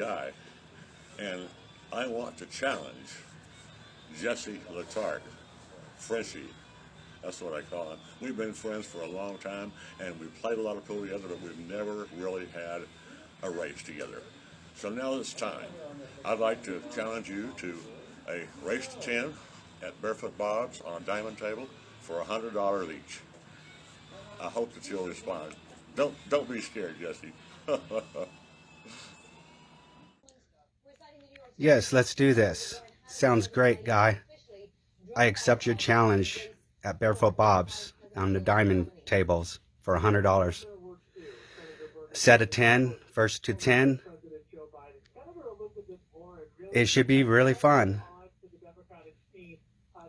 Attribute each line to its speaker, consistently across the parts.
Speaker 1: Guy, and I want to challenge Jesse LeTarte, Frenchie. That's what I call him. We've been friends for a long time, and we've played a lot of pool together, but we've never really had a race together. So now it's time. I'd like to challenge you to a race to 10 at Barefoot Bob's on a diamond table for $100 each. I hope that you'll respond. Don't be scared, Jesse.
Speaker 2: Yes, let's do this. Sounds great, Guy. I accept your challenge at Barefoot Bob's on the diamond tables for $100. Set of 10, first to 10. It should be really fun.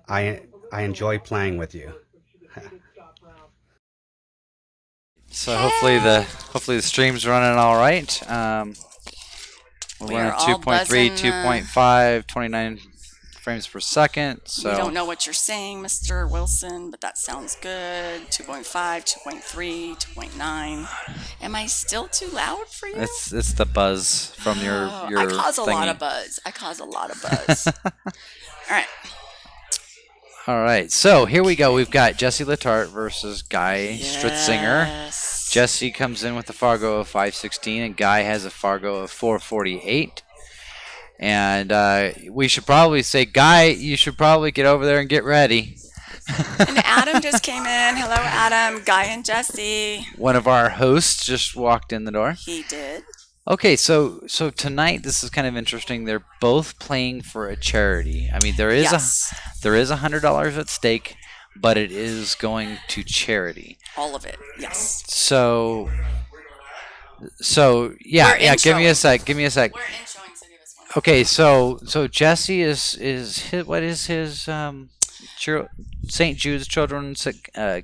Speaker 2: I enjoy playing with you.
Speaker 3: So hopefully the stream's running all right. We're running 2.3, 2.5, 29 frames per second. So
Speaker 4: we don't know what you're saying, Mr. Wilson, but that sounds good. 2.5, 2.3, 2.9. Am I still too loud for you?
Speaker 3: It's the buzz from your
Speaker 4: I cause
Speaker 3: thingy.
Speaker 4: a lot of buzz. I cause a lot of buzz. All right.
Speaker 3: All right. So here we go. We've got Jesse LeTarte versus Guy Stritzinger. Jesse comes in with a Fargo of 516, and Guy has a Fargo of 448. And we should probably say, Guy, you should probably get over there and get ready.
Speaker 4: And Adam just came in. Hello, Adam. Guy and Jesse.
Speaker 3: One of our hosts just walked in the door.
Speaker 4: He did.
Speaker 3: Okay, so tonight this is kind of interesting. They're both playing for a charity. I mean, there is $100 at stake, but it is going to charity.
Speaker 4: All of it, yes.
Speaker 3: So yeah. Give me a sec.
Speaker 4: We're introing, so give us one.
Speaker 3: Okay, so Jesse is what is his St. Jude's Children's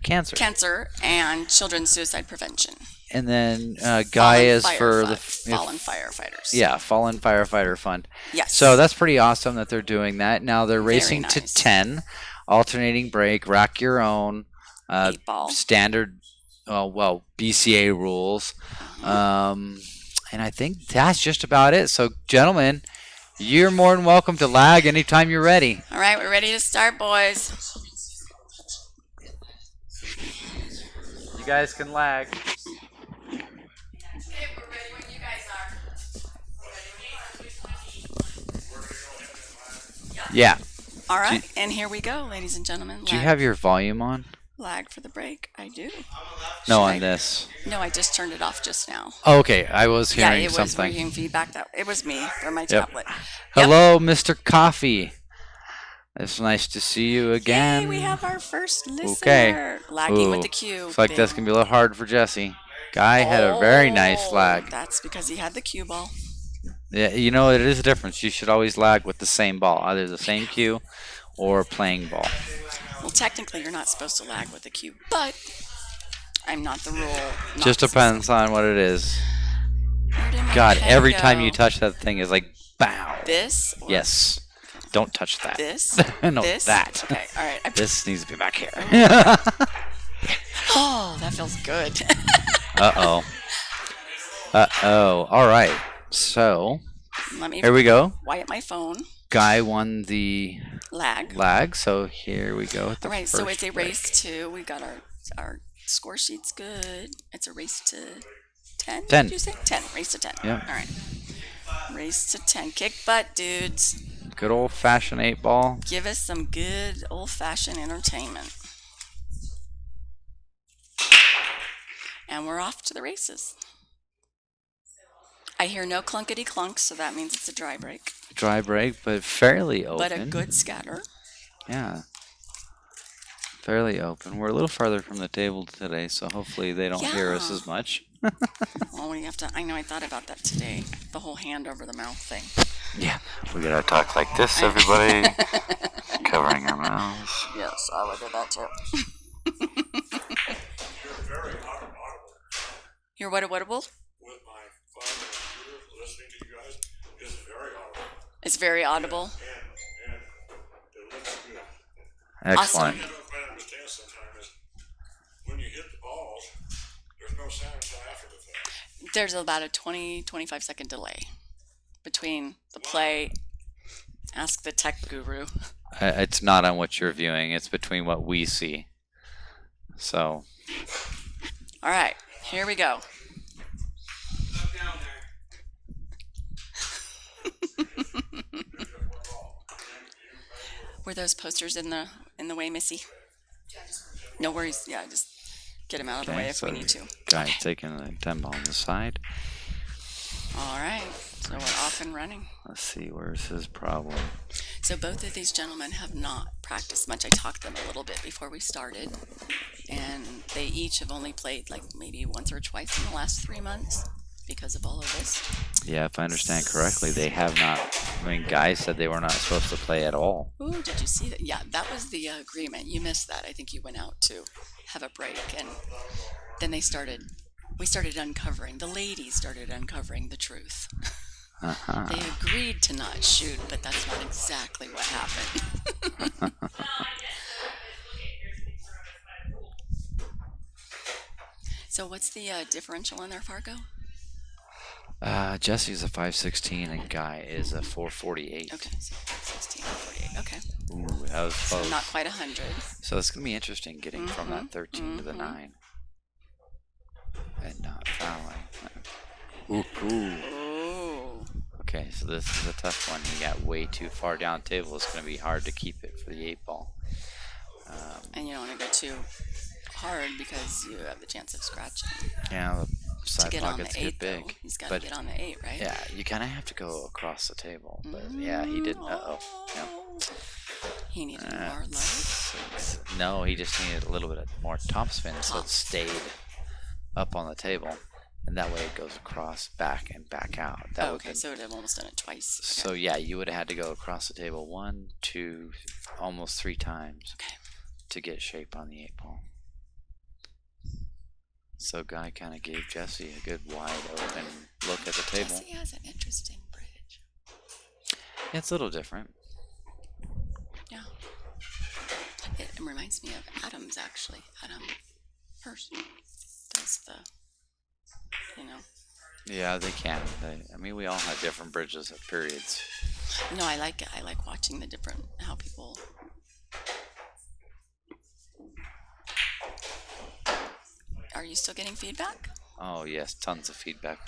Speaker 3: Cancer
Speaker 4: and Children's Suicide Prevention.
Speaker 3: And then Guy is for the
Speaker 4: Fallen Firefighters.
Speaker 3: Yeah, Fallen Firefighter Fund.
Speaker 4: Yes.
Speaker 3: So that's pretty awesome that they're doing that. Now they're racing
Speaker 4: Very nice.
Speaker 3: to 10, alternating break, rack your own,
Speaker 4: 8-ball.
Speaker 3: standard, BCA rules. And I think that's just about it. So, gentlemen, you're more than welcome to lag anytime you're ready.
Speaker 4: All right, we're ready to start, boys.
Speaker 3: You guys can lag. Yeah.
Speaker 4: All right, and here we go, ladies and gentlemen.
Speaker 3: Do you have your volume on?
Speaker 4: Lag for the break? I do.
Speaker 3: No, on this.
Speaker 4: No, I just turned it off just now.
Speaker 3: Oh, okay, I was hearing
Speaker 4: it
Speaker 3: something.
Speaker 4: was hearing feedback. It was me or my tablet.
Speaker 3: Hello, Mr. Coffee. It's nice to see you again.
Speaker 4: Hey, we have our first listener.
Speaker 3: Okay.
Speaker 4: Lagging with the cue.
Speaker 3: Looks like that's going to be a little hard for Jesse. Guy had a very nice lag.
Speaker 4: That's because he had the cue ball.
Speaker 3: Yeah, you know, it is a difference. You should always lag with the same ball, either the same cue or playing ball.
Speaker 4: Well, technically, you're not supposed to lag with the cue, but I'm not the rule.
Speaker 3: Just depends on what it is. God, every time you touch that thing is like, bow.
Speaker 4: This?
Speaker 3: Yes. Okay. Don't touch that.
Speaker 4: This?
Speaker 3: No,
Speaker 4: this?
Speaker 3: that.
Speaker 4: Okay, all right.
Speaker 3: This needs to be back here.
Speaker 4: Oh, that feels good.
Speaker 3: Uh-oh. Uh-oh. All right. So, here we go.
Speaker 4: Wyatt my phone.
Speaker 3: Guy won the
Speaker 4: lag.
Speaker 3: So here we go.
Speaker 4: All right. So it's a race to. We got our score sheet's good. It's a race to 10.
Speaker 3: 10.
Speaker 4: Did you say 10? Race to 10.
Speaker 3: Yeah.
Speaker 4: All right. Race to 10. Kick butt, dudes.
Speaker 3: Good old-fashioned 8-ball.
Speaker 4: Give us some good old-fashioned entertainment. And we're off to the races. I hear no clunkety clunk, so that means it's a dry break.
Speaker 3: Dry break, but fairly open.
Speaker 4: But a good scatter.
Speaker 3: Yeah. Fairly open. We're a little farther from the table today, so hopefully they don't hear us as much.
Speaker 4: Well, we have to. I know. I thought about that today. The whole hand over the mouth thing.
Speaker 3: Yeah. We gotta talk like this, everybody. Covering our mouths.
Speaker 4: Yes, I would do that too. You're what? With my phone and computer, listening to you guys is very audible. It's very audible.
Speaker 1: And it looks good.
Speaker 3: Excellent.
Speaker 4: Awesome.
Speaker 1: What you don't quite understand sometimes is when you hit the balls, there's no sound until after the fact.
Speaker 4: There's about a 20-25 second delay. between the play. Ask the tech guru.
Speaker 3: It's not on what you're viewing. It's between what we see. So.
Speaker 4: All right, here we go. Were those posters in the way, Missy? No worries. Yeah, just get him out of the way if we need to.
Speaker 3: Guy taking the 10 ball on the side.
Speaker 4: All right, so we're off and running.
Speaker 3: Let's see, where's his problem?
Speaker 4: So both of these gentlemen have not practiced much. I talked to them a little bit before we started, and they each have only played like maybe once or twice in the last 3 months because of all of this.
Speaker 3: Yeah, if I understand correctly, they have not. I mean, Guy said they were not supposed to play at all.
Speaker 4: Ooh, did you see that? Yeah, that was the agreement. You missed that. I think you went out to have a break, and then we started uncovering. The ladies started uncovering the truth.
Speaker 3: Uh-huh.
Speaker 4: They agreed to not shoot, but that's not exactly what happened. So what's the differential in there, Fargo?
Speaker 3: Jesse's a 516 and Guy is a 448.
Speaker 4: Okay, so 16, 48. Okay.
Speaker 3: Ooh, that was close.
Speaker 4: So not quite 100.
Speaker 3: So it's going to be interesting getting from that 13 to the 9. And not fouling. Ooh. Okay, so this is a tough one. He got way too far down the table. It's going to be hard to keep it for the 8 ball.
Speaker 4: And you don't want to go too hard because you have the chance of scratching.
Speaker 3: Yeah, the side pockets
Speaker 4: get
Speaker 3: get big.
Speaker 4: Though, he's got to get on the 8, right?
Speaker 3: Yeah, you kind of have to go across the table. But yeah, he didn't. Uh-oh. Yeah.
Speaker 4: He needed more load?
Speaker 3: No, he just needed a little bit more topspin, so it stayed up on the table. And that way it goes across, back, and back out. That
Speaker 4: okay, so it would have almost done it twice. Okay.
Speaker 3: So yeah, you would have had to go across the table 1, 2, almost 3 times to get shape on the 8 ball. So Guy kind of gave Jesse a good wide open look at the table.
Speaker 4: Jesse has an interesting bridge.
Speaker 3: Yeah, it's a little different.
Speaker 4: Yeah. It reminds me of Adam's, actually. Adam Hurst does the,
Speaker 3: Yeah, they can. I mean, we all have different bridges at periods.
Speaker 4: No, I like it. I like watching the different, how people... Are you still getting feedback?
Speaker 3: Oh, yes, tons of feedback.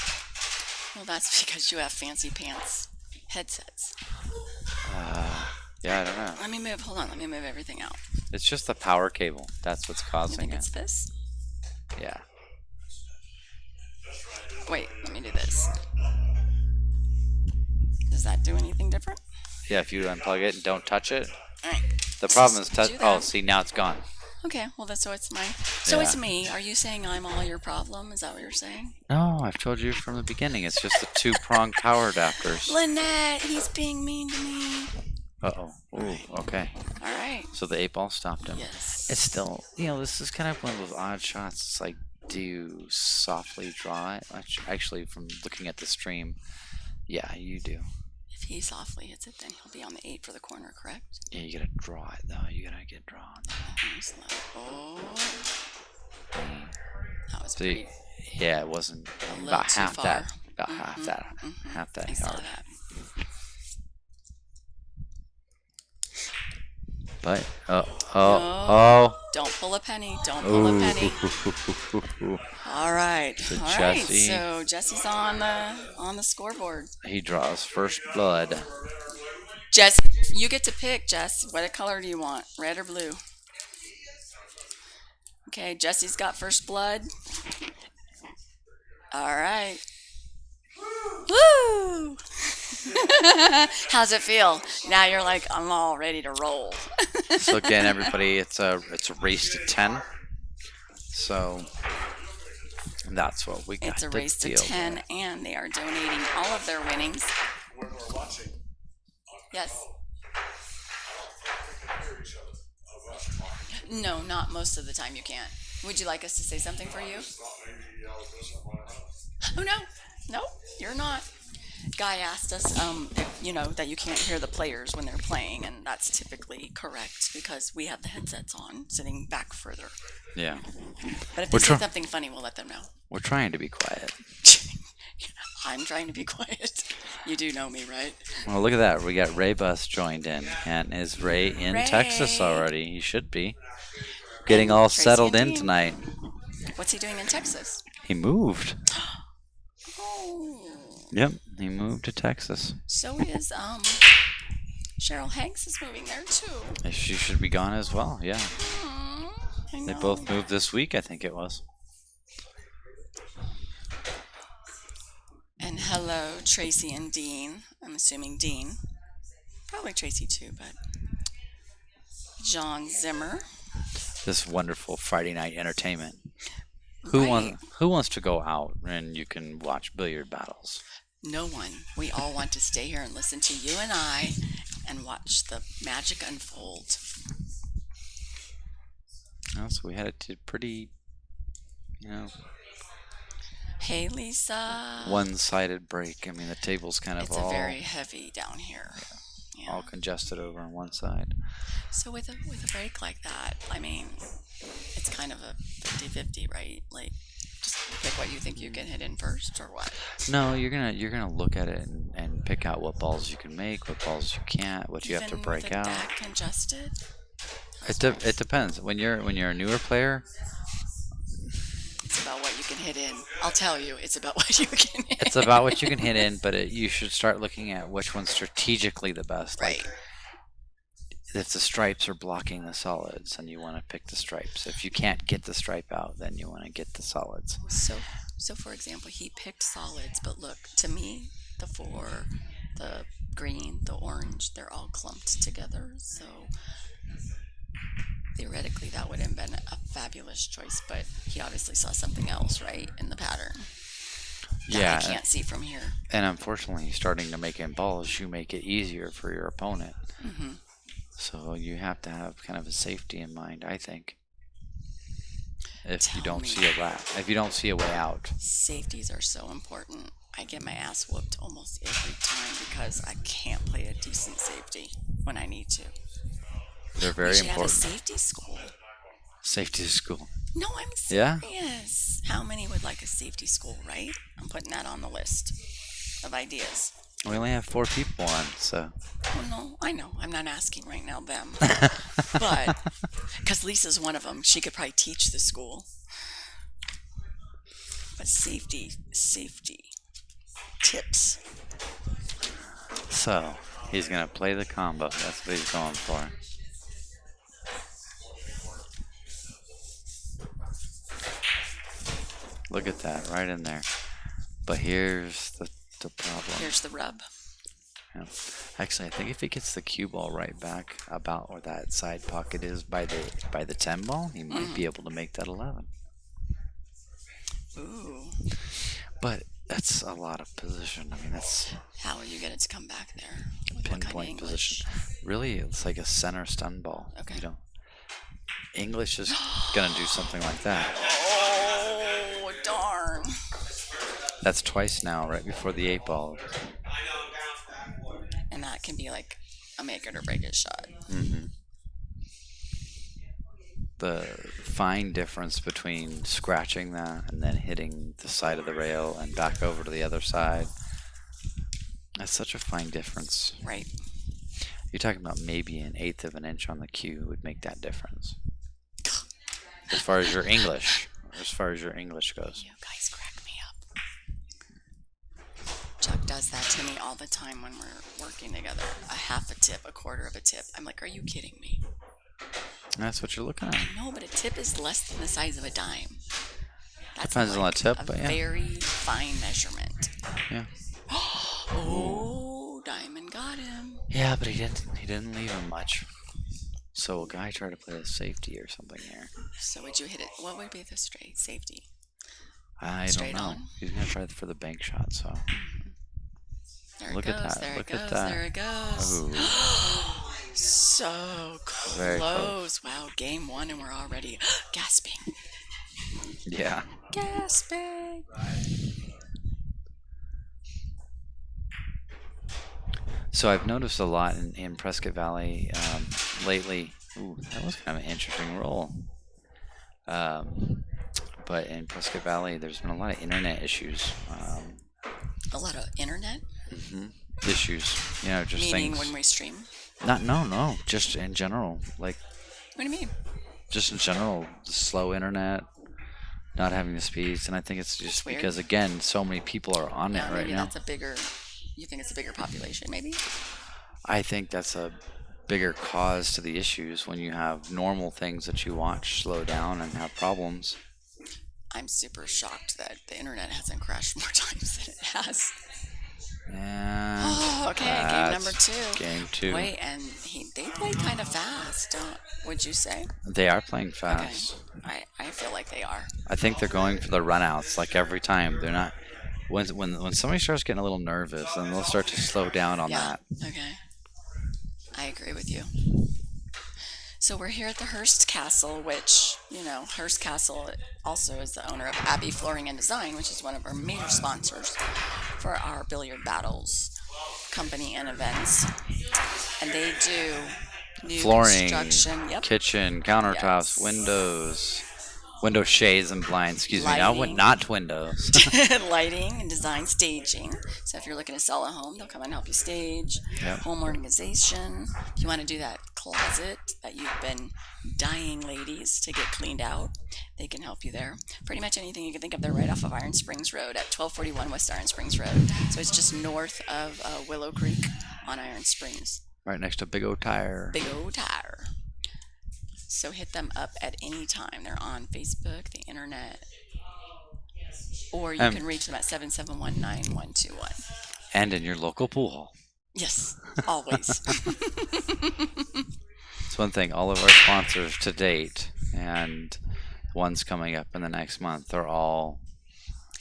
Speaker 4: Well, that's because you have fancy pants headsets.
Speaker 3: Yeah, I don't know.
Speaker 4: Let me move everything out.
Speaker 3: It's just the power cable. That's what's causing it.
Speaker 4: It's this?
Speaker 3: Yeah.
Speaker 4: Wait, let me do this. Does that do anything different?
Speaker 3: Yeah, if you unplug it and don't touch it.
Speaker 4: All right.
Speaker 3: The problem is oh, see, now it's gone.
Speaker 4: Okay, well, it's me. Are you saying I'm all your problem? Is that what you're saying?
Speaker 3: No, I've told you from the beginning. It's just the 2-pronged power adapters.
Speaker 4: Lynette, he's being mean to me.
Speaker 3: Uh-oh. Ooh, okay.
Speaker 4: All right.
Speaker 3: So the 8 ball stopped him.
Speaker 4: Yes.
Speaker 3: It's still, this is kind of one of those odd shots. It's like, do you softly draw it? Actually, from looking at the stream, yeah, you do.
Speaker 4: If he softly hits it, then he'll be on the 8 for the corner, correct?
Speaker 3: Yeah, you gotta draw it, though. You gotta get drawn.
Speaker 4: Oh. That was
Speaker 3: pretty. Yeah, it wasn't about half that. About half that. Half that
Speaker 4: I saw
Speaker 3: yard.
Speaker 4: that.
Speaker 3: But,
Speaker 4: Don't pull a penny. Don't pull a penny. All right. So Jesse's on the scoreboard.
Speaker 3: He draws first blood.
Speaker 4: Jess, you get to pick, Jess. What color do you want? Red or blue? Okay, Jesse's got first blood. All right. Woo! How's it feel? Now you're like, I'm all ready to roll.
Speaker 3: So again, everybody, it's a race to 10. So that's what we got.
Speaker 4: It's a race to 10,
Speaker 3: with.
Speaker 4: And they are donating all of their winnings. Yes. No, not most of the time you can't. Would you like us to say something for you? Oh, no, you're not. Guy asked us, if, that you can't hear the players when they're playing, and that's typically correct because we have the headsets on, sitting back further.
Speaker 3: Yeah.
Speaker 4: But if they say something funny, we'll let them know.
Speaker 3: We're trying to be quiet.
Speaker 4: I'm trying to be quiet. You do know me, right?
Speaker 3: Well, look at that. We got Ray Bus joined in. And is Ray in
Speaker 4: Ray.
Speaker 3: Texas already? He should be. Getting
Speaker 4: And
Speaker 3: all
Speaker 4: Tracy
Speaker 3: settled
Speaker 4: and
Speaker 3: in
Speaker 4: Dean.
Speaker 3: tonight.
Speaker 4: What's he doing in Texas?
Speaker 3: He moved.
Speaker 4: Oh.
Speaker 3: Yep, he moved to Texas.
Speaker 4: So is Cheryl Hanks is moving there too.
Speaker 3: She should be gone as well, yeah.
Speaker 4: I
Speaker 3: They
Speaker 4: know.
Speaker 3: both moved this week, I think it was.
Speaker 4: And hello, Tracy and Dean. I'm assuming Dean. Probably Tracy too, but John Zimmer.
Speaker 3: This wonderful Friday night entertainment.
Speaker 4: Right.
Speaker 3: Who wants to go out and you can watch billiard battles?
Speaker 4: No one. We all want to stay here and listen to you and I and watch the magic unfold.
Speaker 3: So we had it to pretty,
Speaker 4: Hey, Lisa.
Speaker 3: one-sided break. I mean, the table's kind of
Speaker 4: It's
Speaker 3: all
Speaker 4: very heavy down here. Yeah.
Speaker 3: all congested over on one side.
Speaker 4: So with a break like that, I mean, it's kind of a 50-50, right? Like, just pick what you think you can hit in first, or what?
Speaker 3: No, you're gonna look at it and pick out what balls you can make, what balls you can't, what you have to
Speaker 4: Even
Speaker 3: break
Speaker 4: with the
Speaker 3: out.
Speaker 4: deck congested.
Speaker 3: It depends. When you're a newer player,
Speaker 4: It's about what you can hit in. I'll tell you, it's about what you can hit.
Speaker 3: it's about what you can hit in, but you should start looking at which one's strategically the best.
Speaker 4: Right.
Speaker 3: Like, if the stripes are blocking the solids, then you want to pick the stripes. If you can't get the stripe out, then you want to get the solids.
Speaker 4: So for example, he picked solids, but look, to me, the 4, the green, the orange, they're all clumped together. So theoretically, that would have been a fabulous choice, but he obviously saw something else, right, in the pattern.
Speaker 3: Yeah,
Speaker 4: I can't see from here.
Speaker 3: And unfortunately, starting to make in balls, you make it easier for your opponent.
Speaker 4: Mm-hmm.
Speaker 3: So you have to have kind of a safety in mind, I think. If
Speaker 4: Tell
Speaker 3: you don't
Speaker 4: me.
Speaker 3: see a way out.
Speaker 4: Safeties are so important. I get my ass whooped almost every time because I can't play a decent safety when I need to.
Speaker 3: They're very
Speaker 4: we should
Speaker 3: important.
Speaker 4: have a safety school.
Speaker 3: Safety school.
Speaker 4: No, I'm
Speaker 3: Yeah?
Speaker 4: serious. How many would like a safety school, right? I'm putting that on the list of ideas.
Speaker 3: We only have 4 people on, so.
Speaker 4: Well, no, I know. I'm not asking right now them. But, because Lisa's one of them, she could probably teach the school. But safety tips.
Speaker 3: So, he's going to play the combo. That's what he's going for. Look at that, right in there. But here's the problem.
Speaker 4: Here's the rub.
Speaker 3: Yeah. Actually, I think if he gets the cue ball right back about where that side pocket is by the 10 ball, he might be able to make that 11.
Speaker 4: Ooh.
Speaker 3: But that's a lot of position. I mean, that's
Speaker 4: How are you going to come back there? What kind of
Speaker 3: pinpoint
Speaker 4: English?
Speaker 3: position. Really, it's like a center stun ball.
Speaker 4: Okay.
Speaker 3: You know, English is gonna do something like that.
Speaker 4: Oh, darn.
Speaker 3: That's twice now, right before the 8 ball.
Speaker 4: And that can be like a make it or break it shot.
Speaker 3: Mm-hmm. The fine difference between scratching that and then hitting the side of the rail and back over to the other side. That's such a fine difference.
Speaker 4: Right.
Speaker 3: You're talking about maybe an 1/8 of an inch on the cue would make that difference. As far as your English goes.
Speaker 4: You guys crack me up. Chuck does that to me all the time when we're working together. A half a tip, a quarter of a tip. I'm like, are you kidding me?
Speaker 3: That's what you're looking at.
Speaker 4: No, but a tip is less than the size of a dime. That's
Speaker 3: Depends on the tip, but yeah.
Speaker 4: A very fine measurement.
Speaker 3: Yeah.
Speaker 4: Oh, Diamond got him.
Speaker 3: Yeah, but he didn't leave him much. So a guy tried to play a safety or something here.
Speaker 4: So would you hit it? What would be the straight safety?
Speaker 3: I
Speaker 4: Straight
Speaker 3: don't know.
Speaker 4: on?
Speaker 3: He's gonna try for the bank shot. So
Speaker 4: There
Speaker 3: Look
Speaker 4: it
Speaker 3: at
Speaker 4: goes.
Speaker 3: that,
Speaker 4: There
Speaker 3: look
Speaker 4: it
Speaker 3: at
Speaker 4: goes.
Speaker 3: that.
Speaker 4: There it goes.
Speaker 3: Ooh.
Speaker 4: So
Speaker 3: Very
Speaker 4: close. Wow, game 1 and we're already gasping.
Speaker 3: Yeah.
Speaker 4: Gasping.
Speaker 3: So I've noticed a lot in Prescott Valley lately. Ooh, that was kind of an interesting roll. But in Prescott Valley, there's been a lot of internet issues
Speaker 4: A lot of internet,
Speaker 3: issues. You know, just
Speaker 4: meaning
Speaker 3: things.
Speaker 4: when we stream.
Speaker 3: No, just in general. Like,
Speaker 4: What do you mean?
Speaker 3: just in general, the slow internet, not having the speeds. And I think it's just
Speaker 4: That's weird.
Speaker 3: because, again, so many people are on it right
Speaker 4: Maybe
Speaker 3: now.
Speaker 4: that's a bigger. You think it's a bigger population? Maybe.
Speaker 3: I think that's a bigger cause to the issues when you have normal things that you watch slow down and have problems.
Speaker 4: I'm super shocked that the internet hasn't crashed more times than it has.
Speaker 3: Yeah.
Speaker 4: Oh, okay. Game number
Speaker 3: that's
Speaker 4: 2.
Speaker 3: Game 2.
Speaker 4: Wait, and they play kind of fast, would you say?
Speaker 3: They are playing fast.
Speaker 4: Okay. I feel like they are.
Speaker 3: I think they're going for the runouts like every time. They're not. When somebody starts getting a little nervous, then they'll start to slow down on
Speaker 4: Yeah.
Speaker 3: that.
Speaker 4: Okay. I agree with you. So we're here at the Hearst Castle, which, Hearst Castle also is the owner of Abbey Flooring and Design, which is one of our major sponsors for our billiard battles company and events. And they do new
Speaker 3: Flooring,
Speaker 4: construction. Yep.
Speaker 3: kitchen, countertops,
Speaker 4: Yes.
Speaker 3: window shades and blinds. Excuse me,
Speaker 4: Lighting.
Speaker 3: not windows.
Speaker 4: Lighting and design staging. So if you're looking to sell a home, they'll come and help you stage.
Speaker 3: Yep.
Speaker 4: Home organization. If you want to do that closet that you've been dying, ladies, to get cleaned out, they can help you there. Pretty much anything you can think of. They're right off of Iron Springs Road at 1241 West Iron Springs Road. So it's just north of Willow Creek on Iron Springs.
Speaker 3: Right next to Big O Tire.
Speaker 4: Big O Tire. So hit them up at any time. They're on Facebook, the internet, or you can reach them at 771-9121.
Speaker 3: And in your local pool hall.
Speaker 4: Yes, always.
Speaker 3: It's one thing. All of our sponsors to date and ones coming up in the next month are all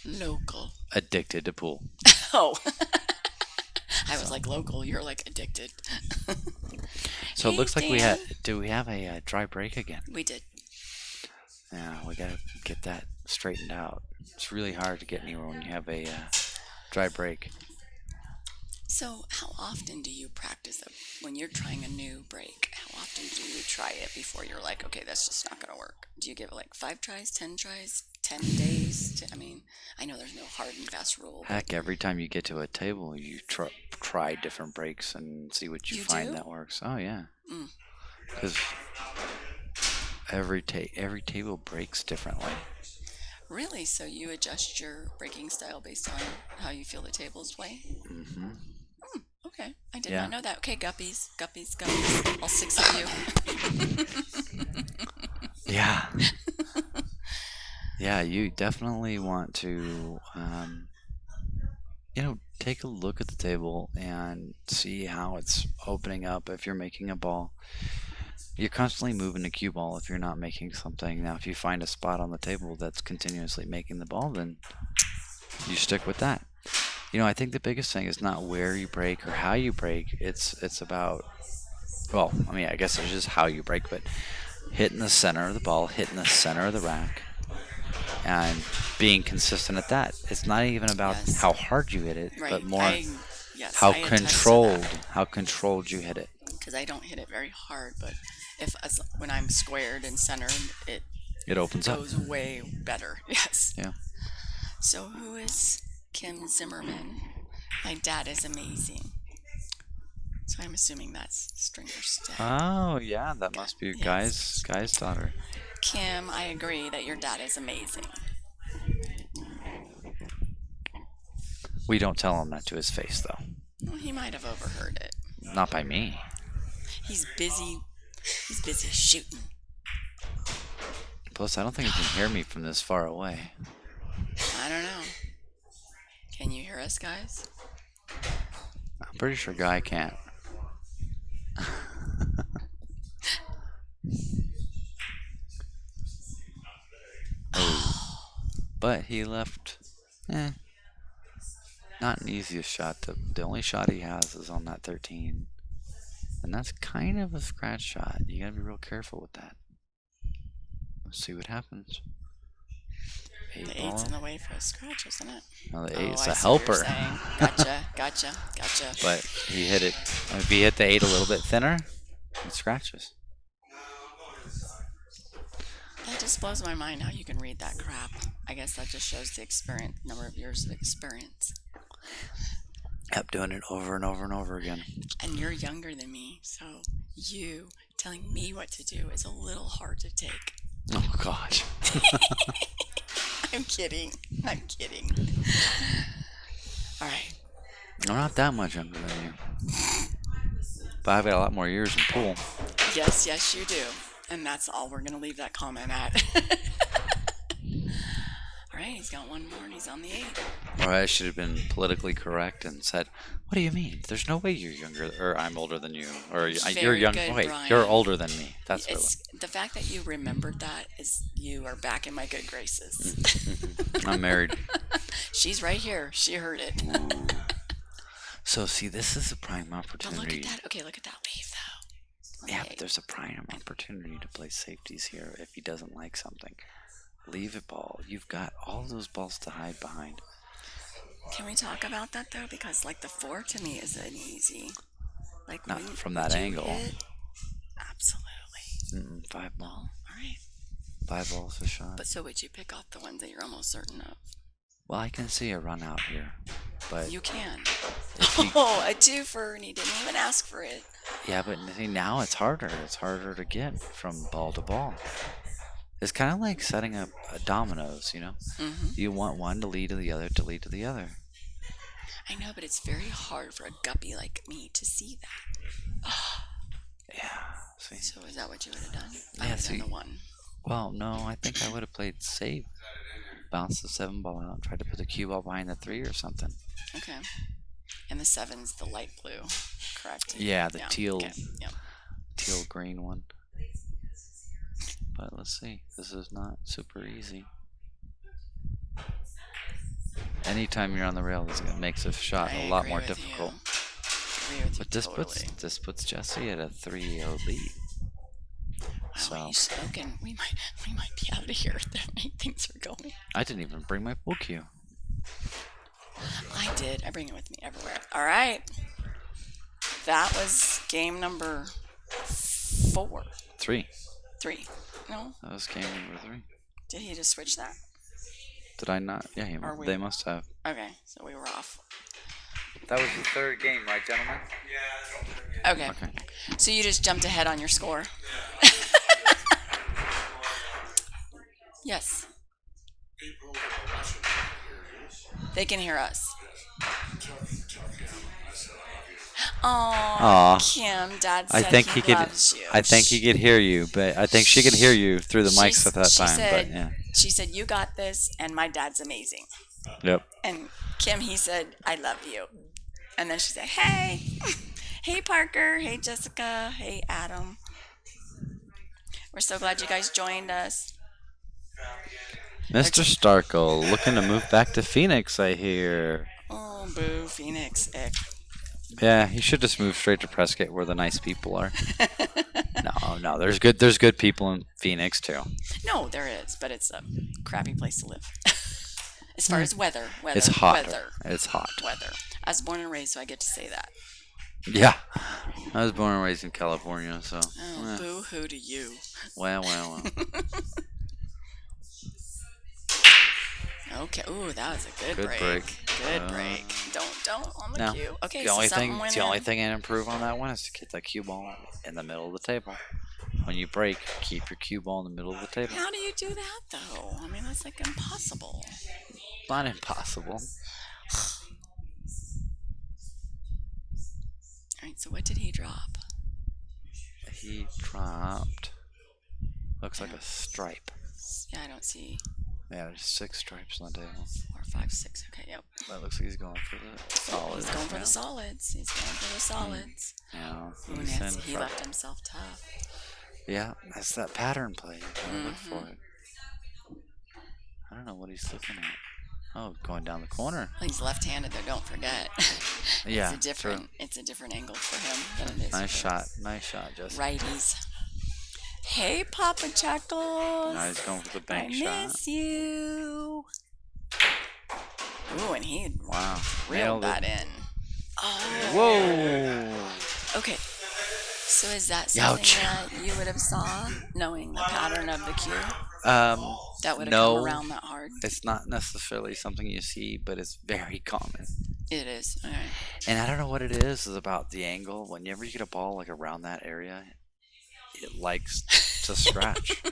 Speaker 4: Local.
Speaker 3: addicted to pool.
Speaker 4: Oh. I was like local. You're like addicted.
Speaker 3: So it
Speaker 4: Hey,
Speaker 3: looks like
Speaker 4: Dan.
Speaker 3: do we have a dry break again?
Speaker 4: We did.
Speaker 3: Yeah, we gotta get that straightened out. It's really hard to get anywhere when you have a dry break.
Speaker 4: So how often do you practice it when you're trying a new break? How often do you try it before you're like, okay, that's just not going to work? Do you give it like 5 tries, 10 tries, 10 days? I know there's no hard and fast rule.
Speaker 3: Heck, every time you get to a table, you try different breaks and see what you find
Speaker 4: do?
Speaker 3: that works. Oh yeah,
Speaker 4: Mm.
Speaker 3: because every table breaks differently.
Speaker 4: Really? So you adjust your breaking style based on how you feel the tables play?
Speaker 3: Mm-hmm.
Speaker 4: Okay. I did
Speaker 3: Yeah.
Speaker 4: not know that. Okay, guppies. All 6 of you.
Speaker 3: Yeah. Yeah, you definitely want to, take a look at the table and see how it's opening up if you're making a ball. You're constantly moving the cue ball if you're not making something. Now, if you find a spot on the table that's continuously making the ball, then you stick with that. I think the biggest thing is not where you break or how you break. It's about, I guess it's just how you break, but hitting the center of the ball, hitting the center of the rack, and being consistent at that. It's not even about
Speaker 4: Yes.
Speaker 3: how hard you hit it,
Speaker 4: Right.
Speaker 3: but more
Speaker 4: Yes,
Speaker 3: how
Speaker 4: I attest to
Speaker 3: controlled you hit it.
Speaker 4: because I don't hit it very hard, but when I'm squared and centered, it
Speaker 3: It opens up.
Speaker 4: goes way better. Yes.
Speaker 3: Yeah.
Speaker 4: So who is Kim Zimmerman? My dad is amazing. So I'm assuming that's Stringer's dad.
Speaker 3: Oh yeah, that must be your
Speaker 4: Yes.
Speaker 3: guy's daughter.
Speaker 4: Kim, I agree that your dad is amazing.
Speaker 3: We don't tell him that to his face though.
Speaker 4: Well, he might have overheard it.
Speaker 3: Not by me.
Speaker 4: He's busy. He's busy shooting.
Speaker 3: Plus, I don't think he can hear me from this far away.
Speaker 4: I don't know. Can you hear us, guys?
Speaker 3: I'm pretty sure Guy can't. But he left, not an easiest shot. The only shot he has is on that 13. And that's kind of a scratch shot. You gotta be real careful with that. Let's see what happens.
Speaker 4: The 8's in the way for a scratch, isn't it?
Speaker 3: No, the
Speaker 4: Oh,
Speaker 3: 8's
Speaker 4: I
Speaker 3: a
Speaker 4: see what you're
Speaker 3: helper.
Speaker 4: saying. Gotcha.
Speaker 3: But he hit it. If he hit the 8 a little bit thinner, it scratches.
Speaker 4: That just blows my mind how you can read that crap. I guess that just shows the number of years of experience.
Speaker 3: Kept doing it over and over and over again.
Speaker 4: And you're younger than me, so you telling me what to do is a little hard to take.
Speaker 3: Oh, gosh.
Speaker 4: I'm kidding. I'm kidding. All right.
Speaker 3: I'm not that much younger than you. But I've got a lot more years in pool.
Speaker 4: Yes, yes, you do. And that's all we're going to leave that comment at. All right, he's got one more and he's on the 8.
Speaker 3: Or I should have been politically correct and said, "What do you mean? There's no way you're younger, or I'm older than you, or you're
Speaker 4: Very
Speaker 3: young.
Speaker 4: good,
Speaker 3: Wait,
Speaker 4: Brian.
Speaker 3: you're older than me." That's what it
Speaker 4: It's the fact that you remembered that is you are back in my good graces.
Speaker 3: was. I'm married.
Speaker 4: She's right here. She heard it.
Speaker 3: So see, this is a prime
Speaker 4: But
Speaker 3: opportunity.
Speaker 4: look at that. Okay, look at that leaf though.
Speaker 3: Yeah,
Speaker 4: Okay.
Speaker 3: but there's a prime opportunity to play safeties here if he doesn't like something. Leave it ball. You've got all those balls to hide behind.
Speaker 4: Can we talk about that though? Because like the 4 to me is an easy. Like
Speaker 3: Not
Speaker 4: when-
Speaker 3: from
Speaker 4: would
Speaker 3: that
Speaker 4: you
Speaker 3: angle.
Speaker 4: hit? Absolutely.
Speaker 3: 5 ball.
Speaker 4: All right.
Speaker 3: 5 balls a shot.
Speaker 4: But so would you pick off the ones that you're almost certain of?
Speaker 3: Well, I can see a run out here, but
Speaker 4: You can.
Speaker 3: if he,
Speaker 4: Oh, a 2-fer, and he didn't even ask for it.
Speaker 3: yeah, but see, now it's harder. It's harder to get from ball to ball. It's kind of like setting up dominoes, you know.
Speaker 4: Mm-hmm.
Speaker 3: You want one to lead to the other, to lead to the other.
Speaker 4: I know, but it's very hard for a guppy like me to see that.
Speaker 3: Yeah. See.
Speaker 4: So is that what you would have done?
Speaker 3: Yeah,
Speaker 4: I would have
Speaker 3: see-
Speaker 4: done the 1.
Speaker 3: Well, no, I think I would have played safe. Bounced the 7 ball out, tried to put the cue ball behind the 3 or something.
Speaker 4: Okay. And the 7's the light blue, correct?
Speaker 3: Yeah, the teal,
Speaker 4: Okay. Yep.
Speaker 3: teal green one. But let's see. This is not super easy. Anytime you're on the rail, it makes a shot
Speaker 4: I
Speaker 3: a lot
Speaker 4: agree
Speaker 3: more
Speaker 4: with
Speaker 3: difficult.
Speaker 4: You. Agree with you
Speaker 3: But this
Speaker 4: totally.
Speaker 3: puts Jesse at a 3-0 lead.
Speaker 4: Wow,
Speaker 3: So
Speaker 4: you spoken. We might be out of here. The way things are going.
Speaker 3: I didn't even bring my pool cue.
Speaker 4: I did. I bring it with me everywhere. All right. That was game number 4.
Speaker 3: 3.
Speaker 4: 3. No?
Speaker 3: That was game number 3.
Speaker 4: Did he just switch that?
Speaker 3: Did I not? Yeah,
Speaker 4: Are we-
Speaker 3: they must have.
Speaker 4: Okay, so we were off.
Speaker 3: That was the 3rd game, right, gentlemen?
Speaker 4: Okay.
Speaker 3: Okay.
Speaker 4: So you just jumped ahead on your score. Yes. They can hear us. Oh,
Speaker 3: Aw.
Speaker 4: Kim, Dad
Speaker 3: I
Speaker 4: said
Speaker 3: think
Speaker 4: he
Speaker 3: he could.
Speaker 4: loves you.
Speaker 3: I think he could hear you, but I think she could hear you through the mics at that
Speaker 4: She
Speaker 3: time.
Speaker 4: said,
Speaker 3: But yeah.
Speaker 4: she said, you got this, and my dad's amazing.
Speaker 3: Yep.
Speaker 4: And Kim, he said, I love you. And then she said, hey. Hey, Parker. Hey, Jessica. Hey, Adam. We're so glad you guys joined us.
Speaker 3: Mr. Starkle looking to move back to Phoenix, I hear.
Speaker 4: Oh, boo, Phoenix. Ick.
Speaker 3: Yeah, he should just move straight to Prescott where the nice people are. No, there's good people in Phoenix too.
Speaker 4: No, there is, but it's a crappy place to live. As far as weather.
Speaker 3: It's hot.
Speaker 4: Weather.
Speaker 3: It's hot.
Speaker 4: Weather. I was born and raised, so I get to say that.
Speaker 3: Yeah. I was born and raised in California, so.
Speaker 4: Oh, boo-hoo to you.
Speaker 3: Well.
Speaker 4: Okay. Ooh, that was a good
Speaker 3: Good break.
Speaker 4: Good break. Don't on the
Speaker 3: No.
Speaker 4: cue. Okay,
Speaker 3: The
Speaker 4: so
Speaker 3: only
Speaker 4: something
Speaker 3: thing,
Speaker 4: went
Speaker 3: the only
Speaker 4: in.
Speaker 3: thing I improve on that one is to get that cue ball in the middle of the table. When you break, keep your cue ball in the middle of the table.
Speaker 4: How do you do that, though? I mean, that's like impossible.
Speaker 3: Not impossible.
Speaker 4: All right, so what did he drop?
Speaker 3: He dropped. Looks like a stripe.
Speaker 4: Yeah, I don't see
Speaker 3: Yeah, there's 6 stripes on the table.
Speaker 4: 4, 5, 6. Okay, yep.
Speaker 3: That looks like he's going for the solids.
Speaker 4: He's going for
Speaker 3: now.
Speaker 4: the solids. He's going for the solids.
Speaker 3: Yeah,
Speaker 4: Ooh,
Speaker 3: he's
Speaker 4: Nancy,
Speaker 3: in
Speaker 4: he
Speaker 3: trouble.
Speaker 4: left himself tough.
Speaker 3: Yeah, that's that pattern play. You gotta look for
Speaker 4: Mm-hmm.
Speaker 3: it. I don't know what he's looking at. Oh, going down the corner.
Speaker 4: He's left-handed, though. Don't forget.
Speaker 3: Yeah,
Speaker 4: it's a different. It's a different angle for him than it is.
Speaker 3: Nice
Speaker 4: for
Speaker 3: shot. Nice shot, Jesse.
Speaker 4: righties. Hey, Papa Chuckles.
Speaker 3: Now he's going for the bank
Speaker 4: I
Speaker 3: shot.
Speaker 4: miss you. Ooh, and he
Speaker 3: Wow.
Speaker 4: reeled
Speaker 3: Nailed it.
Speaker 4: that in. Oh.
Speaker 3: Whoa.
Speaker 4: Okay. So is that something
Speaker 3: Ouch.
Speaker 4: that you would have saw, knowing the pattern of the cue? That would have
Speaker 3: no,
Speaker 4: come around that hard?
Speaker 3: it's not necessarily something you see, but it's very common.
Speaker 4: It is. All right.
Speaker 3: And I don't know what it is about the angle. Whenever you get a ball like around that area, it likes to scratch.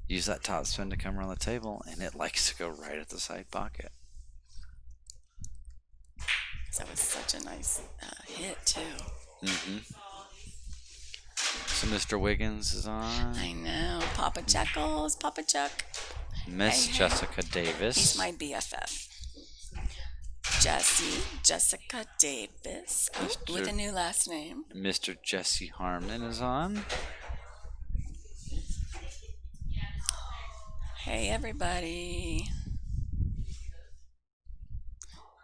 Speaker 3: Use that top spin to come around the table, and it likes to go right at the side pocket.
Speaker 4: That was such a nice hit, too.
Speaker 3: Mm-hmm. So Mr. Wiggins is on.
Speaker 4: I know. Papa Chuckles. Papa Chuck.
Speaker 3: Miss
Speaker 4: Hey.
Speaker 3: Jessica Davis.
Speaker 4: He's my BFF. Jessica Davis. With a new last name.
Speaker 3: Mr. Jesse Harmon is on.
Speaker 4: Hey, everybody.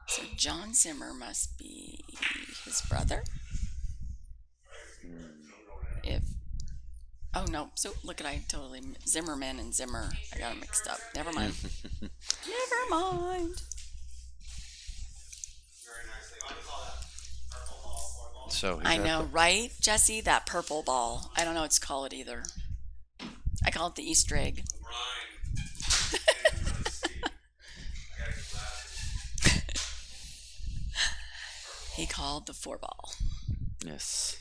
Speaker 4: So John Zimmer must be his brother. Oh no! So look at Zimmerman and Zimmer. I got them mixed up. Never mind. Never mind.
Speaker 3: So
Speaker 4: I know, right, Jesse? That purple ball. I don't know what to call it either. I call it the Easter egg. He called the 4-ball.
Speaker 3: Yes.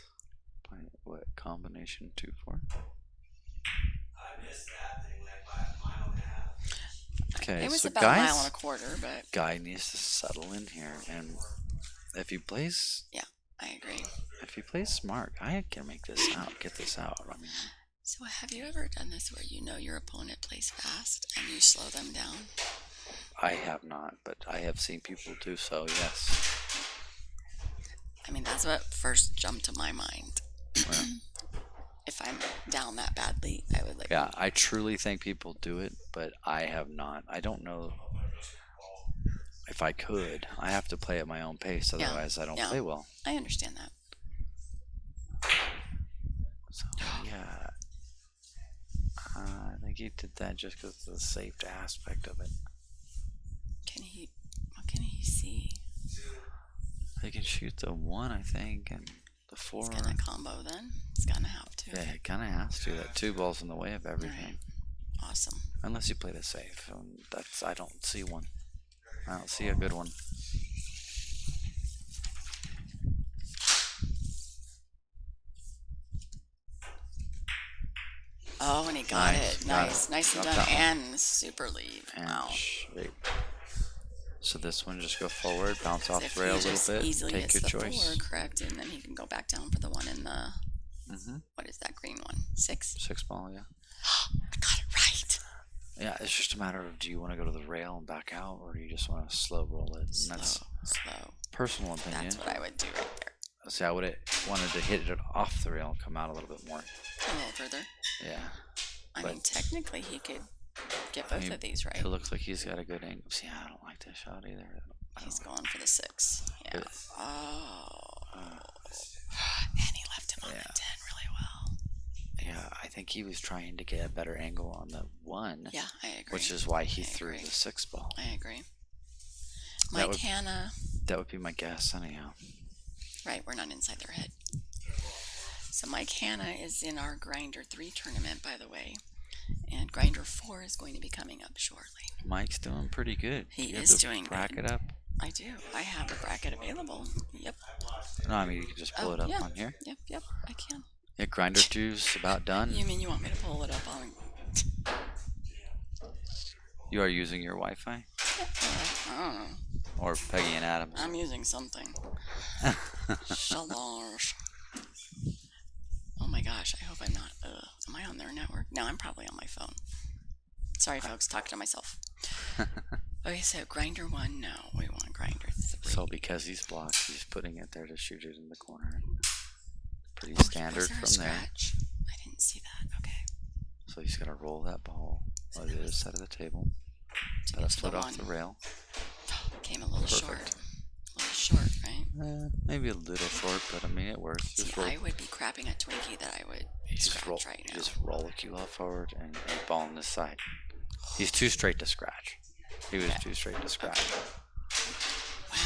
Speaker 3: What combination 2-4?
Speaker 5: I missed that thing like by a mile and a half.
Speaker 3: Okay,
Speaker 4: It was
Speaker 3: so
Speaker 4: about
Speaker 3: guys,
Speaker 4: a mile and a quarter, but
Speaker 3: Guy needs to settle in here, and if he plays,
Speaker 4: yeah, I agree.
Speaker 3: if he plays smart, Guy can make this out, get this out. I mean,
Speaker 4: So have you ever done this where you know your opponent plays fast and you slow them down?
Speaker 3: I have not, but I have seen people do so. Yes.
Speaker 4: I mean, that's what first jumped to my mind.
Speaker 3: Well,
Speaker 4: If I'm down that badly, I would like.
Speaker 3: yeah, I truly think people do it, but I have not. I don't know if I could. I have to play at my own pace,
Speaker 4: Yeah,
Speaker 3: otherwise I don't
Speaker 4: yeah.
Speaker 3: play well.
Speaker 4: I understand that.
Speaker 3: So yeah, I think he did that just because of the safe aspect of it.
Speaker 4: What can he see?
Speaker 3: He can shoot the 1, I think, and the 4.
Speaker 4: He's gonna combo then. He's gonna have to.
Speaker 3: Yeah, he kind of has to. That 2 ball's in the way of everything.
Speaker 4: Awesome.
Speaker 3: Unless you play the safe, and I don't see one. I don't see a good one.
Speaker 4: Oh, and he got
Speaker 3: Nice,
Speaker 4: it.
Speaker 3: got
Speaker 4: Nice.
Speaker 3: it.
Speaker 4: Nice and
Speaker 3: Got
Speaker 4: done.
Speaker 3: that one.
Speaker 4: And super lead.
Speaker 3: And
Speaker 4: Wow.
Speaker 3: straight. So this one just go forward, bounce off
Speaker 4: If
Speaker 3: the rail a
Speaker 4: he just
Speaker 3: little bit,
Speaker 4: easily
Speaker 3: take
Speaker 4: hits
Speaker 3: your
Speaker 4: the
Speaker 3: choice.
Speaker 4: 4, correct, and then he can go back down for the one in the, what is that green one? 6?
Speaker 3: 6 ball, yeah.
Speaker 4: I got it right.
Speaker 3: Yeah, it's just a matter of, do you want to go to the rail and back out, or do you just want to slow roll it? And that's
Speaker 4: Slow.
Speaker 3: personal opinion.
Speaker 4: That's what I would do right there.
Speaker 3: See, I would have wanted to hit it off the rail and come out a little bit more.
Speaker 4: A little further.
Speaker 3: Yeah.
Speaker 4: I
Speaker 3: But-
Speaker 4: mean, technically, he could get both of these right.
Speaker 3: It looks like he's got a good angle. See, I don't like this shot either.
Speaker 4: He's going for the 6. Yeah.
Speaker 3: But-
Speaker 4: And he left him on
Speaker 3: Yeah.
Speaker 4: the 10 really well.
Speaker 3: Yeah, I think he was trying to get a better angle on the 1.
Speaker 4: Yeah, I agree.
Speaker 3: Which is why he
Speaker 4: I
Speaker 3: threw
Speaker 4: agree.
Speaker 3: the 6 ball.
Speaker 4: I agree.
Speaker 3: That
Speaker 4: Mike
Speaker 3: would-
Speaker 4: Hanna.
Speaker 3: That would be my guess, anyhow.
Speaker 4: Right, we're not inside their head. So Mike Hanna is in our Grinder 3 tournament, by the way. And Grinder 4 is going to be coming up shortly.
Speaker 3: Mike's doing pretty good.
Speaker 4: He
Speaker 3: You have
Speaker 4: is
Speaker 3: the
Speaker 4: doing
Speaker 3: bracket
Speaker 4: good.
Speaker 3: up.
Speaker 4: I do. I have the bracket available. Yep.
Speaker 3: No, I mean you can just pull it up
Speaker 4: yeah.
Speaker 3: on here.
Speaker 4: Yep, I can.
Speaker 3: Yeah, Grinder 2's about done.
Speaker 4: You mean you want me to pull it up on...
Speaker 3: You are using your Wi-Fi,
Speaker 4: I don't know.
Speaker 3: or Peggy and Adam's.
Speaker 4: I'm using something. Shalash. Oh my gosh, I hope I'm not. Am I on their network? No, I'm probably on my phone. Sorry, folks, talking to myself. Okay, so Grinder 1, no. We want Grinder 3.
Speaker 3: So because he's blocked, he's putting it there to shoot it in the corner. Pretty
Speaker 4: Was
Speaker 3: standard
Speaker 4: there a
Speaker 3: from there.
Speaker 4: scratch? I didn't see that. Okay.
Speaker 3: So he's got to roll that ball on the other side of the table.
Speaker 4: To
Speaker 3: Got
Speaker 4: get
Speaker 3: to
Speaker 4: to
Speaker 3: foot
Speaker 4: the
Speaker 3: off
Speaker 4: 1.
Speaker 3: the rail.
Speaker 4: Came a little short.
Speaker 3: Perfect.
Speaker 4: A little short, right?
Speaker 3: Maybe a little short, but I mean it works.
Speaker 4: See,
Speaker 3: Just roll,
Speaker 4: I would be crapping at Twinkie that I would
Speaker 3: just roll,
Speaker 4: scratch right now.
Speaker 3: just roll the cue off forward and ball on this side. He's too straight to scratch. He was too straight to scratch.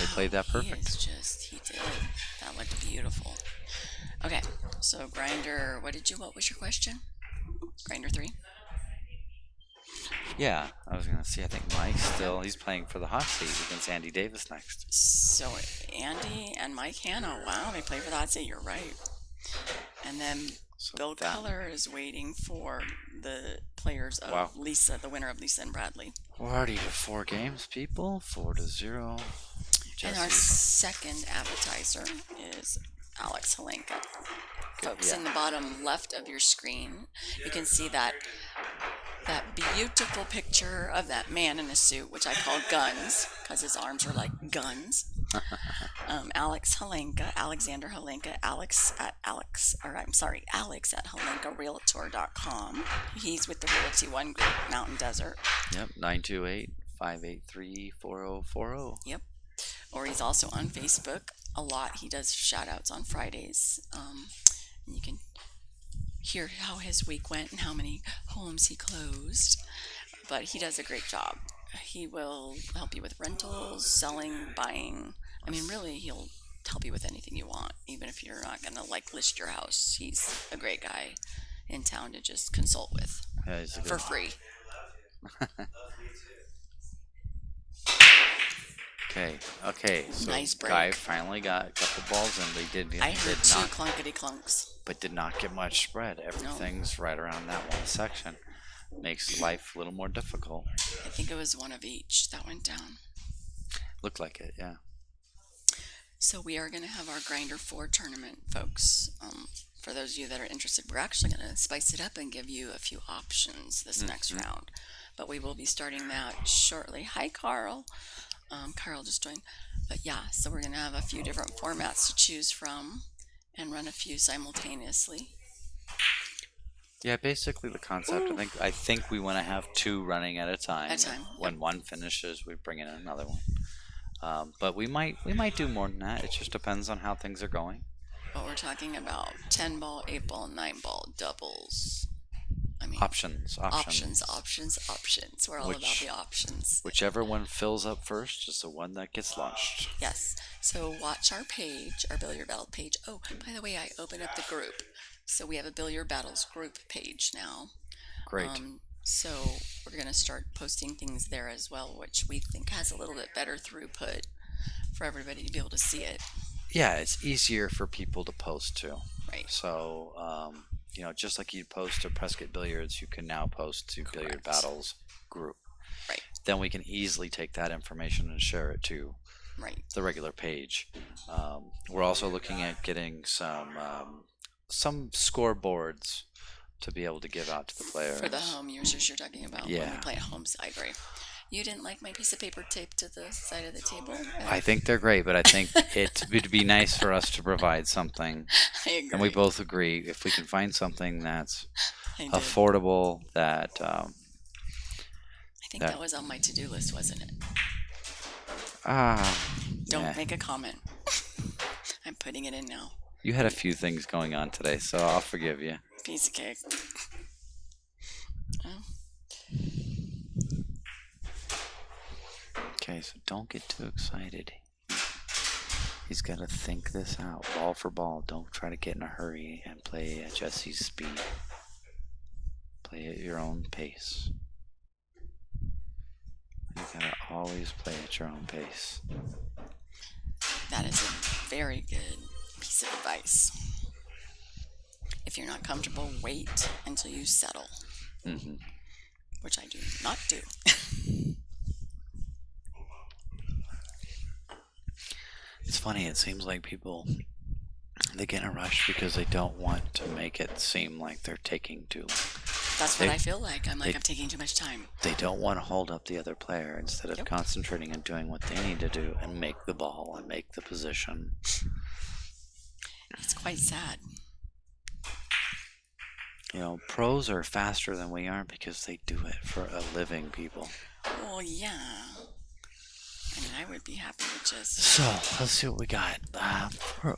Speaker 3: They played that perfect.
Speaker 4: He did. That looked beautiful. Okay, so Grinder, what was your question? Grinder 3?
Speaker 3: Yeah, I was gonna see. I think Mike still he's playing for the hot seat against Andy Davis next.
Speaker 4: So Andy and Mike Hanna, wow, they play for the hot seat. You're right. And then
Speaker 3: So
Speaker 4: Bill
Speaker 3: that-
Speaker 4: Keller is waiting for the players of
Speaker 3: Wow.
Speaker 4: Lisa, the winner of Lisa and Bradley.
Speaker 3: We're already to 4 games, people. 4-0.
Speaker 4: And our
Speaker 3: Jesse's
Speaker 4: second advertiser is Alex Helenka. Folks,
Speaker 3: yeah.
Speaker 4: in the bottom left of your screen, you can see that beautiful picture of that man in a suit, which I call guns, because his arms are like guns. Alex Helenka, Alexander Helenka, Alex at HelenkaRealtor.com. He's with the Realty One Group, Mountain Desert.
Speaker 3: Yep, 928-583-4040.
Speaker 4: Yep. Or he's also on Facebook a lot. He does shout outs on Fridays. You can hear how his week went and how many homes he closed. But he does a great job. He will help you with rentals, selling, buying. I mean, really, he'll help you with anything you want, even if you're not going to list your house. He's a great guy in town to just consult with
Speaker 3: Yeah, he's a good
Speaker 4: for free.
Speaker 3: Okay. So
Speaker 4: Nice break.
Speaker 3: Guy finally got a couple balls in, but he did
Speaker 4: I heard two
Speaker 3: not,
Speaker 4: clunkety clunks.
Speaker 3: but did not get much spread. Everything's right around that one section. Makes life a little more difficult.
Speaker 4: I think it was one of each that went down.
Speaker 3: Looked like it, yeah.
Speaker 4: So we are going to have our Grinder 4 tournament, folks. For those of you that are interested, we're actually going to spice it up and give you a few options this next round. But we will be starting that shortly. Hi, Carl. Carl just joined. But yeah, so we're going to have a few different formats to choose from and run a few simultaneously.
Speaker 3: Yeah, basically the concept. I think we want to have 2 running at a time.
Speaker 4: At a time,
Speaker 3: When one finishes, we bring in another one. But we might do more than that. It just depends on how things are going.
Speaker 4: But we're talking about 10 ball, 8 ball, 9 ball, doubles. I mean,
Speaker 3: Options.
Speaker 4: options. We're all about the options.
Speaker 3: Whichever one fills up first is the one that gets launched.
Speaker 4: Yes. So watch our page, our Billiard Battle page. Oh, by the way, I opened up the group. So we have a Billiard Battles group page now.
Speaker 3: Great.
Speaker 4: So we're going to start posting things there as well, which we think has a little bit better throughput for everybody to be able to see it.
Speaker 3: Yeah, it's easier for people to post to.
Speaker 4: Right.
Speaker 3: So, just like you post to Prescott Billiards, you can now post to Billiard Battles group.
Speaker 4: Right.
Speaker 3: Then we can easily take that information and share it to
Speaker 4: Right.
Speaker 3: the regular page. We're also looking at getting some scoreboards to be able to give out to the players.
Speaker 4: For the home users you're talking about when
Speaker 3: Yeah.
Speaker 4: we play at homes, I agree. You didn't like my piece of paper taped to the side of the table?
Speaker 3: I think they're great, but I think it would be nice for us to provide something.
Speaker 4: I agree.
Speaker 3: And we both agree if we can find something that's
Speaker 4: I did.
Speaker 3: affordable, that
Speaker 4: I think that was on my to-do list, wasn't it? Don't
Speaker 3: yeah.
Speaker 4: make a comment. I'm putting it in now.
Speaker 3: You had a few things going on today, so I'll forgive you.
Speaker 4: Piece of cake. Oh.
Speaker 3: Okay, so don't get too excited. He's got to think this out, ball for ball. Don't try to get in a hurry and play at Jesse's speed. Play at your own pace. You gotta always play at your own pace.
Speaker 4: That is a very good piece of advice. If you're not comfortable, wait until you settle.
Speaker 3: Mm-hmm.
Speaker 4: Which I do not do.
Speaker 3: It's funny, it seems like people, they get in a rush because they don't want to make it seem like they're taking too long.
Speaker 4: That's what I feel like. I'm taking too much time.
Speaker 3: They don't want to hold up the other player instead of concentrating and doing what they need to do and make the ball and make the position.
Speaker 4: It's quite sad.
Speaker 3: Pros are faster than we are because they do it for a living, people.
Speaker 4: Well, yeah. I mean, I would be happy with just...
Speaker 3: So, let's see what we got.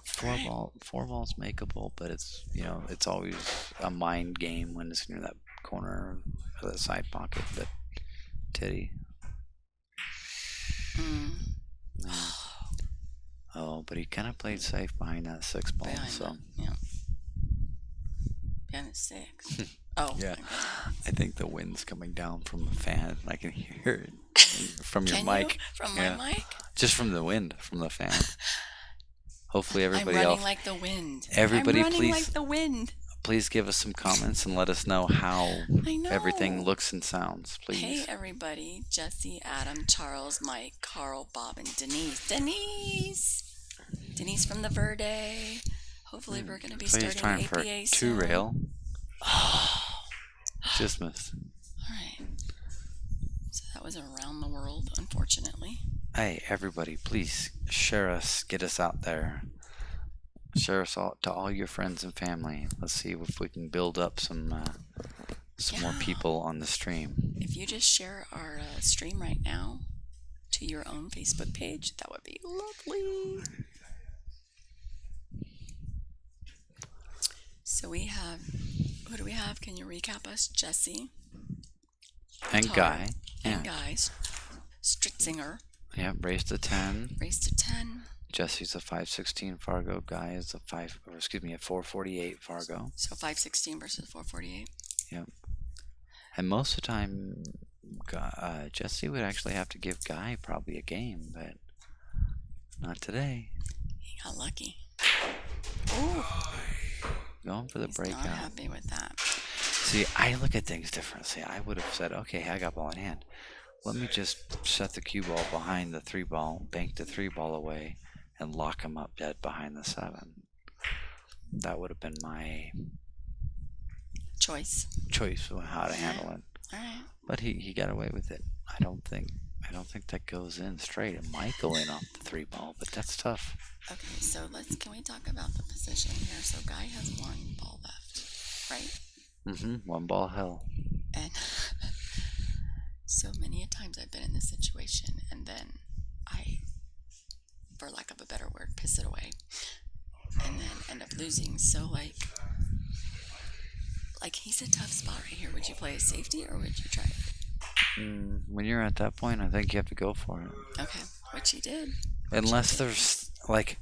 Speaker 3: Four balls makeable, but it's always a mind game when it's near that corner or that side pocket, but titty. Oh, but he kind of played safe behind that 6 ball,
Speaker 4: Behind
Speaker 3: so...
Speaker 4: it, yeah. Behind the 6. Oh.
Speaker 3: Yeah.
Speaker 4: Okay.
Speaker 3: I think the wind's coming down from the fan. I can hear it from your
Speaker 4: Can
Speaker 3: mic.
Speaker 4: you? From
Speaker 3: Yeah.
Speaker 4: my mic?
Speaker 3: Just from the wind, from the fan. Hopefully everybody
Speaker 4: I'm running
Speaker 3: else.
Speaker 4: like the wind.
Speaker 3: Everybody,
Speaker 4: I'm running
Speaker 3: please,
Speaker 4: like the wind.
Speaker 3: please give us some comments and let us know how
Speaker 4: I know.
Speaker 3: everything looks and sounds, please.
Speaker 4: Hey, everybody. Jesse, Adam, Charles, Mike, Carl, Bob, and Denise. Denise from the Verde. Hopefully we're going to be
Speaker 3: So he's
Speaker 4: starting
Speaker 3: trying for
Speaker 4: APA
Speaker 3: a
Speaker 4: soon.
Speaker 3: 2-rail. Just missed.
Speaker 4: All right. So that was around the world, unfortunately.
Speaker 3: Hey, everybody, please share us, get us out there. Share us all to all your friends and family. Let's see if we can build up some more
Speaker 4: Yeah.
Speaker 3: people on the stream.
Speaker 4: If you just share our stream right now to your own Facebook page, that would be lovely. So we have, who do we have? Can you recap us? Jesse.
Speaker 3: And
Speaker 4: Tar-
Speaker 3: Guy.
Speaker 4: And
Speaker 3: Yeah.
Speaker 4: Guy. Stritzinger.
Speaker 3: Yeah, race to 10.
Speaker 4: Race to 10.
Speaker 3: Jesse's a 516 Fargo. Guy is a 448 Fargo.
Speaker 4: So 516 versus 448.
Speaker 3: Yep. And most of the time, Jesse would actually have to give Guy probably a game, but not today.
Speaker 4: He got lucky. Ooh.
Speaker 3: Going for the
Speaker 4: He's
Speaker 3: breakout.
Speaker 4: not happy with that.
Speaker 3: See, I look at things differently. See, I would have said, okay, I got ball in hand. Let me just set the cue ball behind the 3 ball, bank the 3 ball away, and lock him up dead behind the 7. That would have been my
Speaker 4: Choice.
Speaker 3: choice of how to handle it.
Speaker 4: All right.
Speaker 3: But he got away with it. I don't think that goes in straight. It might go in off the 3 ball, but that's tough.
Speaker 4: Okay, so can we talk about the position here? So Guy has 1 ball left, right?
Speaker 3: 1 ball hell.
Speaker 4: And so many a times I've been in this situation, and then I, for lack of a better word, piss it away, and then end up losing. So like he's a tough spot right here. Would you play a safety or would you try it?
Speaker 3: When you're at that point, I think you have to go for it.
Speaker 4: Okay, which he did.
Speaker 3: Unless there's, like,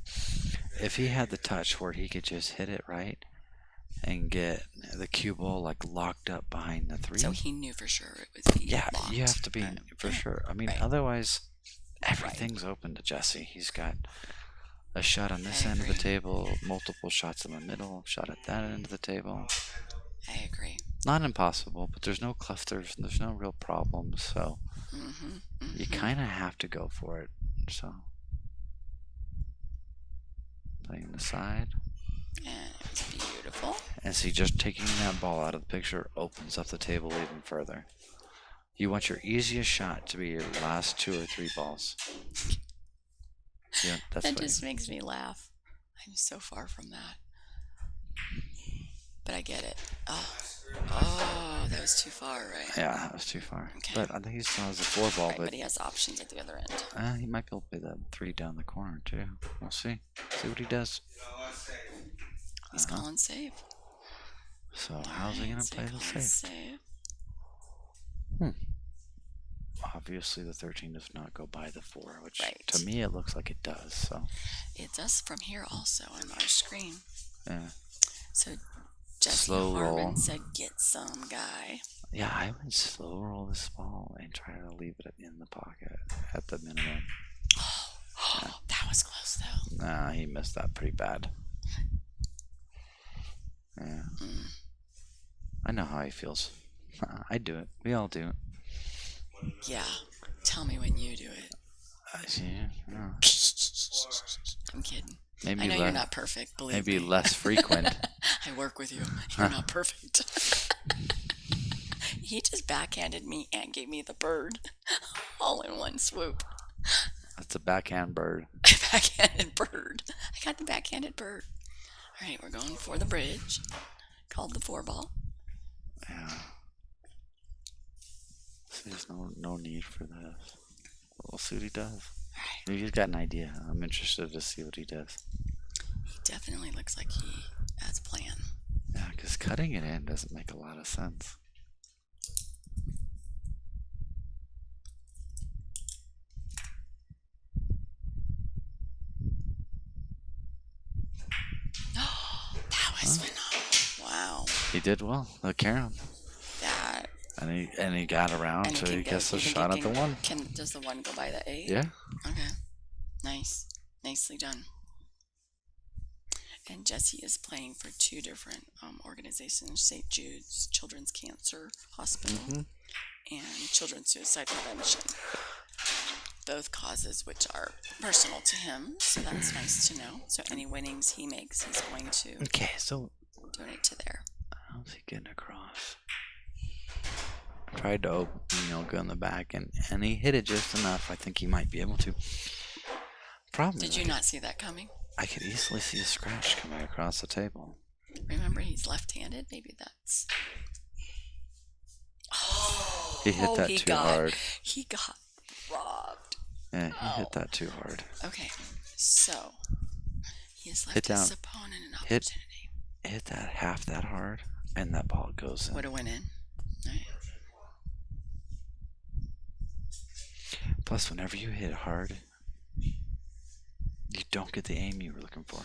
Speaker 3: if he had the touch where he could just hit it right and get the cue ball, like, locked up behind the 3.
Speaker 4: So he knew for sure it was
Speaker 3: Yeah,
Speaker 4: locked.
Speaker 3: you have to be,
Speaker 4: Right.
Speaker 3: for sure. I mean,
Speaker 4: Right.
Speaker 3: otherwise, everything's open to Jesse. He's got a shot on this
Speaker 4: I
Speaker 3: end of the
Speaker 4: agree.
Speaker 3: table, multiple shots in the middle, shot at that end of the table.
Speaker 4: I agree.
Speaker 3: Not impossible, but there's no clusters and there's no real problems, so you kind of have to go for it. So, playing the side.
Speaker 4: And it was beautiful.
Speaker 3: And see, just taking that ball out of the picture opens up the table even further. You want your easiest shot to be your last 2 or 3 balls. Yeah, that's
Speaker 4: That
Speaker 3: what
Speaker 4: just makes me laugh. I'm so far from that. But I get it. Oh, that was too far, right?
Speaker 3: Yeah, that was too far.
Speaker 4: Okay.
Speaker 3: But I think he still has a 4 ball,
Speaker 4: Right,
Speaker 3: but
Speaker 4: but he has options at the other end.
Speaker 3: he might be able to play that 3 down the corner too. We'll see. See what he does.
Speaker 4: He's calling save.
Speaker 3: So how's he gonna
Speaker 4: So
Speaker 3: play the
Speaker 4: calling
Speaker 3: safe? Obviously, the 13 does not go by the 4, which
Speaker 4: Right.
Speaker 3: to me it looks like it does. So
Speaker 4: It does from here also on our screen.
Speaker 3: yeah,
Speaker 4: So Jesse
Speaker 3: Slow roll.
Speaker 4: Harmon said, "Get some, Guy."
Speaker 3: yeah, I would slow roll this ball and try to leave it in the pocket at the minimum.
Speaker 4: Oh, that was close though.
Speaker 3: Nah, he missed that pretty bad. Yeah, I know how he feels. I do it. We all do it.
Speaker 4: Yeah. Tell me when you do it.
Speaker 3: Yeah.
Speaker 4: I'm kidding.
Speaker 3: Maybe
Speaker 4: I know you're not perfect. Believe
Speaker 3: maybe
Speaker 4: me.
Speaker 3: less frequent.
Speaker 4: I work with you. You're not perfect. He just backhanded me and gave me the bird all in one swoop.
Speaker 3: That's a backhand bird.
Speaker 4: Backhanded bird. I got the backhanded bird. All right, we're going for the bridge. Called the 4 ball.
Speaker 3: Yeah. So there's no need for this. We'll see what he does. Maybe he's got an idea. I'm interested to see what he does.
Speaker 4: He definitely looks like he has a plan.
Speaker 3: Yeah, because cutting it in doesn't make a lot of sense.
Speaker 4: That was phenomenal. Wow.
Speaker 3: He did well. The carom.
Speaker 4: That
Speaker 3: And he got around
Speaker 4: and
Speaker 3: to
Speaker 4: he
Speaker 3: he
Speaker 4: can
Speaker 3: gets
Speaker 4: get,
Speaker 3: a
Speaker 4: you think
Speaker 3: shot
Speaker 4: it
Speaker 3: at the
Speaker 4: can,
Speaker 3: one.
Speaker 4: does the one go by the 8?
Speaker 3: Yeah.
Speaker 4: Okay. Nice. Nicely done. And Jesse is playing for 2 different organizations, St. Jude's Children's Cancer Hospital and Children's Suicide Prevention. Both causes which are personal to him, so that's nice to know. So any winnings he makes, he's going to
Speaker 3: Okay, so
Speaker 4: donate to there.
Speaker 3: how's he getting across? Tried to open, go in the back, and he hit it just enough. I think he might be able to. Problem
Speaker 4: Did
Speaker 3: is,
Speaker 4: you not see that coming?
Speaker 3: I could easily see a scratch coming across the table.
Speaker 4: Remember, he's left-handed. Maybe that's. Oh,
Speaker 3: He hit that too hard.
Speaker 4: He got robbed.
Speaker 3: Yeah, he hit that too hard.
Speaker 4: Okay, so he has left his opponent an opportunity.
Speaker 3: Hit that half that hard, and that ball goes in.
Speaker 4: Would have went in. Right.
Speaker 3: Plus, whenever you hit hard, you don't get the aim you were looking for.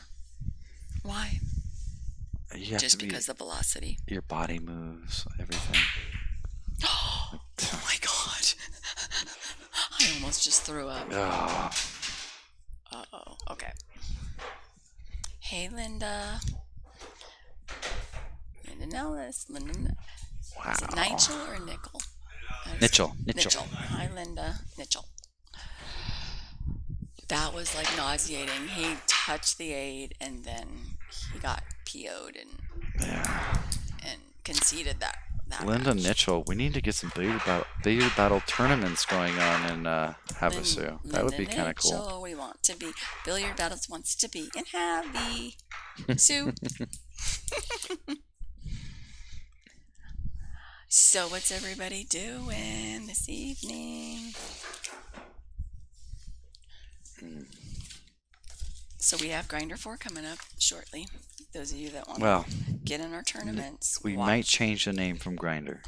Speaker 4: Why?
Speaker 3: You have
Speaker 4: Just
Speaker 3: to
Speaker 4: because the velocity.
Speaker 3: Your body moves, everything.
Speaker 4: Oh my god! I almost just threw up.
Speaker 3: Oh.
Speaker 4: Uh-oh. Okay. Hey, Linda. Linda Nellis. Linda.
Speaker 3: Wow.
Speaker 4: Is it Nigel or Nickel?
Speaker 3: Nitchell.
Speaker 4: Hi, Linda. Nitchell. That was like nauseating. He touched the aid and then he got PO'd and conceded that
Speaker 3: Linda
Speaker 4: match.
Speaker 3: Nitchell, we need to get some billiard battle tournaments going on in Havasu. That would be kind of cool.
Speaker 4: We want to be Billiard Battles wants to be in Havasu. So what's everybody doing this evening? So we have Grinder 4 coming up shortly. Those of you that want to get in our tournaments,
Speaker 3: we might change the name from Grinder.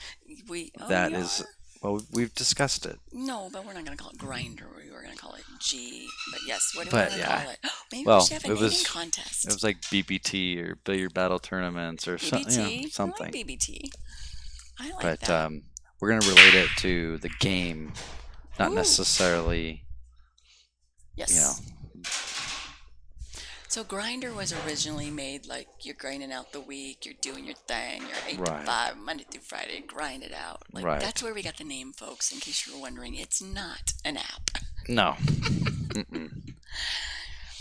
Speaker 3: Well, we've discussed it.
Speaker 4: No, but we're not going to call it Grinder. We were going to call it G. But yes, what do we want to call it? Maybe we should have a naming contest.
Speaker 3: It was like BBT or Billiard Battle Tournaments or something.
Speaker 4: I like BBT. I like
Speaker 3: that.
Speaker 4: But
Speaker 3: we're going to relate it to the game, not necessarily.
Speaker 4: Yes. So Grinder was originally made like you're grinding out the week, you're doing your thing, you're 8 to 5, Monday through Friday, grind it out. Like that's where we got the name, folks, in case you were wondering. It's not an app.
Speaker 3: No.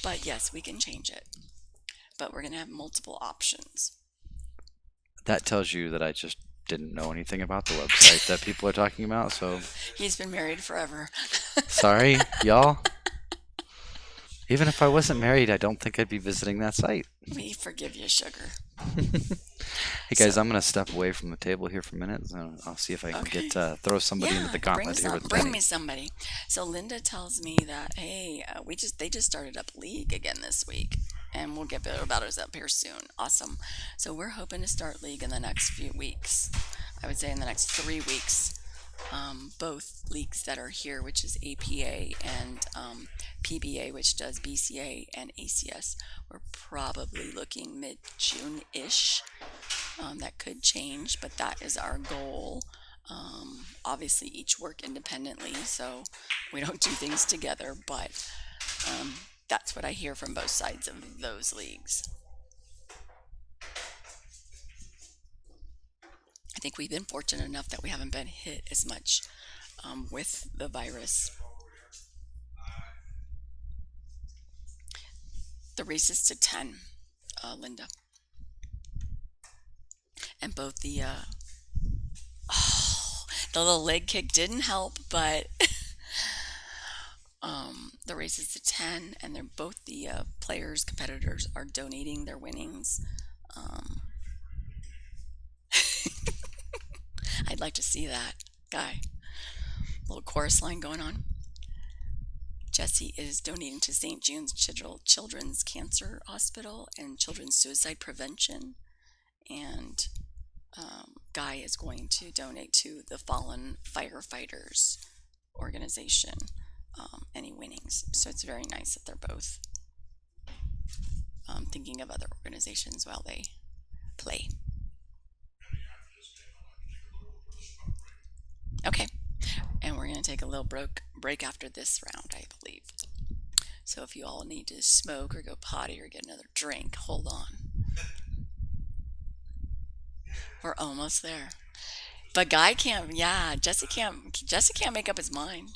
Speaker 4: But yes, we can change it. But we're going to have multiple options.
Speaker 3: That tells you that I just didn't know anything about the website that people are talking about, so...
Speaker 4: He's been married forever.
Speaker 3: Sorry, y'all. Even if I wasn't married, I don't think I'd be visiting that site.
Speaker 4: We forgive you, sugar.
Speaker 3: Hey guys, I'm going to step away from the table here for a minute. So I'll see if I can throw somebody into the gauntlet here with
Speaker 4: bring me somebody. So Linda tells me that, hey, they just started up League again this week. And we'll get better about it up here soon. Awesome. So we're hoping to start League in the next few weeks. I would say in the next 3 weeks. Both leagues that are here, which is APA and PBA, which does BCA and ACS. We're probably looking mid-June-ish. That could change, but that is our goal. Obviously, each work independently, so we don't do things together, but that's what I hear from both sides of those leagues. I think we've been fortunate enough that we haven't been hit as much with the virus. The race is to 10, Linda. And both the little leg kick didn't help, but the race is to 10, and they're both the competitors are donating their winnings. I'd like to see that guy. Little chorus line going on. Jesse is donating to St. Jude's Children's Cancer Hospital and Children's Suicide Prevention. And Guy is going to donate to the Fallen Firefighters organization. Any winnings. So it's very nice that they're both thinking of other organizations while they play. take a little break after this round, I believe. So if you all need to smoke or go potty or get another drink, hold on. We're almost there. But Guy can't, yeah, Jesse can't make up his mind.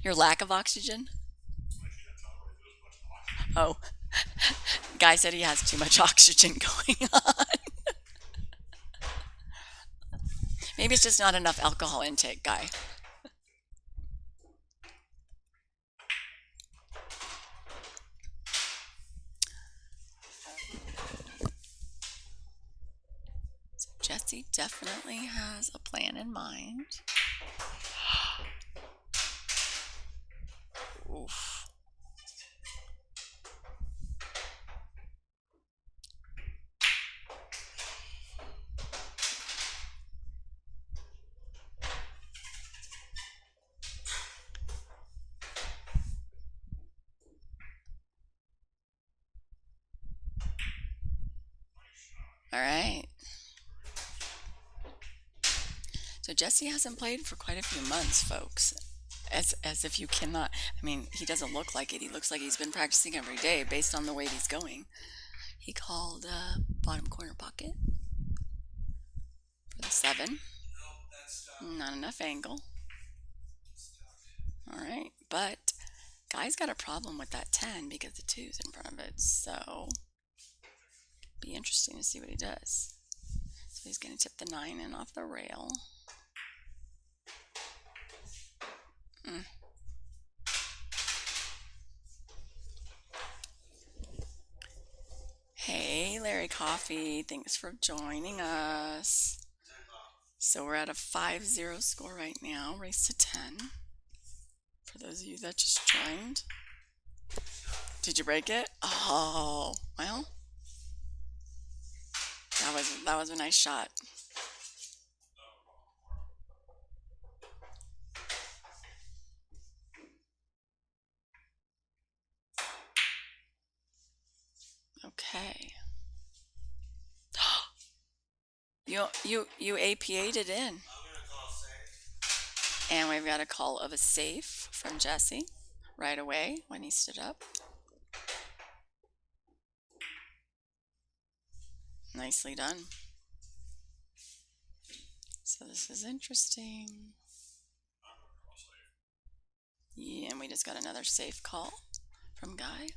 Speaker 4: Your lack of oxygen? Oh, Guy said he has too much oxygen going on. Maybe it's just not enough alcohol intake, Guy. So Jesse definitely has a plan in mind. Oof. All right. So Jesse hasn't played for quite a few months, folks. As if you cannot, I mean, he doesn't look like it. He looks like he's been practicing every day based on the way he's going. He called bottom corner pocket for the 7. Not enough angle. All right, but Guy's got a problem with that 10 because the 2's in front of it. So be interesting to see what he does. So he's going to tip the 9 in off the rail. Hey, Larry Coffee, thanks for joining us. So we're at a 5-0 score right now, race to 10. For those of you that just joined. Did you break it? Oh, well, that was a nice shot. Okay. You APA'd it in. And we've got a call of a safe from Jesse right away when he stood up. Nicely done. So this is interesting. Yeah, and we just got another safe call from Guy.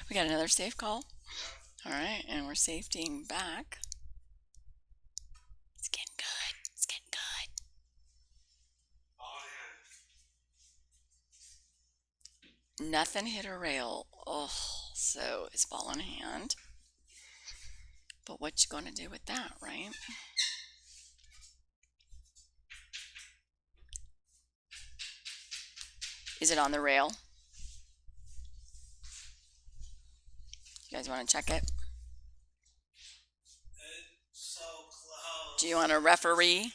Speaker 4: We got another safe call. All right, and we're safetying back. It's getting good. It's getting good. Nothing hit a rail. Oh, so it's ball in hand. But what you gonna do with that, right? Is it on the rail? You guys want to check it?
Speaker 5: It's so close.
Speaker 4: Do you want a referee?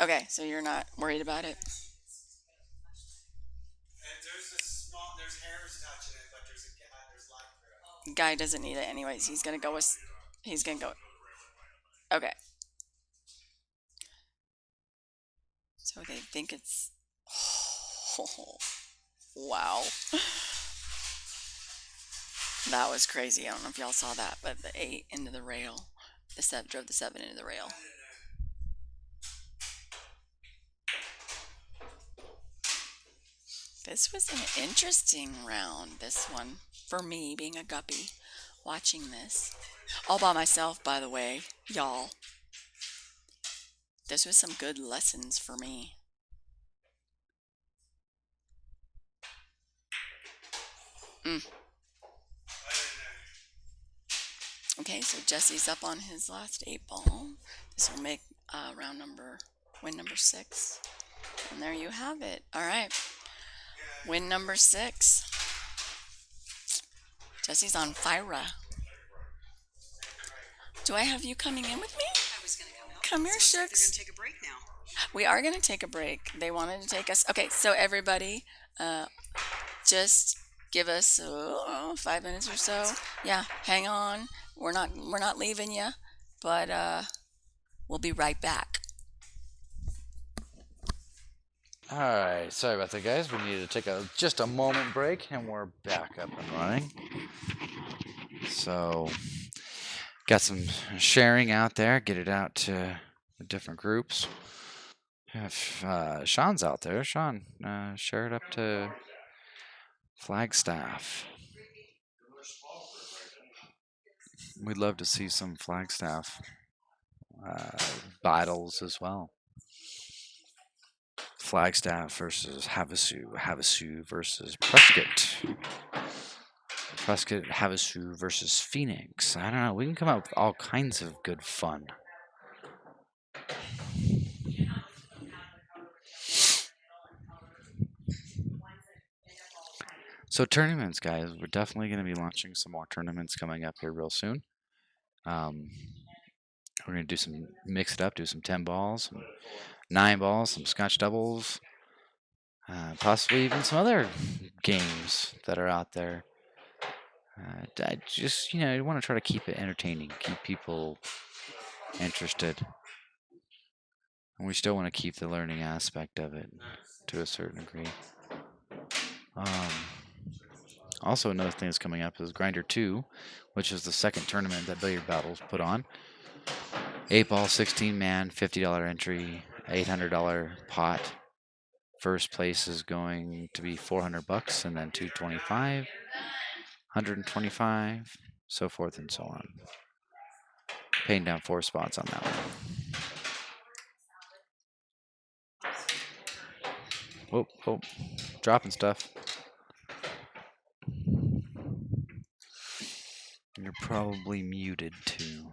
Speaker 4: Okay, so you're not worried about it?
Speaker 5: And there's hairs touching it, but there's light through it.
Speaker 4: Guy doesn't need it anyways. He's gonna go. Okay. So they think it's. Oh, wow. That was crazy. I don't know if y'all saw that, but the 8 into the rail. The 7 drove the 7 into the rail. This was an interesting round, this one, for me being a guppy watching this. All by myself, by the way, y'all. This was some good lessons for me. Okay, so Jesse's up on his last 8 ball. This will make win number 6. And there you have it. All right. Win number 6. Jesse's on fire. Do I have you coming in with me?
Speaker 6: I was going to come out.
Speaker 4: Come here,
Speaker 6: Sounds like
Speaker 4: Shucks.
Speaker 6: they're going to take a break now.
Speaker 4: We are going to take a break. They wanted to take us. Okay, so everybody, just give us 5 minutes or so. Yeah, hang on. We're not leaving you, but we'll be right back.
Speaker 3: All right, sorry about that, guys. We needed to take just a moment break, and we're back up and running. So, got some sharing out there. Get it out to the different groups. If Sean's out there, Sean, share it up to Flagstaff. We'd love to see some Flagstaff battles as well. Flagstaff versus Havasu, Havasu versus Prescott, Prescott, Havasu versus Phoenix. I don't know. We can come up with all kinds of good fun. So tournaments, guys, we're definitely going to be launching some more tournaments coming up here real soon. We're going to mix it up, do some 10 balls, some 9 balls, some scotch doubles, possibly even some other games that are out there. I just, you want to try to keep it entertaining, keep people interested. And we still want to keep the learning aspect of it to a certain degree. Also, another thing that's coming up is Grinder 2, which is the second tournament that Billiard Battles put on. 8-ball, 16-man, $50 entry, $800 pot. First place is going to be $400, and then $225, $125, so forth and so on. Paying down 4 spots on that one. Whoa, dropping stuff. You're probably muted too.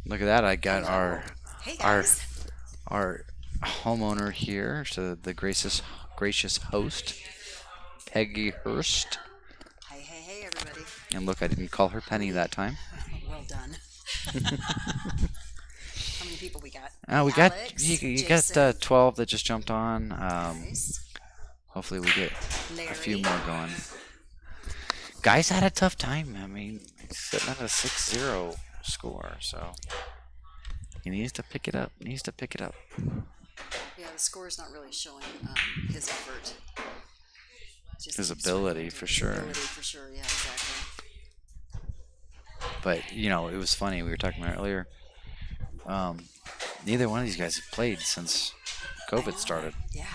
Speaker 3: Look at that! I got
Speaker 6: Hey guys.
Speaker 3: our homeowner here, so the gracious host, Peggy Hurst.
Speaker 6: Hey, everybody.
Speaker 3: And look, I didn't call her Penny that time.
Speaker 6: Well done. How many people we got?
Speaker 3: We
Speaker 6: Alex,
Speaker 3: you got 12 that just jumped on.
Speaker 6: Nice.
Speaker 3: Hopefully we get
Speaker 6: Larry.
Speaker 3: a few more going. Guys had a tough time. I mean, he's sitting at a 6-0 score, so he needs to pick it up.
Speaker 6: Yeah, the score is not really showing his effort. Just
Speaker 3: His
Speaker 6: keeps
Speaker 3: ability,
Speaker 6: trying
Speaker 3: for
Speaker 6: his
Speaker 3: sure.
Speaker 6: Ability for sure, yeah, exactly.
Speaker 3: But, it was funny. We were talking about earlier. Neither one of these guys have played since COVID started.
Speaker 6: Yeah,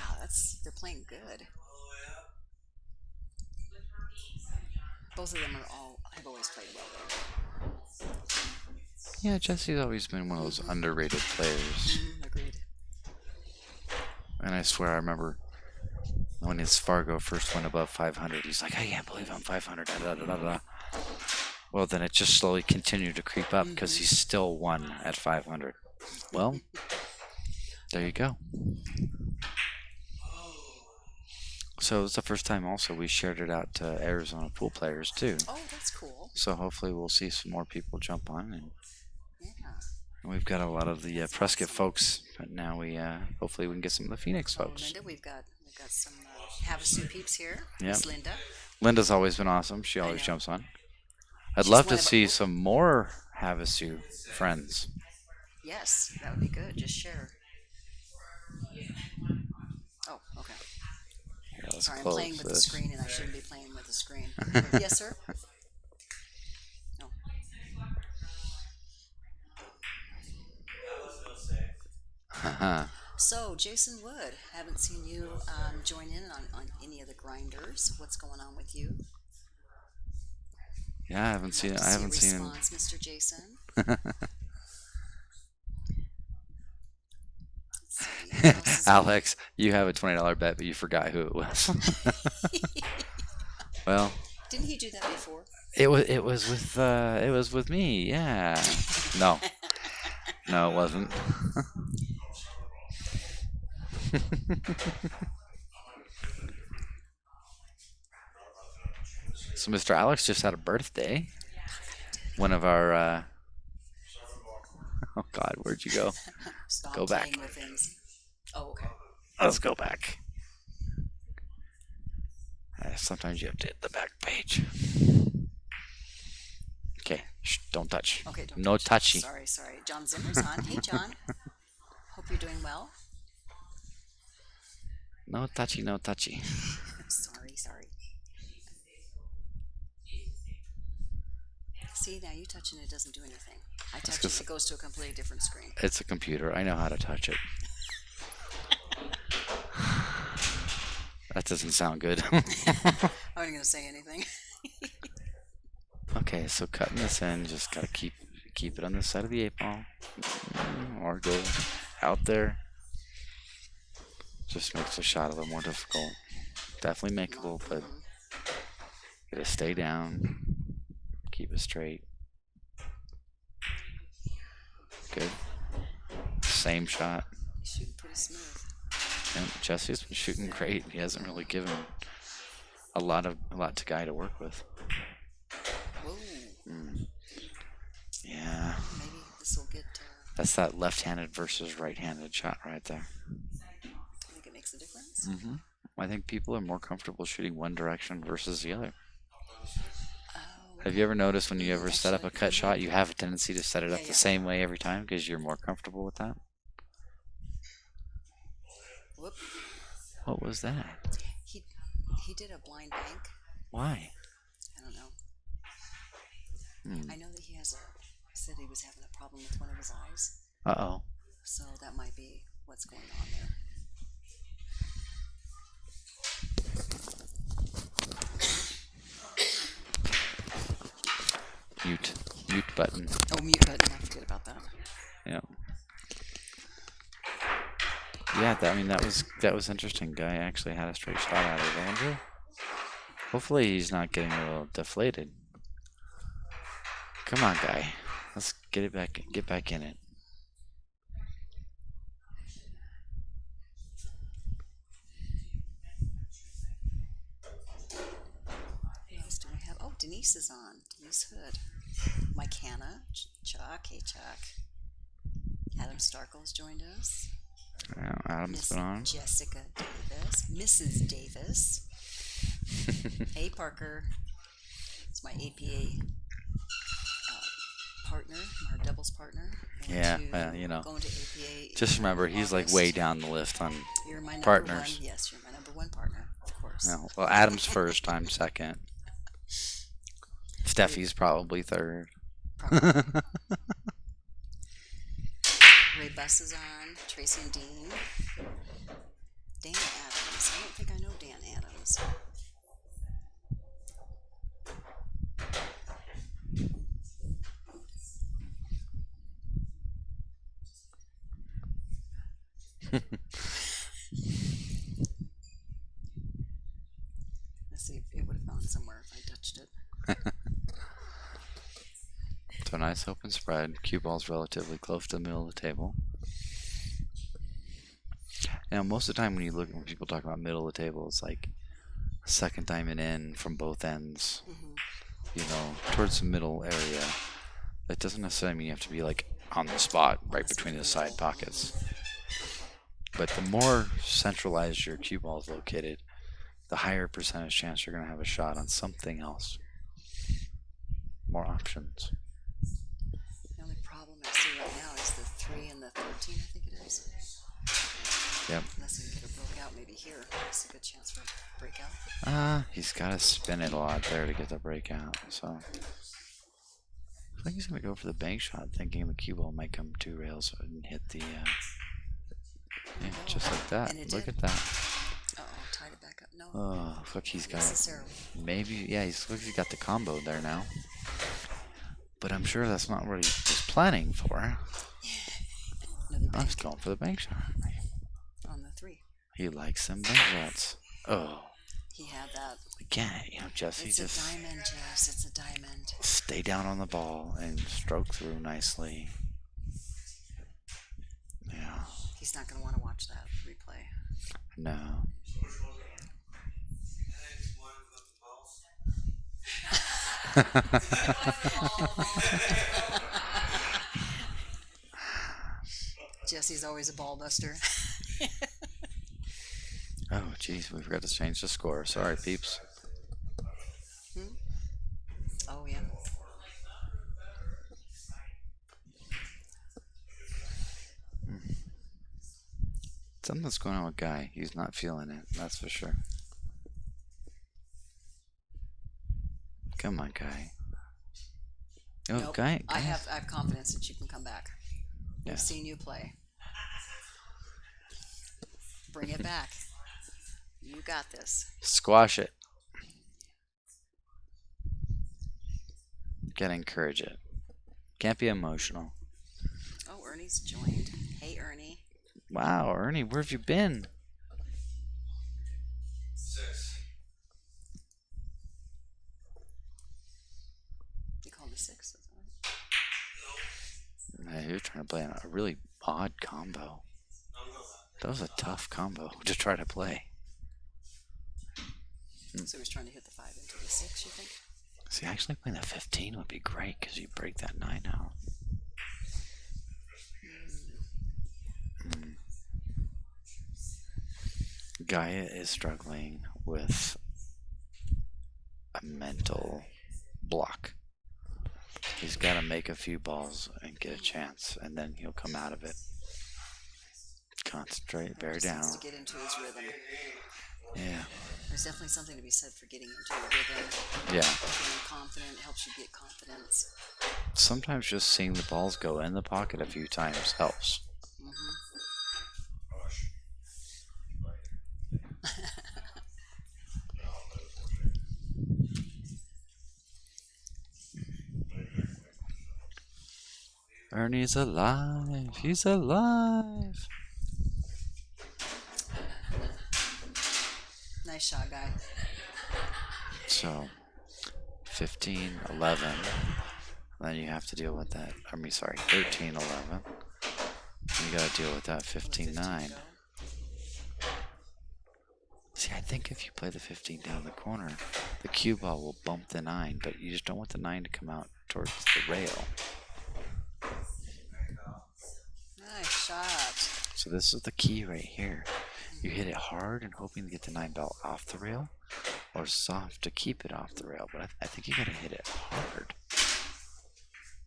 Speaker 6: they're playing good. Both of them have always played well though.
Speaker 3: Yeah, Jesse's always been one of those underrated players.
Speaker 6: Agreed.
Speaker 3: And I swear I remember when his Fargo first went above 500, he's like, I can't believe I'm 500. Well, then it just slowly continued to creep up because he's still won at 500. Well, there you go. So it's the first time also we shared it out to Arizona pool players too.
Speaker 6: Oh, that's cool.
Speaker 3: So hopefully we'll see some more people jump on. And
Speaker 6: Yeah.
Speaker 3: we've got a lot of the Prescott folks, but now hopefully we can get some of the Phoenix folks.
Speaker 6: Linda, we've got some Havasu peeps here.
Speaker 3: Yeah.
Speaker 6: Miss Linda.
Speaker 3: Linda's always been awesome. She always
Speaker 6: know.
Speaker 3: jumps on. I'd
Speaker 6: She's
Speaker 3: love
Speaker 6: one
Speaker 3: to
Speaker 6: of-
Speaker 3: see some more Havasu friends.
Speaker 6: Yes, that would be good. Just share. Oh, okay.
Speaker 3: Here, let's
Speaker 6: Sorry, I'm
Speaker 3: close
Speaker 6: playing with the
Speaker 3: this.
Speaker 6: screen and I shouldn't be playing with the screen. Yes, sir? No. So, Jason Wood, haven't seen you join in on any of the grinders. What's going on with you?
Speaker 3: Yeah, I haven't seen it. I haven't seen him.
Speaker 6: Response, Mr. Jason.
Speaker 3: Alex, you have a $20 bet, but you forgot who it was. Well,
Speaker 6: Didn't he do that before?
Speaker 3: it was with me. Yeah. No, it wasn't. So Mr. Alex just had a birthday. One of our. Oh God, where'd you go?
Speaker 6: Stop
Speaker 3: Go back.
Speaker 6: playing with things. Oh, okay.
Speaker 3: Let's go back. Sometimes you have to hit the back page. Okay, shh, don't touch.
Speaker 6: Okay, don't
Speaker 3: No
Speaker 6: touch.
Speaker 3: touchy.
Speaker 6: Sorry. John Zimmer's on. Hey, John. Hope you're doing well.
Speaker 3: No touchy, no touchy.
Speaker 6: Sorry. See, now you touch and it doesn't do anything. I touch it, it goes to a completely different screen.
Speaker 3: It's a computer. I know how to touch it. That doesn't sound good.
Speaker 6: I wasn't going to say anything.
Speaker 3: Okay, so cutting this in, just gotta keep it on the side of the 8-ball, or go out there. Just makes the shot a little more difficult. Definitely makeable, but gotta stay down, keep it straight. Good. Same shot.
Speaker 6: He's shooting pretty smooth.
Speaker 3: And Jesse's been shooting great. He hasn't really given a lot to Guy to work with.
Speaker 6: Whoa.
Speaker 3: Yeah.
Speaker 6: Maybe this will get.
Speaker 3: That's that left-handed versus right-handed shot right there.
Speaker 6: I think it makes a difference.
Speaker 3: I think people are more comfortable shooting one direction versus the other.
Speaker 6: Oh,
Speaker 3: Have you ever noticed when you ever set up a cut shot, you have a tendency to set it up the same way every time because you're more comfortable with that?
Speaker 6: Whoop.
Speaker 3: What was that?
Speaker 6: He did a blind bank.
Speaker 3: Why?
Speaker 6: I don't know. I know that he said he was having a problem with one of his eyes.
Speaker 3: Uh-oh.
Speaker 6: So that might be what's going on there.
Speaker 3: Mute button.
Speaker 6: Oh, mute button. I forget about that.
Speaker 3: Yeah. Yeah, that was interesting. Guy actually had a straight shot out of it. I wonder. Hopefully he's not getting a little deflated. Come on, Guy. Let's get back in it.
Speaker 6: Who else do we have? Oh, Denise is on. Denise Hood. Mike Hanna. Chuck. Hey, Chuck. Adam Starkle's joined us.
Speaker 3: Yeah, Adam's been on.
Speaker 6: Jessica Davis. Mrs. Davis. Hey, Parker. It's my APA partner, our doubles partner.
Speaker 3: Yeah,
Speaker 6: Going to APA.
Speaker 3: Just remember, he's like way down the list on
Speaker 6: You're my number
Speaker 3: partners.
Speaker 6: One. Yes, you're my number one partner, of course.
Speaker 3: No, well, Adam's first, I'm second. Steffi's probably third.
Speaker 6: Probably. Ray Buss is on. Tracy and Dean. Dan Adams. I don't think I know Dan Adams. Let's see if it would have gone somewhere if I touched it.
Speaker 3: So nice open spread. Cue ball's relatively close to the middle of the table. Now, most of the time when people talk about middle of the table, it's like second diamond in from both ends, towards the middle area. That doesn't necessarily mean you have to be like on the spot right between the side pockets. But the more centralized your cue ball is located, the higher percentage chance you're going to have a shot on something else. More options.
Speaker 6: The only problem I see right now is the 3 and the 13, I think it is.
Speaker 3: Yep.
Speaker 6: Unless we can get a broke out maybe here. That's a good chance for a breakout.
Speaker 3: He's got to spin it a lot there to get the breakout. So I think he's going to go for the bank shot, thinking the cue ball might come 2 rails and hit the... yeah, just like that. Look at that.
Speaker 6: Uh-oh, tied it back up. No.
Speaker 3: Oh, look, he's got... Maybe, yeah, he's got the combo there now. But I'm sure that's not what he was planning for. I was going for the bank shot.
Speaker 6: On the 3.
Speaker 3: He likes them bank shots. Oh.
Speaker 6: He had that.
Speaker 3: Again, Jesse
Speaker 6: it's
Speaker 3: just...
Speaker 6: It's a diamond, Jess. It's a diamond.
Speaker 3: Stay down on the ball and stroke through nicely. Yeah.
Speaker 6: He's not going to want to watch that replay.
Speaker 3: No.
Speaker 6: Jesse's always a ball buster.
Speaker 3: Oh, jeez, we forgot to change the score. Sorry, peeps. Something's going on with Guy. He's not feeling it, that's for sure. Come on, Guy. Oh,
Speaker 6: Nope.
Speaker 3: Guy.
Speaker 6: I have confidence that you can come back.
Speaker 3: Yeah.
Speaker 6: We've seen you play. Bring it back. You got this.
Speaker 3: Squash it. Gotta encourage it. Can't be emotional.
Speaker 6: Oh, Ernie's joined. Hey, Ernie.
Speaker 3: Wow, Ernie, where have you been?
Speaker 5: 6.
Speaker 6: You called me 6. That's all right.
Speaker 3: Yeah, you're trying to play a really odd combo. That was a tough combo to try to play.
Speaker 6: So he's trying to hit the 5 into the 6, you think?
Speaker 3: See, actually playing the 15 would be great because you break that 9 out. Gaia is struggling with a mental block. He's got to make a few balls and get a chance, and then he'll come out of it. Concentrate, bear
Speaker 6: Just
Speaker 3: down.
Speaker 6: needs to get into his rhythm.
Speaker 3: Yeah.
Speaker 6: There's definitely something to be said for getting into a rhythm.
Speaker 3: Yeah.
Speaker 6: Feeling confident helps you get confidence.
Speaker 3: Sometimes just seeing the balls go in the pocket a few times helps. Ernie's alive. He's alive.
Speaker 6: Nice shot, Guy.
Speaker 3: So, 15, 11. Then you have to deal with that. 13, 11. You got to deal with that 15, 9. See, I think if you play the 15 down the corner, the cue ball will bump the 9, but you just don't want the 9 to come out towards the rail.
Speaker 6: Nice shot.
Speaker 3: So this is the key right here. You hit it hard and hoping to get the 9 ball off the rail, or soft to keep it off the rail. But I think you got to hit it hard.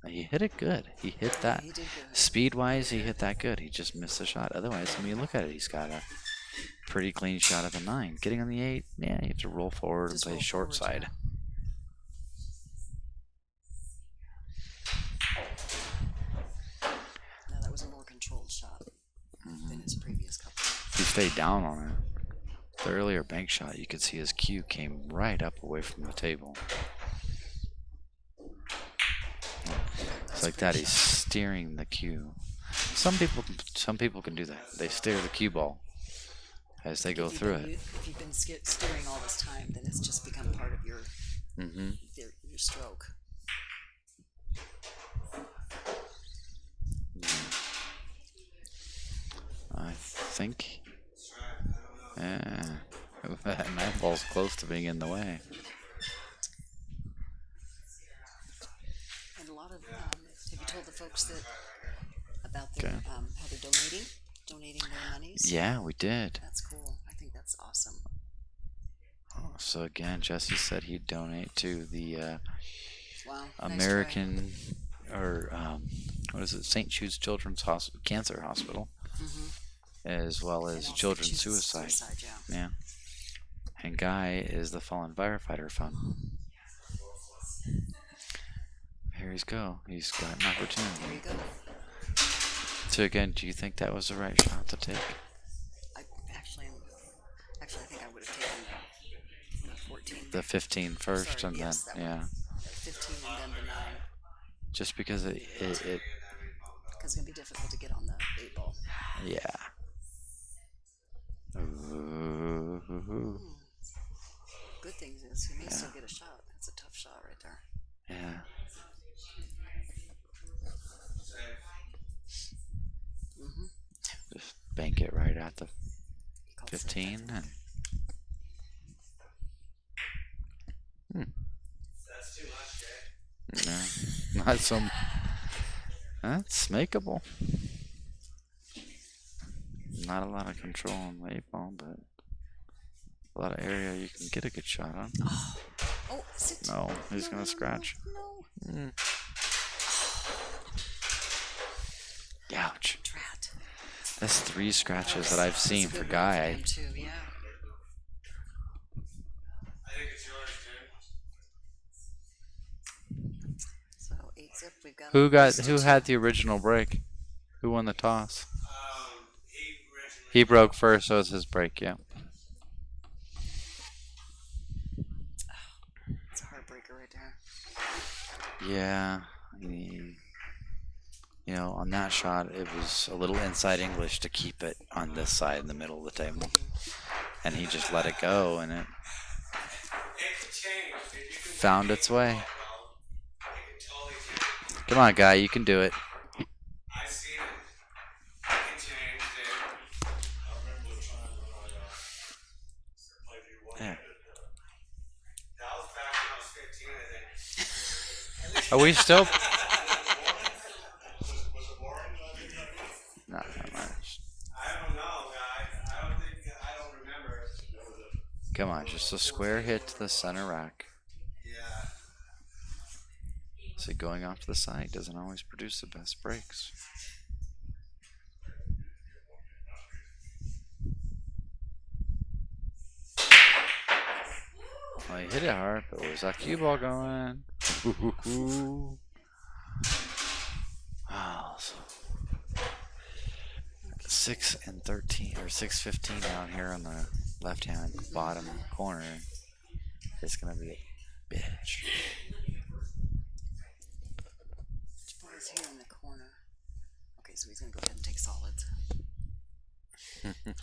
Speaker 3: Now, he hit it good. He hit that.
Speaker 6: He did good.
Speaker 3: Speed-wise, he hit that good. He just missed the shot. Otherwise, I mean, look at it. He's got a pretty clean shot at the 9. Getting on the 8, yeah, you have to roll forward
Speaker 6: Just
Speaker 3: and play
Speaker 6: roll
Speaker 3: short
Speaker 6: forward,
Speaker 3: side.
Speaker 6: Now that was a more controlled shot than his previous couple.
Speaker 3: He stayed down on it. The earlier bank shot, you could see his cue came right up away from the table. It's like that. He's steering the cue. Some people can do that. They steer the cue ball as they go through it.
Speaker 6: If you've been steering all this time, then it's just become part of your your stroke.
Speaker 3: I think. Yeah, that ball's close to being in the way.
Speaker 6: And a lot of have you told the folks that about their how they're donating their monies?
Speaker 3: Yeah, we did.
Speaker 6: That's cool. I think that's awesome.
Speaker 3: So again, Jesse said he'd donate to the
Speaker 6: Wow.
Speaker 3: American, or what is it, St. Jude's Children's Cancer Hospital, as well as
Speaker 6: And also
Speaker 3: Children's
Speaker 6: choose
Speaker 3: Suicide.
Speaker 6: Yeah.
Speaker 3: Yeah. And Guy is the Fallen Firefighter Fund. Here he's go. He's got an
Speaker 6: There
Speaker 3: opportunity.
Speaker 6: you go.
Speaker 3: So again, do you think that was the right shot to take?
Speaker 6: I think I would have taken the 14.
Speaker 3: The 15 first,
Speaker 6: Sorry,
Speaker 3: and
Speaker 6: yes,
Speaker 3: then
Speaker 6: that one.
Speaker 3: yeah,
Speaker 6: 15 and then the 9.
Speaker 3: just because it
Speaker 6: Because it's gonna be difficult to get on the 8 ball.
Speaker 3: yeah. Ooh.
Speaker 6: Good thing is he may still get a shot. That's a tough shot right there.
Speaker 3: Yeah. Just bank it right at the
Speaker 6: He calls it
Speaker 3: 15 and
Speaker 5: That's too much, Jay.
Speaker 3: no, not some. That's makeable. Not a lot of control on the 8 ball, but a lot of area you can get a good shot on.
Speaker 6: Oh, sit.
Speaker 3: No, he's gonna scratch.
Speaker 6: No.
Speaker 3: Ouch.
Speaker 6: Drat.
Speaker 3: That's 3 scratches that
Speaker 6: Oh,
Speaker 3: I've
Speaker 6: that's a
Speaker 3: seen
Speaker 6: good
Speaker 3: for
Speaker 6: run
Speaker 3: Guy.
Speaker 6: him too, yeah.
Speaker 5: I think it's yours, Tim.
Speaker 6: So 8-zip, we've got
Speaker 3: Who
Speaker 6: him raised to
Speaker 3: who
Speaker 6: 2.
Speaker 3: had the original break? Who won the toss?
Speaker 5: He originally.
Speaker 3: He broke first, so it's his break, yeah.
Speaker 6: It's a heartbreaker right there.
Speaker 3: Yeah. I mean, you know, on that shot, it was a little inside English to keep it on this side in the middle of the table. And he just let it go, and it
Speaker 5: It's changed. Dude. You can
Speaker 3: found its way.
Speaker 5: it can totally change.
Speaker 3: Come on, Guy, you can do it.
Speaker 5: I see it. It can change, dude.
Speaker 1: I remember the time when I played you one.
Speaker 3: Yeah.
Speaker 5: That was back when I was 15, I think.
Speaker 3: Are we still?
Speaker 1: Was it boring?
Speaker 3: Not that much.
Speaker 5: I don't know, guy. I don't remember.
Speaker 3: Come on, just a square hit to the center rack.
Speaker 5: Yeah.
Speaker 3: So going off to the side doesn't always produce the best breaks. Well, he hit it hard, but was that cue ball going? Wow. So 6 and 13 or 6-15 down here on the left-hand bottom corner. It's gonna be a bitch.
Speaker 6: Which ball is here in the corner? Okay, so he's gonna go ahead and take solids.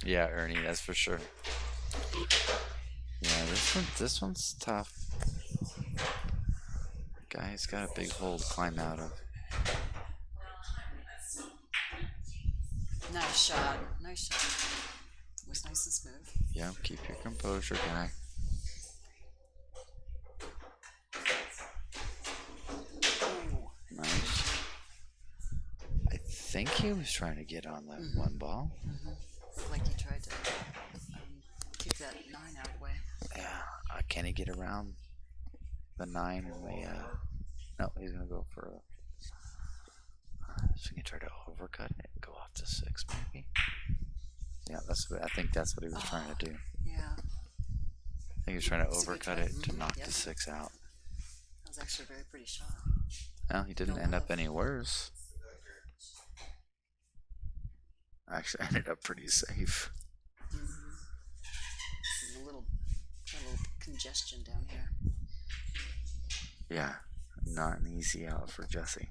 Speaker 3: Yeah, Ernie, that's for sure. Yeah, this one's tough. Guy's got a big hole to climb out of.
Speaker 6: Nice shot. Nice shot. It was nice and smooth.
Speaker 3: Yeah, keep your composure, Guy.
Speaker 6: Ooh.
Speaker 3: Nice. I think he was trying to get on that one ball.
Speaker 6: Looked like he tried to kick that 9 out of the way.
Speaker 3: Yeah, can he get around the 9 and the? No, he's gonna go for a. So he can try to overcut it and go off to 6, maybe. Yeah, I think that's what he was trying to do.
Speaker 6: Yeah,
Speaker 3: I think he was trying to
Speaker 6: That's a good
Speaker 3: overcut
Speaker 6: try.
Speaker 3: it to knock
Speaker 6: Yep.
Speaker 3: the 6 out.
Speaker 6: that was actually a very pretty shot.
Speaker 3: Well, he didn't
Speaker 6: No
Speaker 3: end up
Speaker 6: love.
Speaker 3: any worse. Actually, ended up pretty safe.
Speaker 6: There's a little congestion down here.
Speaker 3: Yeah, not an easy out for Jesse.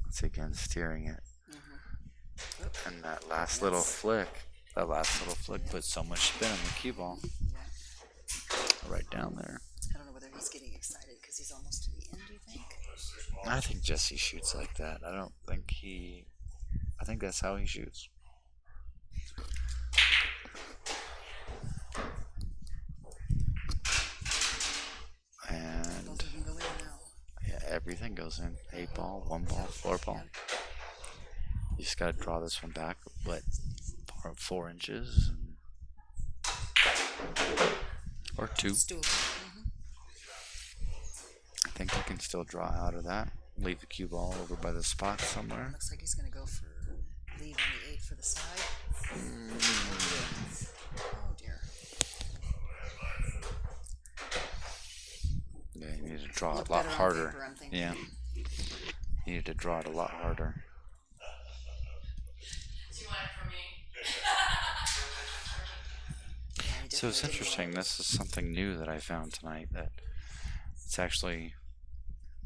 Speaker 3: Once again, steering it. And that last little flick put so much spin on the cue ball. Right down there.
Speaker 6: I don't know whether he's getting excited because he's almost to the end, do you think?
Speaker 3: I think Jesse shoots like that. I think that's how he shoots. And
Speaker 6: Both of them go in now.
Speaker 3: yeah, everything goes in. 8 ball, 1 ball, 4 ball. You just gotta draw this one back, what, 4 inches? Or 2.
Speaker 6: It's doable.
Speaker 3: I think you can still draw out of that. Leave the cue ball over by the spot somewhere.
Speaker 6: Looks like he's going to go for lead on the 8 for the side. Oh dear.
Speaker 3: Yeah, you need to draw
Speaker 6: Looked
Speaker 3: it a lot
Speaker 6: better on
Speaker 3: harder.
Speaker 6: paper, I'm thinking.
Speaker 3: Yeah. You need to draw it a lot harder.
Speaker 4: Do you want it from me?
Speaker 6: Yeah, he
Speaker 3: So it's
Speaker 6: definitely didn't
Speaker 3: interesting.
Speaker 6: want
Speaker 3: This is something new that I found tonight. That it's actually,
Speaker 6: it.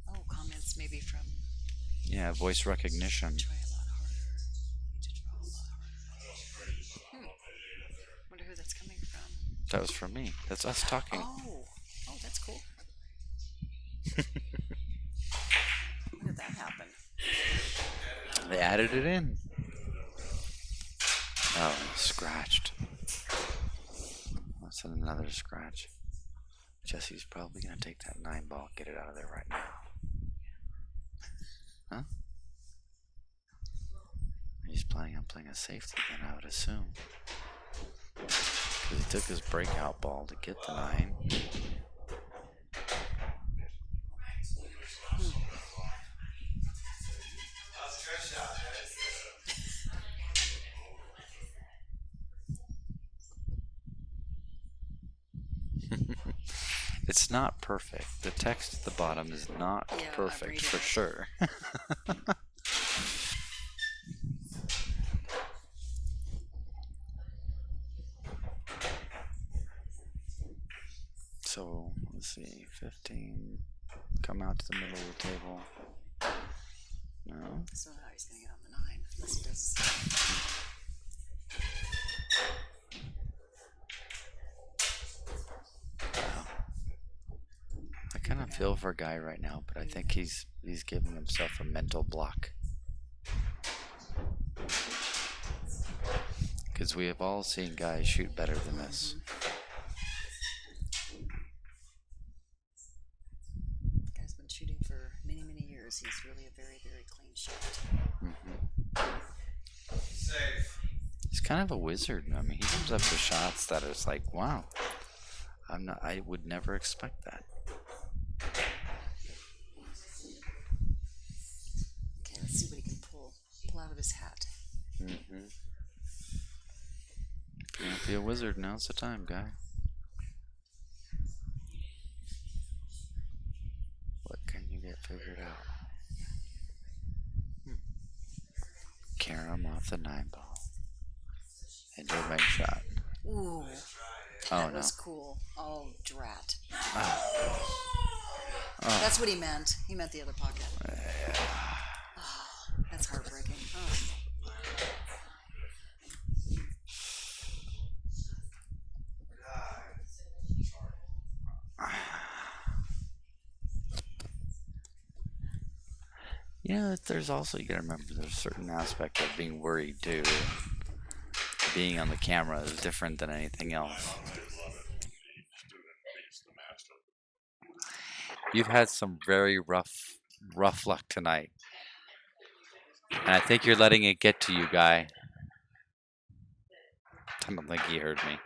Speaker 6: Oh, comments maybe from
Speaker 3: yeah, voice recognition.
Speaker 6: try a lot harder. Need to draw a lot harder. Wonder who that's coming from.
Speaker 3: That was from me. That's us talking.
Speaker 6: Oh, that's cool. When did that happen?
Speaker 3: They added it in. Oh, he scratched. That's another scratch. Jesse's probably gonna take that 9 ball, get it out of there right now. Huh? He's planning on playing a safety then, I would assume. Because he took his breakout ball to get the 9.
Speaker 5: That's a good shot, man.
Speaker 3: It's not perfect. The text at the bottom is not
Speaker 6: Yeah, I've
Speaker 3: perfect
Speaker 6: read
Speaker 3: for
Speaker 6: it.
Speaker 3: sure. So let's see, 15. Come out to the middle of the table. No.
Speaker 6: So how he's gonna get on the 9 unless he does.
Speaker 3: I kind of feel for a guy right now, but I think he's giving himself a mental block. Because we have all seen guys shoot better than this.
Speaker 6: Guy's been shooting for many, many years. He's really a very, very clean shot.
Speaker 5: Safe.
Speaker 3: He's kind of a wizard. I mean, he comes up with shots that is like, wow. I would never expect that.
Speaker 6: Okay, let's see what he can pull out of his hat.
Speaker 3: Can't be a wizard. Now's the time, guy. What can you get figured out? Carry him off the 9 ball. Into a bank shot.
Speaker 6: Ooh,
Speaker 3: Oh,
Speaker 6: that
Speaker 3: no.
Speaker 6: was cool. Oh, drat. That's what he meant. He meant the other pocket. Oh, that's heartbreaking. Oh.
Speaker 3: You know, there's also, you gotta remember, there's a certain aspect of being worried too. Being on the camera is different than anything else. You've had some very rough luck tonight. And I think you're letting it get to you, guy. I don't think he heard me.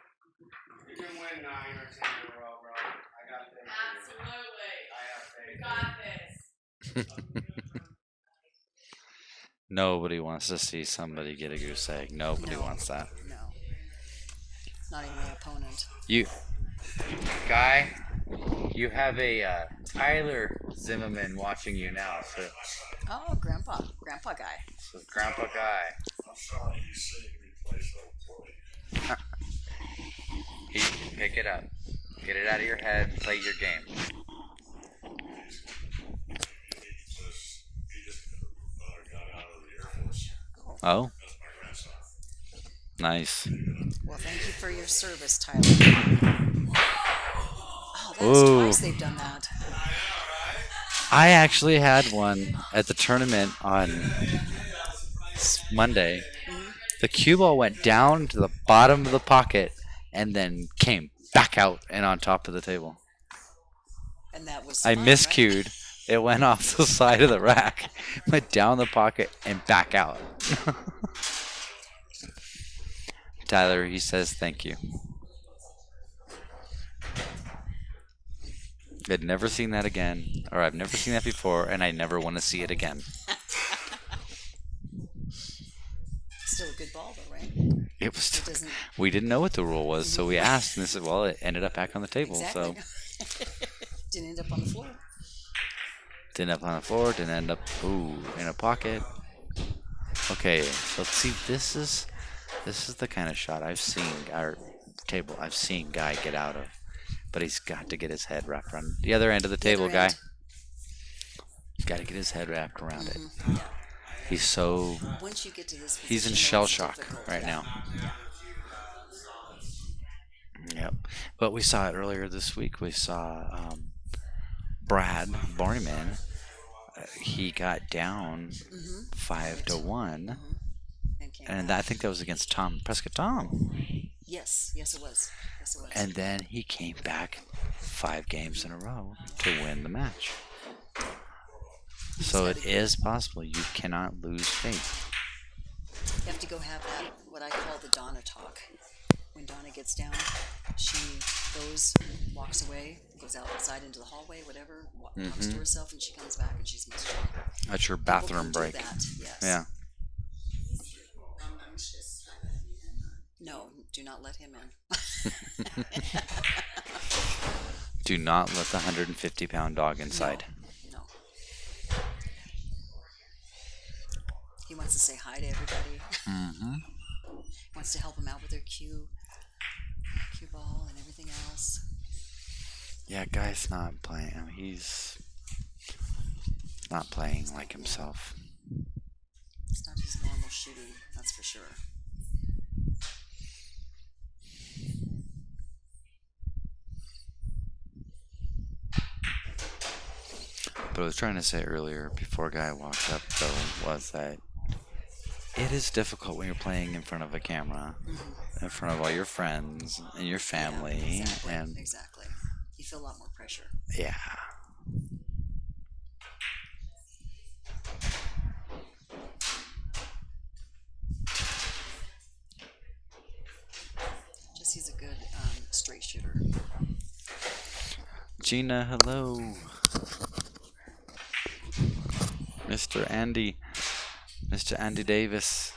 Speaker 5: You can win 9 or 10 in a row, bro. I got faith. I have faith.
Speaker 7: Absolutely. We got this.
Speaker 3: Nobody wants to see somebody get a goose egg. Nobody
Speaker 6: No.
Speaker 3: wants that.
Speaker 6: No. Not even my opponent.
Speaker 3: Guy, you have a Tyler Zimmerman watching you now. So,
Speaker 6: Oh, Grandpa guy.
Speaker 3: so Grandpa Guy.
Speaker 1: I'm sorry he's seeing me play so poorly.
Speaker 3: He pick it up. Get it out of your head. Play your game.
Speaker 1: He just got out of the Air Force.
Speaker 3: Oh,
Speaker 1: That's my grandson.
Speaker 3: nice.
Speaker 6: Well, thank you for your service, Tyler. Oh, that's
Speaker 3: Ooh.
Speaker 6: twice they've done that.
Speaker 3: I actually had one at the tournament on Monday. The cue ball went down to the bottom of the pocket and then came back out and on top of the table.
Speaker 6: And that was
Speaker 3: I
Speaker 6: fun,
Speaker 3: miscued.
Speaker 6: Right?
Speaker 3: It went off the side of the rack, went down the pocket and back out. Tyler, he says thank you. I'd never seen that again, or I've never seen that before, and I never want to see it again.
Speaker 6: Still a good ball, though, right?
Speaker 3: It was.
Speaker 6: It doesn't.
Speaker 3: We didn't know what the rule was, so we asked, and they said, "Well, it ended up back on the table."
Speaker 6: Exactly.
Speaker 3: So
Speaker 6: Didn't end up on the floor.
Speaker 3: didn't end up on the floor, didn't end up in a pocket. Okay, so let's see. This is the kind of shot I've seen I've seen Guy get out of, but he's got to get his head wrapped around the other end of the table,
Speaker 6: other
Speaker 3: Guy.
Speaker 6: end.
Speaker 3: He's got to get his head wrapped around it.
Speaker 6: Yeah.
Speaker 3: He's so
Speaker 6: Once you get to this position,
Speaker 3: he's in
Speaker 6: though,
Speaker 3: shell
Speaker 6: it's
Speaker 3: shock
Speaker 6: difficult.
Speaker 3: right
Speaker 6: Yeah.
Speaker 3: now. Yep. But we saw it earlier this week. We saw Brad Barneyman. He got down 5-1,
Speaker 6: And came
Speaker 3: and
Speaker 6: back.
Speaker 3: I think that was against Prescott Tom.
Speaker 6: Yes, it was. Yes, it was.
Speaker 3: And then he came back 5 games in a row to win the match. So it is possible. You cannot lose faith.
Speaker 6: You have to go have that, what I call the Donna talk. When Donna gets down, she goes, walks away, goes outside into the hallway, whatever, talks to herself, and she comes back and she's much stronger.
Speaker 3: That's your
Speaker 6: People
Speaker 3: bathroom
Speaker 6: can do
Speaker 3: break.
Speaker 6: that, yes.
Speaker 3: Yeah.
Speaker 6: No, do not let him in.
Speaker 3: Do not let the 150-pound dog inside.
Speaker 6: No. He wants to say hi to everybody.
Speaker 3: Mm-hmm.
Speaker 6: Wants to help them out with their cue ball and everything else.
Speaker 3: Yeah, guy's not playing. I mean, he's not playing like himself.
Speaker 6: It's not his normal shooting, that's for sure.
Speaker 3: But I was trying to say earlier, before Guy walked up, though, was that it is difficult when you're playing in front of a camera, in front of all your friends and your family,
Speaker 6: Yeah, exactly,
Speaker 3: and
Speaker 6: exactly. You feel a lot more pressure.
Speaker 3: yeah.
Speaker 6: Jesse's a good straight shooter.
Speaker 3: Gina, hello. Mr. Andy Davis.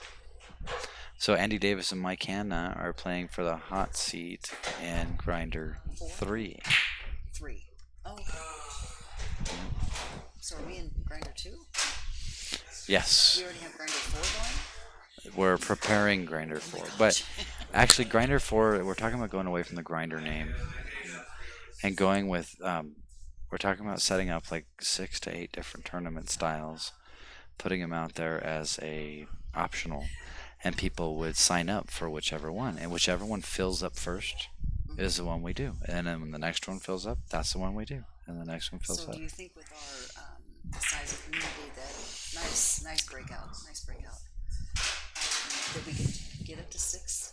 Speaker 3: So Andy Davis and Mike Hanna are playing for the hot seat in Grinder 3.
Speaker 6: 3. Oh. So are we in Grinder 2?
Speaker 3: Yes.
Speaker 6: We already have Grinder 4 going?
Speaker 3: We're preparing Grinder 4. But actually, Grinder 4, we're talking about going away from the Grinder name and going with, we're talking about setting up like 6 to 8 different tournament styles, putting them out there as a optional, and people would sign up for whichever one, and whichever one fills up first is the one we do, and then when the next one fills up, that's the one we do, and the next one fills
Speaker 6: So
Speaker 3: up.
Speaker 6: do you think with our the size of community that nice breakout, that we could get up to 6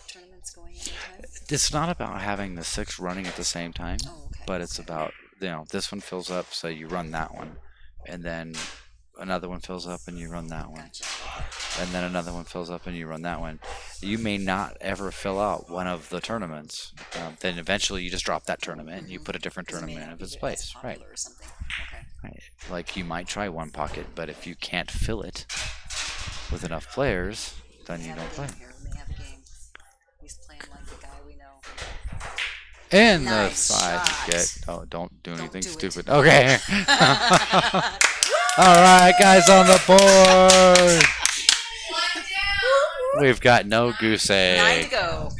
Speaker 6: tournaments going at a time?
Speaker 3: It's not about having the 6 running at the same time,
Speaker 6: Oh, okay.
Speaker 3: but it's about, this one fills up, so you run that one, and then another one fills up and you run that one.
Speaker 6: Gotcha.
Speaker 3: And then another one fills up and you run that one. You may not ever fill out one of the tournaments. Then eventually you just drop that tournament and you put a different
Speaker 6: 'Cause it may
Speaker 3: tournament
Speaker 6: not
Speaker 3: in its
Speaker 6: be
Speaker 3: place.
Speaker 6: as
Speaker 3: Right.
Speaker 6: popular or something. Okay.
Speaker 3: Right. Like you might try one pocket, but if you can't fill it with enough players, then you
Speaker 6: We
Speaker 3: don't
Speaker 6: have a
Speaker 3: play.
Speaker 6: game here. We may have a game. He's playing like the guy we know.
Speaker 3: And
Speaker 6: Nice
Speaker 3: the side
Speaker 6: shot.
Speaker 3: get. Oh, don't do anything
Speaker 6: do it.
Speaker 3: stupid. Okay. All right, guys on the board. We've got no goose
Speaker 6: 9 to
Speaker 3: egg.
Speaker 6: go.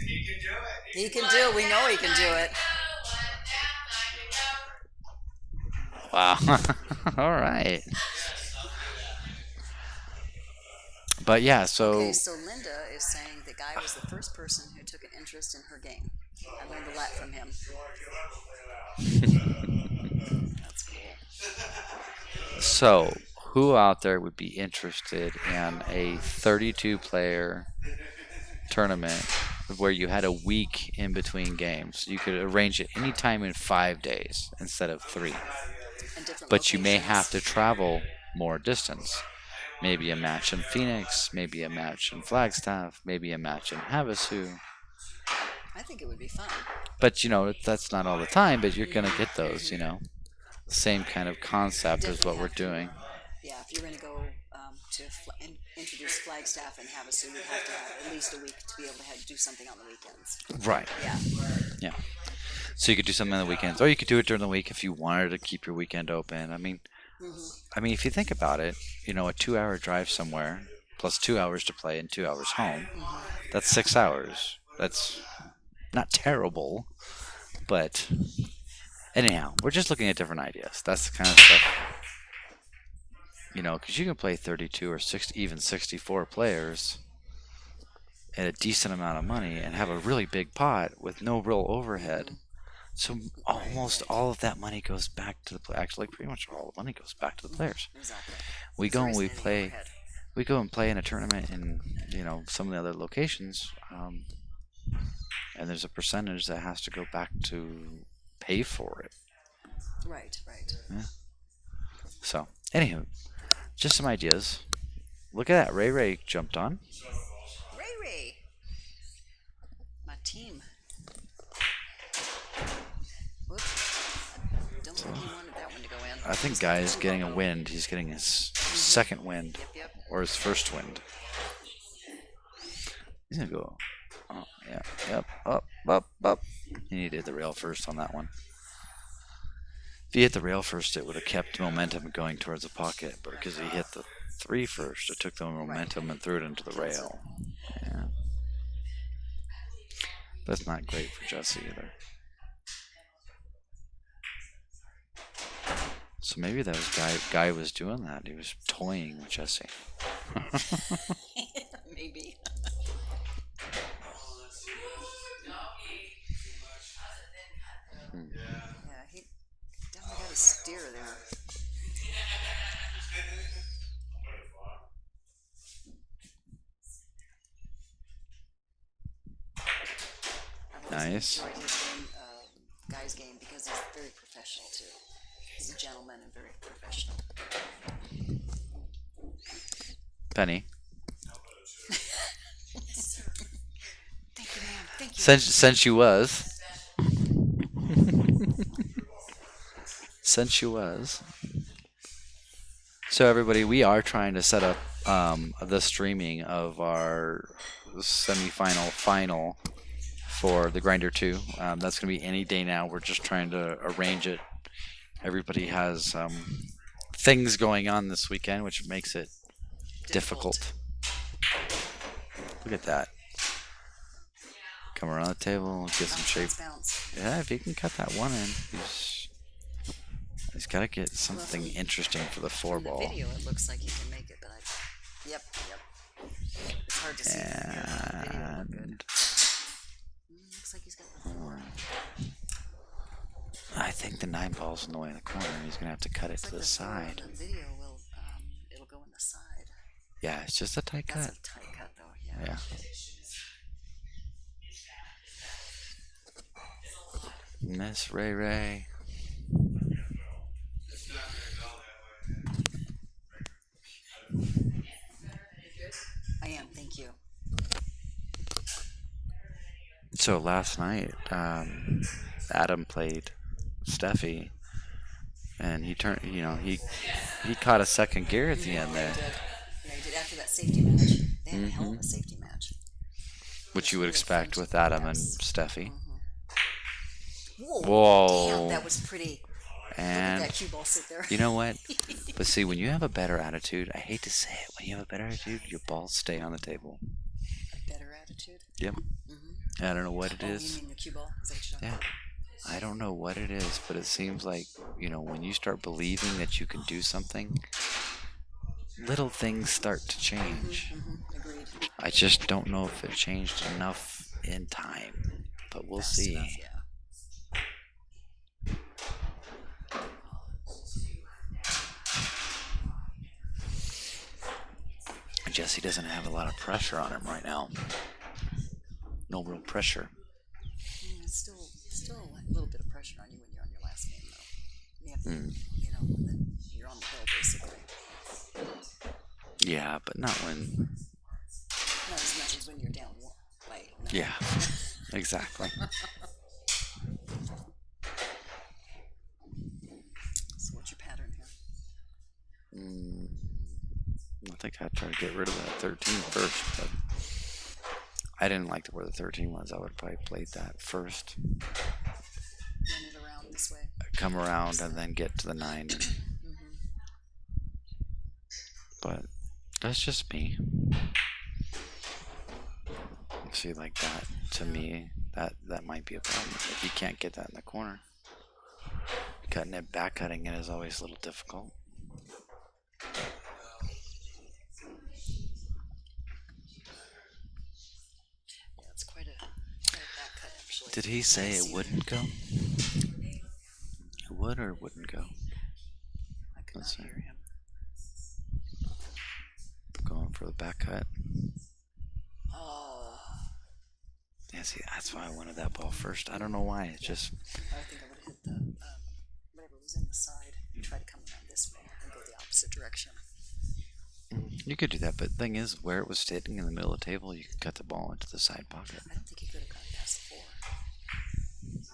Speaker 6: He can do it. We know he can do it.
Speaker 3: Wow. All right. But yeah, so
Speaker 6: Okay, so Linda is saying the guy was the first person who took an interest in her game. I learned a lot from him. That's cool.
Speaker 3: So, who out there would be interested in a 32-player tournament where you had a week in between games? You could arrange it anytime in 5 days instead of 3.
Speaker 6: And different
Speaker 3: But you may
Speaker 6: locations.
Speaker 3: have to travel more distance. Maybe a match in Phoenix, maybe a match in Flagstaff, maybe a match in Havasu.
Speaker 6: I think it would be fun.
Speaker 3: But, that's not all the time, but you're going to get those, Same kind of concept is what we're doing.
Speaker 6: Yeah, if you're going to go introduce Flagstaff and Havasu, you'd have to have at least a week to be able to do something on the weekends.
Speaker 3: Right.
Speaker 6: Yeah.
Speaker 3: Yeah. So you could do something on the weekends, or you could do it during the week if you wanted to keep your weekend open. I mean, if you think about it, a 2-hour drive somewhere, plus 2 hours to play and 2 hours home, that's 6 hours. That's not terrible, but anyhow, we're just looking at different ideas. That's the kind of stuff, because you can play 32 or 60, even 64 players at a decent amount of money and have a really big pot with no real overhead. So almost all of that money goes back to the actually pretty much all the money goes back to the players.
Speaker 6: Exactly.
Speaker 3: We go and
Speaker 6: There
Speaker 3: we
Speaker 6: isn't any
Speaker 3: play.
Speaker 6: overhead.
Speaker 3: We go and play in a tournament in some of the other locations, and there's a percentage that has to go back to pay for it.
Speaker 6: Right.
Speaker 3: So anywho, just some ideas. Look at that, Ray jumped on.
Speaker 6: Ray. My team. Whoops. I don't think he wanted that one to go in.
Speaker 3: I think Guy is getting a wind. He's getting his second wind,
Speaker 6: Yep.
Speaker 3: or his first wind. He's gonna go. Oh yeah, yep, up. You need to hit the rail first on that one. If he hit the rail first, it would have kept momentum going towards the pocket, but because he hit the 3 first, it took the momentum and threw it into the rail. Yeah. That's not great for Jesse either. So maybe that was guy was doing that. He was toying with Jesse.
Speaker 6: Maybe. Yeah, he definitely got a steer there.
Speaker 3: Nice.
Speaker 6: Enjoyed his game, guy's game, because he's very professional too. He's a gentleman and very professional.
Speaker 3: Penny.
Speaker 6: Thank you, ma'am. Thank you.
Speaker 3: Since you was. Since you was. So everybody, we are trying to set up the streaming of our semifinal final for the Grinder 2. That's going to be any day now. We're just trying to arrange it. Everybody has things going on this weekend, which makes it difficult. Look at that. Come around the table, get some shape.
Speaker 6: Bounce.
Speaker 3: Yeah, if he can cut that one in, he's got to get something interesting for the 4
Speaker 6: In the
Speaker 3: ball.
Speaker 6: video, it looks like he can make it, but yep. It's hard to see. From here, but the video looked good. Looks like he's got the 4.
Speaker 3: I think the 9 ball's in the way of the corner. He's going to have to cut it
Speaker 6: Looks
Speaker 3: to
Speaker 6: like
Speaker 3: the side.
Speaker 6: The video will, it'll go in the side.
Speaker 3: Yeah, it's just a tight cut.
Speaker 6: That's a tight cut, though. Yeah.
Speaker 3: Yeah. Miss Ray Ray.
Speaker 6: I am. Thank you.
Speaker 3: So last night, Adam played Steffi, and he turned. He caught a second gear at the end there,
Speaker 6: Yeah, he did after that safety match. They had a hell of a safety match.
Speaker 3: which you would expect with Adam and Steffi.
Speaker 6: Whoa.
Speaker 3: Whoa.
Speaker 6: Damn, that was pretty. Look
Speaker 3: And
Speaker 6: at that cue ball sit there.
Speaker 3: you know what? But see, when you have a better attitude, I hate to say it, when you have a better attitude, your balls stay on the table.
Speaker 6: A better attitude.
Speaker 3: Yep. I don't know what it
Speaker 6: Oh,
Speaker 3: is.
Speaker 6: you mean the cue ball? Is that what you're talking
Speaker 3: Yeah. I don't know what it is, but it seems like, when you start believing that you can do something, little things start to change.
Speaker 6: about? Agreed.
Speaker 3: I just don't know if it changed enough in time, but we'll
Speaker 6: Fast
Speaker 3: see.
Speaker 6: enough, yeah.
Speaker 3: Jesse doesn't have a lot of pressure on him right now. No real pressure.
Speaker 6: It's still a little bit of pressure on you when you're on your last game, though. You have to, you're on the hill, basically.
Speaker 3: Yeah, but not when.
Speaker 6: Not as much as when you're down one play. No.
Speaker 3: Yeah, exactly.
Speaker 6: So what's your pattern here?
Speaker 3: I think I'd try to get rid of that 13 first, but I didn't like where the 13 was. I would probably played that first.
Speaker 6: Run it around this way.
Speaker 3: Come around and then get to the 9. But that's just me. See, like that, to me, that might be a problem. If you can't get that in the corner. Back cutting it is always a little difficult.
Speaker 6: Yeah, it's quite a back cut, actually.
Speaker 3: Did he say it wouldn't go? It would or wouldn't go?
Speaker 6: I could
Speaker 3: Let's
Speaker 6: not
Speaker 3: see.
Speaker 6: hear him.
Speaker 3: Going for the back cut.
Speaker 6: Oh,
Speaker 3: Yeah, see, that's why I wanted that ball first. I don't know why. It just,
Speaker 6: I think I would have hit the whatever was in the side and try to come around this way and go the opposite direction.
Speaker 3: you could do that. But the thing is, where it was sitting in the middle of the table, you could cut the ball into the side pocket.
Speaker 6: I don't think he could have gotten past the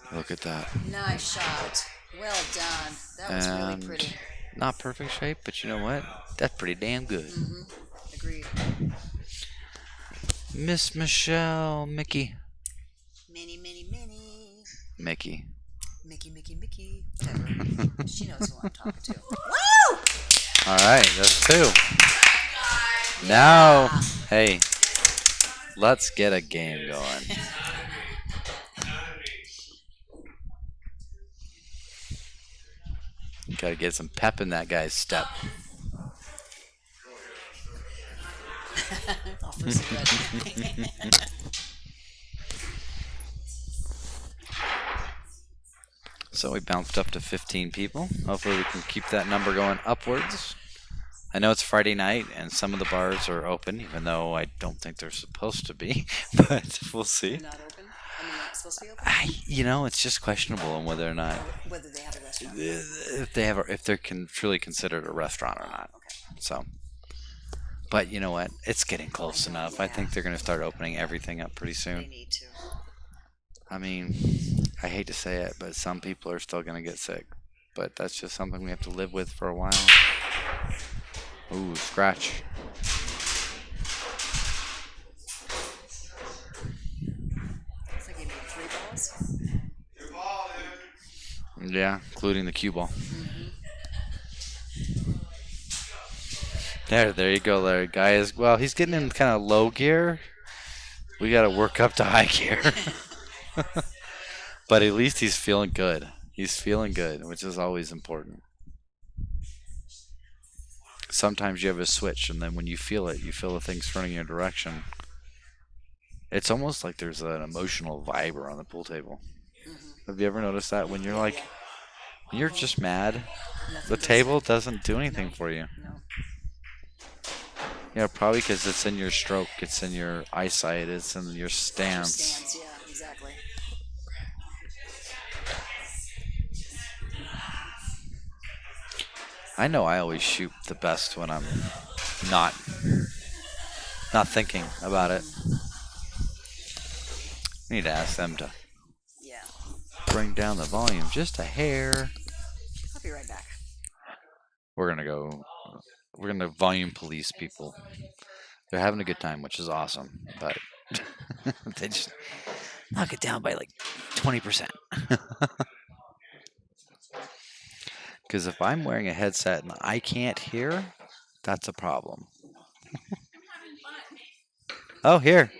Speaker 6: 4.
Speaker 3: Look at that.
Speaker 6: Nice shot. Well done. That was really
Speaker 3: And
Speaker 6: pretty.
Speaker 3: not perfect shape, but you know what? That's pretty damn good.
Speaker 6: Agreed.
Speaker 3: Miss Michelle, Mickey.
Speaker 6: Mini.
Speaker 3: Mickey.
Speaker 6: Mickey, whatever. She knows who I'm talking to. Woo!
Speaker 3: All right, that's 2. Now, hey, let's get a game going. Gotta get some pep in that guy's step.
Speaker 6: Offer cigarette.
Speaker 3: So we bounced up to 15 people. Hopefully we can keep that number going upwards. I know it's Friday night and some of the bars are open, even though I don't think they're supposed to be, but we'll see.
Speaker 6: They're not open? I mean, not supposed to be open?
Speaker 3: It's just questionable on whether or not
Speaker 6: Whether they have a restaurant.
Speaker 3: if they're truly considered a restaurant or not.
Speaker 6: Okay.
Speaker 3: So, but you know what? It's getting close enough. I think they're going to start opening everything up pretty
Speaker 6: They
Speaker 3: soon.
Speaker 6: need to.
Speaker 3: I mean, I hate to say it, but some people are still going to get sick. But that's just something we have to live with for a while. Ooh, scratch.
Speaker 6: Looks like he made 3 balls.
Speaker 3: Yeah, including the cue ball. There you go, Larry. Guy is, well, he's getting in kind of low gear. We got to work up to high gear. But at least he's feeling good. He's feeling good, which is always important. Sometimes you have a switch, and then when you feel it, you feel the thing turning in your direction. It's almost like there's an emotional viber on the pool table. Have you ever noticed that? When you're like, when you're just mad, the table doesn't do anything for you.
Speaker 6: No.
Speaker 3: Yeah, probably because it's in your stroke, it's in your eyesight, it's in your stance.
Speaker 6: Stance, yeah, exactly.
Speaker 3: I know I always shoot the best when I'm not thinking about it. I need to ask them to
Speaker 6: Yeah.
Speaker 3: bring down the volume just a hair.
Speaker 6: I'll be right back.
Speaker 3: We're gonna volume police people. They're having a good time, which is awesome, but they just knock it down by like 20%. Because if I'm wearing a headset and I can't hear, that's a problem. Oh, here.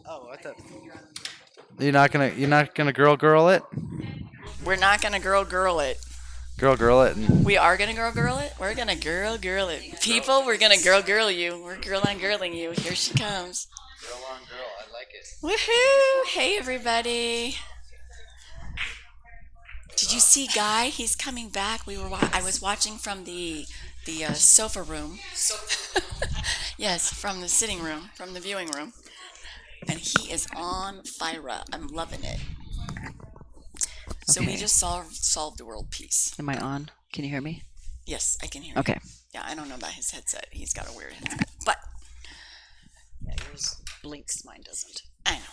Speaker 3: Oh, I thought you're not gonna girl it.
Speaker 4: We're not gonna girl it.
Speaker 3: Girl it. And
Speaker 4: We are gonna girl it. We're gonna girl it. People, we're gonna girl you. We're girling you. Here she comes.
Speaker 3: girl on girl. I like it.
Speaker 4: Woohoo! Hey everybody. Did you see Guy? He's coming back. I was watching from the sofa room. Yes, from the sitting room, from the viewing room, and he is on fire. I'm loving it. So we
Speaker 6: Okay.
Speaker 4: just solved the world peace.
Speaker 6: Am I on? Can you hear me?
Speaker 4: Yes, I can hear
Speaker 6: Okay.
Speaker 4: you. Yeah, I don't know about his headset. He's got a weird headset. But
Speaker 6: Yeah, yours blinks, mine doesn't.
Speaker 4: I know.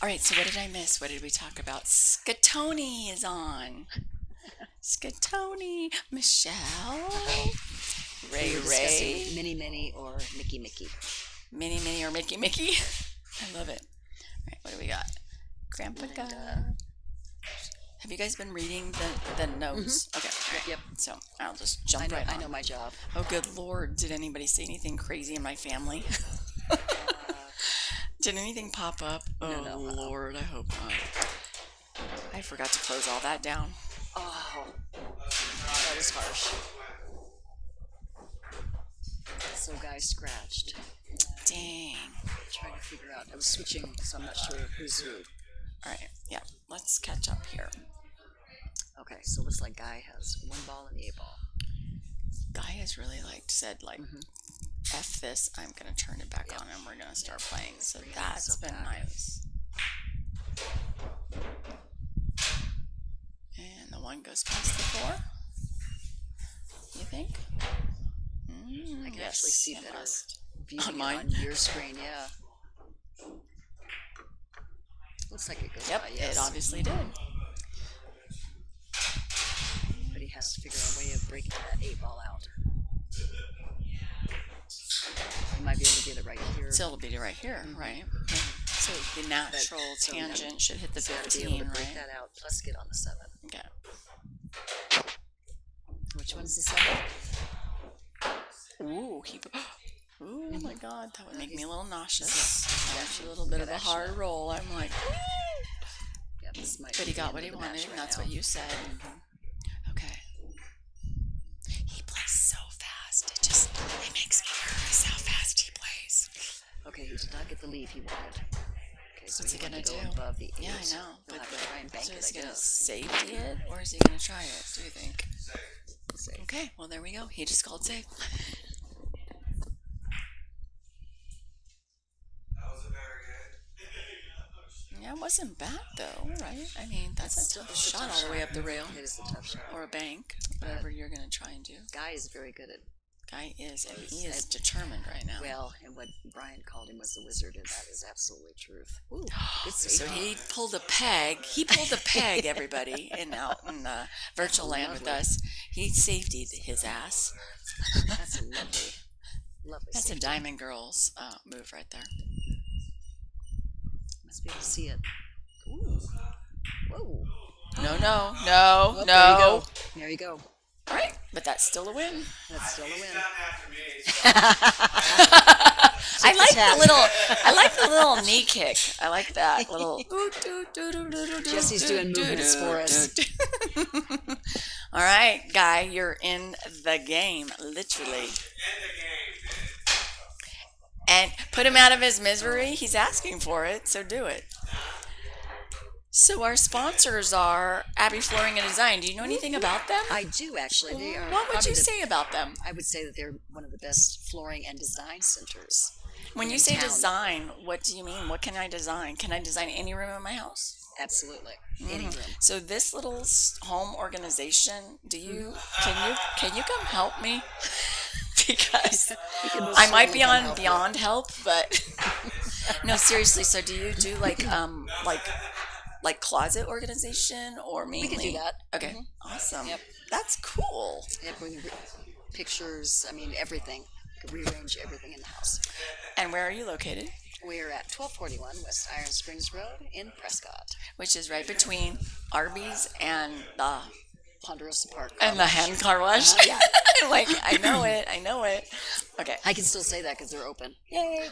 Speaker 4: All right, so what did I miss? What did we talk about? Scatoni is on. Scatoni, Michelle, Ray,
Speaker 6: Mini, or Mickey.
Speaker 4: Minnie, or Mickey. I love it. All right, what do we got? Grandpa Guy. Have you guys been reading the notes? Okay.
Speaker 6: Yep.
Speaker 4: So I'll just jump right on.
Speaker 6: I know my job.
Speaker 4: Oh, good Lord. Did anybody say anything crazy in my family? Did anything pop up? Oh,
Speaker 6: No.
Speaker 4: Lord, I hope not. I forgot to close all that down.
Speaker 6: Oh, that was harsh. So Guy scratched.
Speaker 4: Dang.
Speaker 6: Trying to figure out. I was switching, so I'm not sure who's who.
Speaker 4: All right, yeah, let's catch up here.
Speaker 6: Okay, so it looks like Guy has 1 ball in the 8 ball.
Speaker 4: Guy has really said F this, I'm going to turn it back on and we're going to start playing. So that's been nice. And the 1 goes past the 4. You think?
Speaker 6: I can actually see
Speaker 4: it
Speaker 6: better
Speaker 4: must.
Speaker 6: viewing
Speaker 4: On
Speaker 6: it
Speaker 4: mine?
Speaker 6: on your screen, yeah. Looks like it goes
Speaker 4: Yep,
Speaker 6: by, yes.
Speaker 4: it obviously did.
Speaker 6: But he has to figure out a way of breaking that 8 ball out. He might be able to get it right here.
Speaker 4: So it'll be right here, right? Okay. So the natural
Speaker 6: so now
Speaker 4: tangent should hit the
Speaker 6: So to be able
Speaker 4: 15,
Speaker 6: to break
Speaker 4: right?
Speaker 6: that out, plus get on the 7.
Speaker 4: Okay.
Speaker 6: Which one's the 7?
Speaker 4: Ooh, ooh, oh my God, that would make me a little nauseous.
Speaker 6: Yeah,
Speaker 4: That's a little bit of a
Speaker 6: action
Speaker 4: hard
Speaker 6: now.
Speaker 4: roll. I'm like,
Speaker 6: Yeah, this might
Speaker 4: but
Speaker 6: be
Speaker 4: he
Speaker 6: the
Speaker 4: got
Speaker 6: end
Speaker 4: what he
Speaker 6: of the match
Speaker 4: wanted.
Speaker 6: right
Speaker 4: That's
Speaker 6: now.
Speaker 4: what you said. Okay. He plays so fast. It makes me nervous how fast he plays.
Speaker 6: Okay, he did not get the lead he wanted. Okay, so
Speaker 4: What's he
Speaker 6: wanted
Speaker 4: gonna
Speaker 6: to go
Speaker 4: do?
Speaker 6: above the 8.
Speaker 4: Yeah, I know.
Speaker 6: He'll
Speaker 4: But
Speaker 6: have to try and bank
Speaker 4: so
Speaker 6: it,
Speaker 4: is
Speaker 6: I
Speaker 4: he gonna
Speaker 6: guess.
Speaker 4: safety it, or is he gonna try it? Do you think?
Speaker 6: Safe.
Speaker 4: Okay, well there we go. He just called safe.
Speaker 5: That was a very good.
Speaker 4: Yeah, it wasn't bad though, right? I mean, that's a tough shot all the way up the rail,
Speaker 6: It is a tough shot.
Speaker 4: or a bank, whatever you're gonna try and do.
Speaker 6: Guy is very good at,
Speaker 4: Guy is, and he is determined right now.
Speaker 6: well, and what Brian called him was the wizard, and that is absolutely truth. Ooh, good
Speaker 4: So
Speaker 6: safety.
Speaker 4: he pulled a peg. He pulled a peg, everybody, out in virtual land with us. He safetied his ass.
Speaker 6: That's a lovely, lovely
Speaker 4: That's a
Speaker 6: safety.
Speaker 4: Diamond Girls move right there.
Speaker 6: Must be able to see it. Ooh. Whoa.
Speaker 4: No, no, no,
Speaker 6: Oh,
Speaker 4: no.
Speaker 6: There you go. There you go.
Speaker 4: All right, but that's still a win.
Speaker 6: That's still a
Speaker 5: He's
Speaker 6: win.
Speaker 5: done after me.
Speaker 4: I like the little knee kick. I like that little.
Speaker 6: Jesse's doing movements for us.
Speaker 4: All right, Guy, you're in the game, literally.
Speaker 5: In the game, dude.
Speaker 4: And put him out of his misery. He's asking for it, so do it. So our sponsors are Abbey Flooring and Design. Do you know anything about them?
Speaker 6: I do actually. They are.
Speaker 4: What would
Speaker 6: probably
Speaker 4: you say about them?
Speaker 6: I would say that they're one of the best flooring and design centers.
Speaker 4: When you
Speaker 6: in
Speaker 4: say
Speaker 6: town.
Speaker 4: design, what do you mean? What can I design? Can I design any room in my house?
Speaker 6: Absolutely. Any room.
Speaker 4: So this little home organization, can you come help me? Because I might be on beyond help, but no, seriously. So do you do like closet organization or mainly?
Speaker 6: We can do that.
Speaker 4: Okay, awesome.
Speaker 6: Yep.
Speaker 4: That's cool.
Speaker 6: Yep, pictures, I mean, everything. Rearrange everything in the house.
Speaker 4: And where are you located?
Speaker 6: We're at 1241 West Iron Springs Road in Prescott.
Speaker 4: Which is right between Arby's and the
Speaker 6: Ponderosa Park.
Speaker 4: hand car wash.
Speaker 6: Yeah.
Speaker 4: Like I know it. Okay.
Speaker 6: I can still say that because they're open.
Speaker 4: Yay.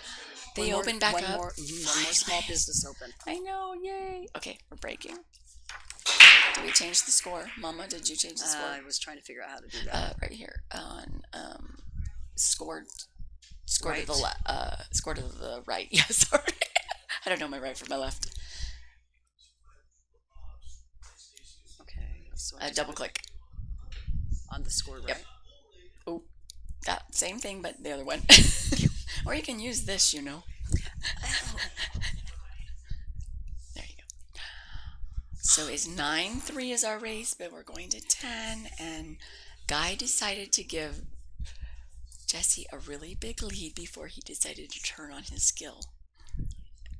Speaker 4: They open back
Speaker 6: one
Speaker 4: up.
Speaker 6: More small business open.
Speaker 4: I know, yay. Okay, we're breaking. Did we change the score? Mama, did you change the score?
Speaker 6: I was trying to figure out how to do that.
Speaker 4: Right here on scored to
Speaker 6: Right.
Speaker 4: the scored to the right. Yeah, sorry. I don't know my right from my left.
Speaker 6: Okay. So I just
Speaker 4: Double click.
Speaker 6: on the score, right?
Speaker 4: Yep. Oh, that same thing, but the other one. Or you can use this, There you go. So is 9-3 is our race, but we're going to 10, and Guy decided to give Jesse a really big lead before he decided to turn on his skill.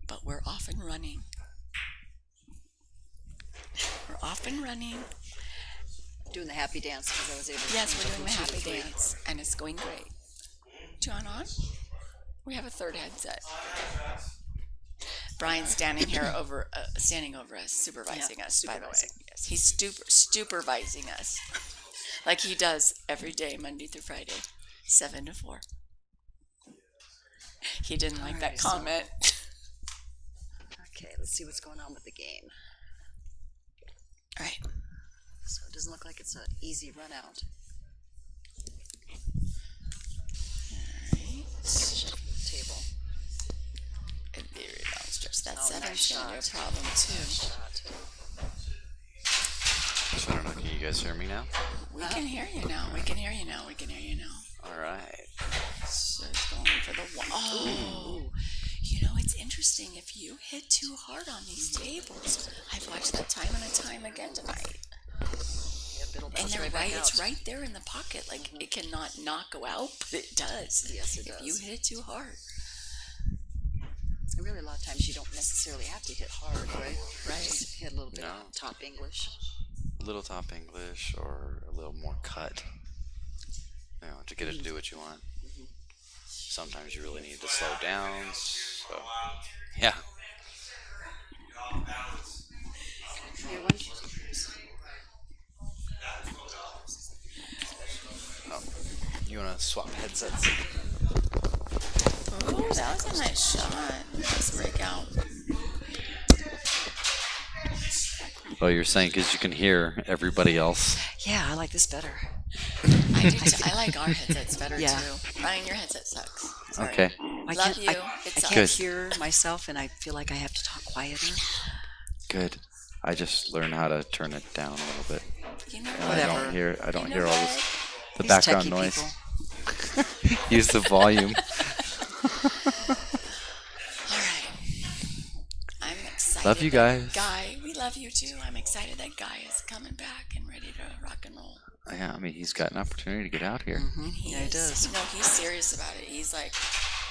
Speaker 4: But we're off and running.
Speaker 6: Doing the happy dance because I was able to.
Speaker 4: Yes,
Speaker 6: change
Speaker 4: we're
Speaker 6: it
Speaker 4: doing the
Speaker 6: from 2 to
Speaker 4: happy
Speaker 6: 3.
Speaker 4: dance, and it's going great. Do you want on? We have a third headset. Brian's standing here standing over us, supervising
Speaker 6: Yeah,
Speaker 4: us. By the way,
Speaker 6: supervising.
Speaker 4: yes, he's supervising us, like he does every day, Monday through Friday, 7 to 4. He didn't like that
Speaker 6: Alright, so-
Speaker 4: comment.
Speaker 6: Okay, let's see what's going on with the game.
Speaker 4: All right.
Speaker 6: So it doesn't look like it's an easy run out. Shuffle the table.
Speaker 4: Very long stretch. That
Speaker 6: Oh,
Speaker 4: seven's
Speaker 6: nice
Speaker 4: gonna be a
Speaker 6: shot.
Speaker 4: problem too.
Speaker 6: Shot.
Speaker 3: So I don't know. Can you guys hear me now?
Speaker 4: We can hear you now.
Speaker 3: All right.
Speaker 4: So it's going for the wall. Oh, it's interesting. If you hit too hard on these tables, I've watched that time and time again tonight.
Speaker 6: Yep, it'll
Speaker 4: And
Speaker 6: bounce
Speaker 4: they're
Speaker 6: right
Speaker 4: right.
Speaker 6: back
Speaker 4: It's
Speaker 6: out.
Speaker 4: right there in the pocket. Like it cannot not go out, but it does.
Speaker 6: Yes, it
Speaker 4: if
Speaker 6: does.
Speaker 4: you hit it too hard.
Speaker 6: And really, a lot of times you don't necessarily have to hit hard, right?
Speaker 4: Right.
Speaker 6: Just hit a little bit
Speaker 3: No.
Speaker 6: of top English.
Speaker 3: A little top English or a little more cut. To get it to do what you want. Sometimes you really need to slow down. So, yeah.
Speaker 5: off balance.
Speaker 6: Here, one.
Speaker 3: You want to swap headsets?
Speaker 4: Ooh, that was a nice shot. Nice breakout.
Speaker 3: Oh, you're saying because you can hear everybody else.
Speaker 6: Yeah, I like this better.
Speaker 4: I do too. I like our headsets better
Speaker 6: Yeah.
Speaker 4: too. Ryan, your headset sucks. Sorry.
Speaker 3: Okay.
Speaker 6: I
Speaker 4: Love
Speaker 6: can't,
Speaker 4: you.
Speaker 6: I
Speaker 4: It
Speaker 6: can't
Speaker 4: sucks.
Speaker 6: hear myself, and I feel like I have to talk quieter.
Speaker 3: Good. I just learned how to turn it down a little bit.
Speaker 4: You know
Speaker 3: I
Speaker 4: what?
Speaker 6: Whatever.
Speaker 3: don't hear. I don't
Speaker 4: You
Speaker 3: hear
Speaker 4: know
Speaker 3: all
Speaker 4: what?
Speaker 3: this. The
Speaker 6: These
Speaker 3: background
Speaker 6: techie
Speaker 3: noise.
Speaker 6: people.
Speaker 3: Use the volume.
Speaker 4: All right. I'm excited.
Speaker 3: Love you
Speaker 4: that
Speaker 3: guys.
Speaker 4: Guy, we love you too. I'm excited that Guy is coming back and ready to rock and roll.
Speaker 3: Yeah, I mean, he's got an opportunity to get out here.
Speaker 6: Yeah, he does.
Speaker 4: You know, he's serious about it. He's like,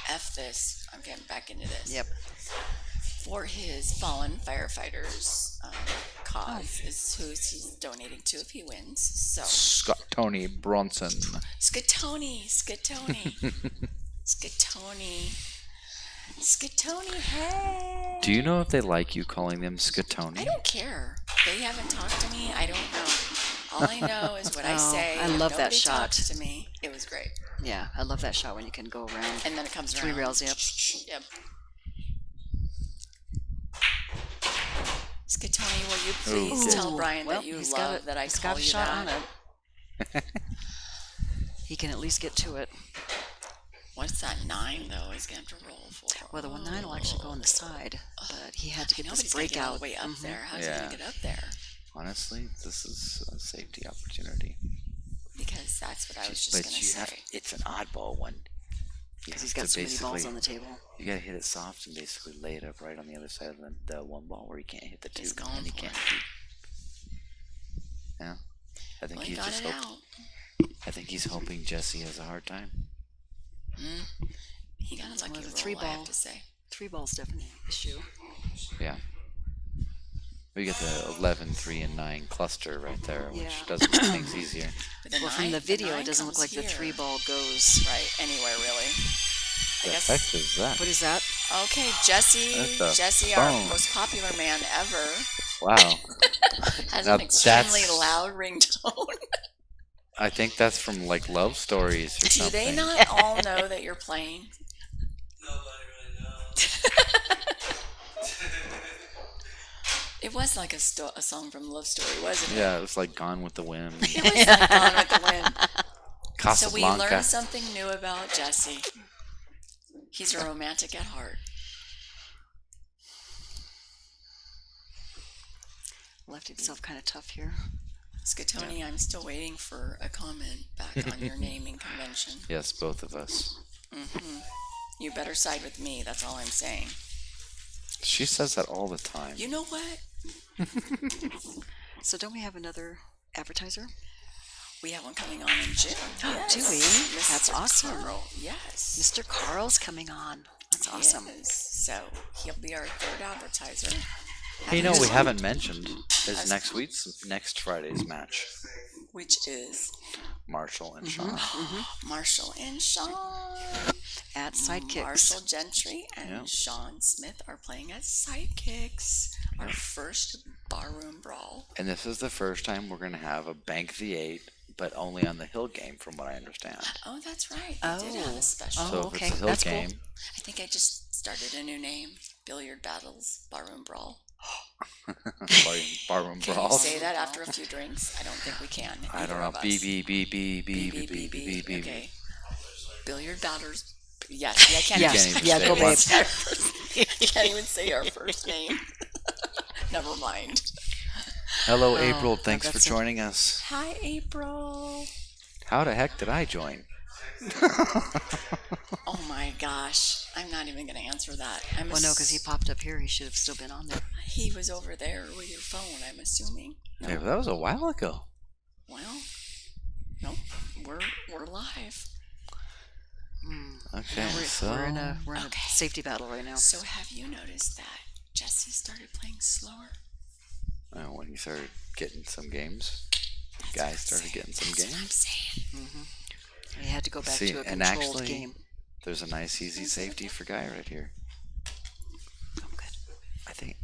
Speaker 4: F this. I'm getting back into this.
Speaker 6: Yep.
Speaker 4: For his fallen firefighters cause is who he's donating to if he wins. So
Speaker 3: Scott Tony Bronson.
Speaker 4: Scatoni, hey.
Speaker 3: Do you know if they like you calling them Scatoni?
Speaker 4: I don't care. They haven't talked to me. I don't know. All I know is what I
Speaker 6: Oh,
Speaker 4: say.
Speaker 6: I love that
Speaker 4: Nobody
Speaker 6: shot.
Speaker 4: talks to me. It was great.
Speaker 6: Yeah, I love that shot when you can go around.
Speaker 4: And then it comes
Speaker 6: Three
Speaker 4: around.
Speaker 6: rails, yep.
Speaker 4: Yep. Scatoni, will you please
Speaker 3: Ooh.
Speaker 4: tell Brian
Speaker 6: Well,
Speaker 4: that you
Speaker 6: he's
Speaker 4: love
Speaker 6: got
Speaker 4: that I
Speaker 6: he's
Speaker 4: call
Speaker 6: got a
Speaker 4: you
Speaker 6: shot
Speaker 4: that?
Speaker 6: on it. He can at least get to it.
Speaker 4: What's that 9 though? He's gonna have to roll for.
Speaker 6: Well, the 1-9 will actually go on the side, but he had to get this
Speaker 4: Nobody's gonna get all
Speaker 6: breakout.
Speaker 4: the way up there. How's he
Speaker 3: Yeah.
Speaker 4: gonna get up there?
Speaker 3: Honestly, this is a safety opportunity.
Speaker 4: Because that's what I was just
Speaker 3: But
Speaker 4: gonna
Speaker 3: you
Speaker 4: say.
Speaker 3: have, it's an oddball one. You
Speaker 6: Because he's
Speaker 3: have
Speaker 6: got
Speaker 3: to
Speaker 6: so many balls
Speaker 3: basically-
Speaker 6: on the table.
Speaker 3: You gotta hit it soft and basically lay it up right on the other side of the one ball where you can't hit the two.
Speaker 4: He's going
Speaker 3: and you
Speaker 4: for
Speaker 3: can't
Speaker 4: it.
Speaker 3: shoot. Yeah. I think
Speaker 4: Well, he
Speaker 3: he's
Speaker 4: got
Speaker 3: just
Speaker 4: it
Speaker 3: hoping.
Speaker 4: out.
Speaker 3: I think he's hoping Jesse has a hard time.
Speaker 4: He got a lucky
Speaker 6: Well, the
Speaker 4: roll,
Speaker 6: three
Speaker 4: I
Speaker 6: ball.
Speaker 4: have to say.
Speaker 6: 3 ball's definitely an issue.
Speaker 3: Yeah. We get the 11, 3, and 9 cluster right there, which
Speaker 6: Yeah.
Speaker 3: doesn't make things easier.
Speaker 4: But the
Speaker 6: Well, from
Speaker 4: 9
Speaker 6: the video,
Speaker 4: 9
Speaker 6: it doesn't look
Speaker 4: comes
Speaker 6: like the
Speaker 4: here.
Speaker 6: 3 ball goes.
Speaker 4: Right, anywhere really. I
Speaker 3: The
Speaker 4: guess.
Speaker 3: heck is that?
Speaker 6: What is that?
Speaker 4: Okay, Jesse,
Speaker 3: That's a
Speaker 4: our
Speaker 3: phone.
Speaker 4: most popular man ever,
Speaker 3: Wow.
Speaker 4: has
Speaker 3: Now
Speaker 4: an extremely
Speaker 3: that's-
Speaker 4: loud ringtone.
Speaker 3: I think that's from like love stories or
Speaker 4: Do
Speaker 3: something.
Speaker 4: they not all know that you're playing?
Speaker 5: Nobody really knows.
Speaker 4: It was like a song from Love Story, wasn't it?
Speaker 3: Yeah, it was like Gone with the Wind.
Speaker 4: It was like Gone with the Wind. So we
Speaker 3: Casablanca.
Speaker 4: learned something new about Jesse. He's a romantic at heart.
Speaker 6: Left himself kind of tough here.
Speaker 4: Scatoni, I'm still waiting for a comment back on your naming convention.
Speaker 3: Yes, both of us.
Speaker 4: You better side with me, that's all I'm saying.
Speaker 3: She says that all the time.
Speaker 4: You know what?
Speaker 6: So don't we have another advertiser?
Speaker 4: We have one coming on in June. Yes.
Speaker 6: Do we?
Speaker 4: Mr.
Speaker 6: That's awesome.
Speaker 4: Carl. Yes.
Speaker 6: Mr. Carl's coming on. That's awesome.
Speaker 4: Yes. So he'll be our third advertiser.
Speaker 3: Hey, you know, we
Speaker 4: Having
Speaker 3: haven't mentioned is next Friday's match.
Speaker 4: which is
Speaker 3: Marshall and Sean.
Speaker 4: Marshall and Sean.
Speaker 6: At Sidekicks.
Speaker 4: Marshall Gentry and
Speaker 3: Yep.
Speaker 4: Sean Smith are playing as sidekicks. Our first barroom brawl.
Speaker 3: And this is the first time we're going to have a Bank the 8, but only on the Hill game, from what I understand.
Speaker 4: Oh, that's right. They did have
Speaker 6: Oh.
Speaker 4: a special.
Speaker 3: So if
Speaker 6: okay.
Speaker 3: it's a Hill
Speaker 6: That's cool.
Speaker 3: game,
Speaker 4: I think I just started a new name. Billiard Battles Barroom Brawl.
Speaker 3: barroom
Speaker 4: Can
Speaker 3: brawl.
Speaker 4: you say that after a few drinks? I don't think we can.
Speaker 3: I don't
Speaker 4: either
Speaker 3: know.
Speaker 4: of us.
Speaker 3: B B B B B
Speaker 4: B,
Speaker 3: B B B B.
Speaker 4: Okay. Billiard Battles. Yes. Yeah, I can't
Speaker 6: Yes.
Speaker 3: Can't even
Speaker 6: Yeah,
Speaker 3: say
Speaker 6: go
Speaker 3: it.
Speaker 6: babe.
Speaker 4: I can't even say our first name. Never mind.
Speaker 3: Hello,
Speaker 6: Oh,
Speaker 3: April. Thanks for
Speaker 6: that's a-
Speaker 3: joining us.
Speaker 4: Hi, April.
Speaker 3: How the heck did I join?
Speaker 4: Oh my gosh. I'm not even going to answer that.
Speaker 6: Well, no, because he popped up here. He should have still been on there.
Speaker 4: He was over there with your phone, I'm assuming.
Speaker 3: Yeah, that was a while ago.
Speaker 4: Well, nope. We're live.
Speaker 3: Okay,
Speaker 6: We're,
Speaker 3: so
Speaker 6: we're in a
Speaker 4: Okay.
Speaker 6: safety battle right now.
Speaker 4: So have you noticed that Jesse started playing slower?
Speaker 3: when you started getting some games, guys started getting some
Speaker 4: That's what I'm
Speaker 3: games.
Speaker 4: saying.
Speaker 6: He had to go back
Speaker 3: See,
Speaker 6: to a
Speaker 3: and
Speaker 6: controlled
Speaker 3: actually,
Speaker 6: game.
Speaker 3: there's a nice easy safety for Guy right here.
Speaker 6: Oh, good.
Speaker 3: I think